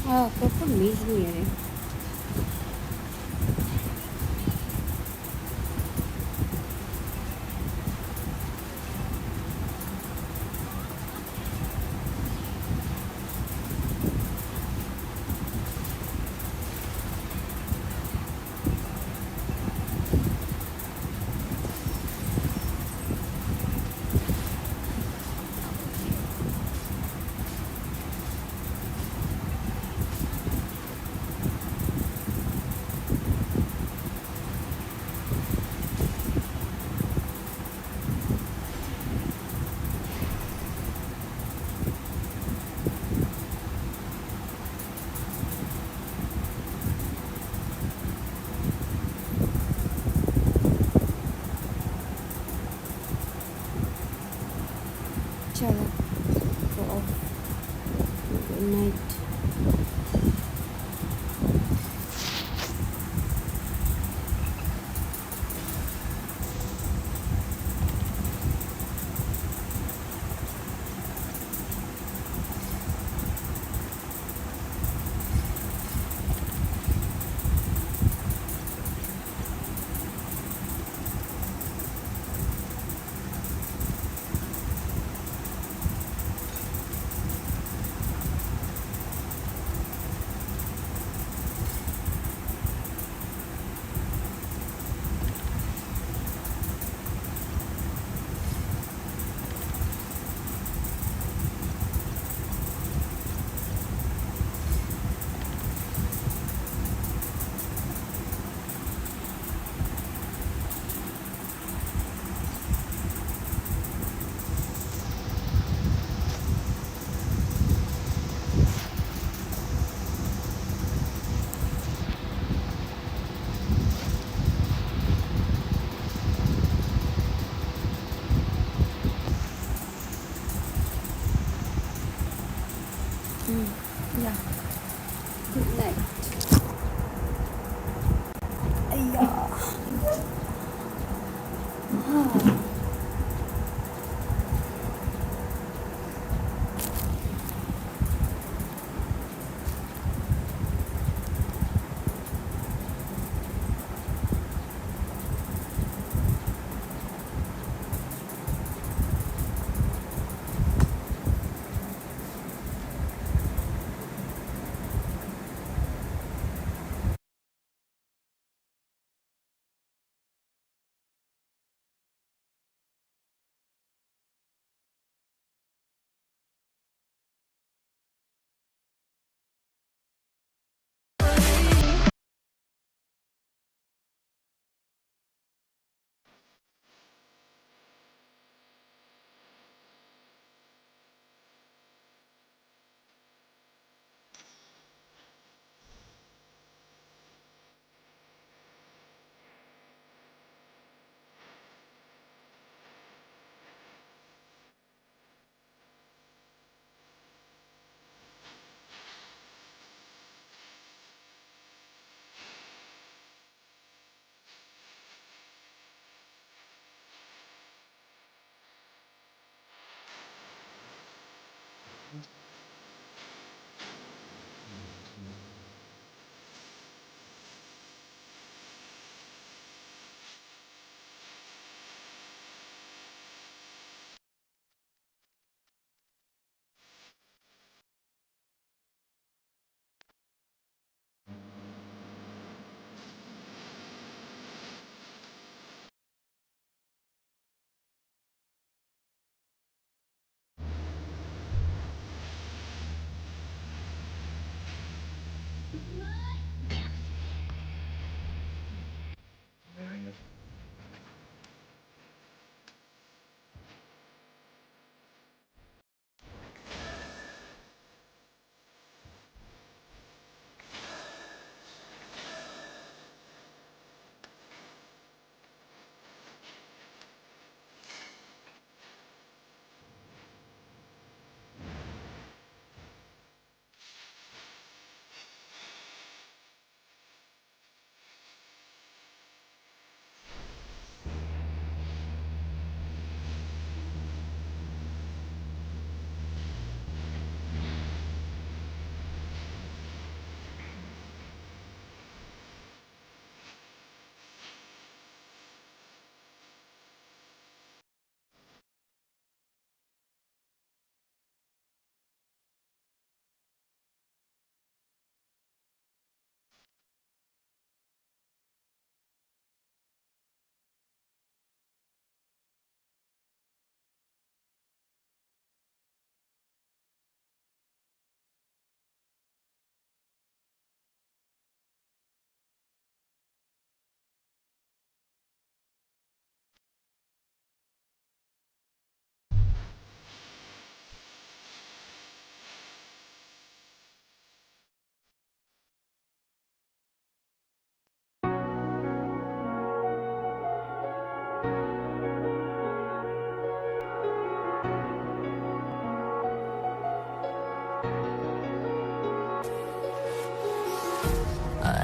Ah, proper means नहीं है रे. चलो go off. Good night. Yeah. Good night. Yeah.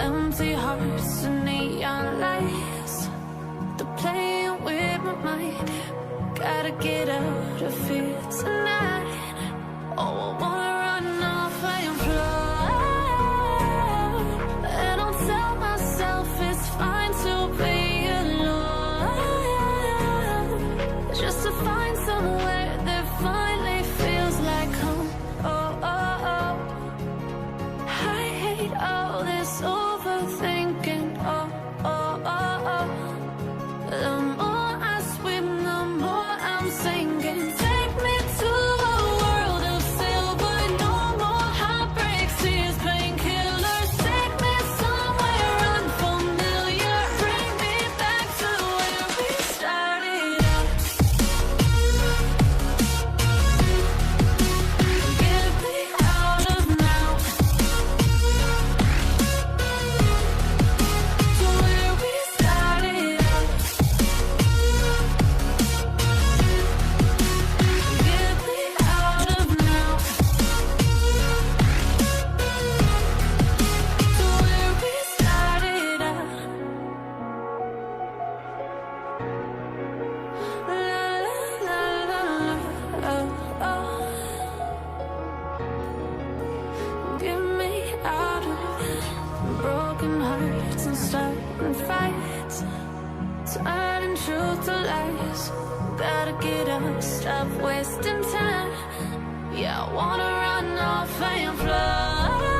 empty hearts and neon lights. They're playing with my mind. Gotta get out of here tonight. Oh, I wanna run off and fly. And I'll tell myself it's fine to be alone, just to find somewhere that finally feels like home. Oh, oh, oh. I hate all this overthinking. Oh, oh, oh, oh. The more I swim, the more I'm sinking. Take me to a world of silver. No more heartbreaks, tears, painkillers. Take me somewhere unfamiliar. Bring me back to where we started out. Get me out of now. To where we started out. Get me out of now. To where we started out. La la la la, oh, oh. Get me out of broken hearts and starting fights, turning truth to lies. Gotta get up, stop wasting time. Yeah, I wanna run off and fly.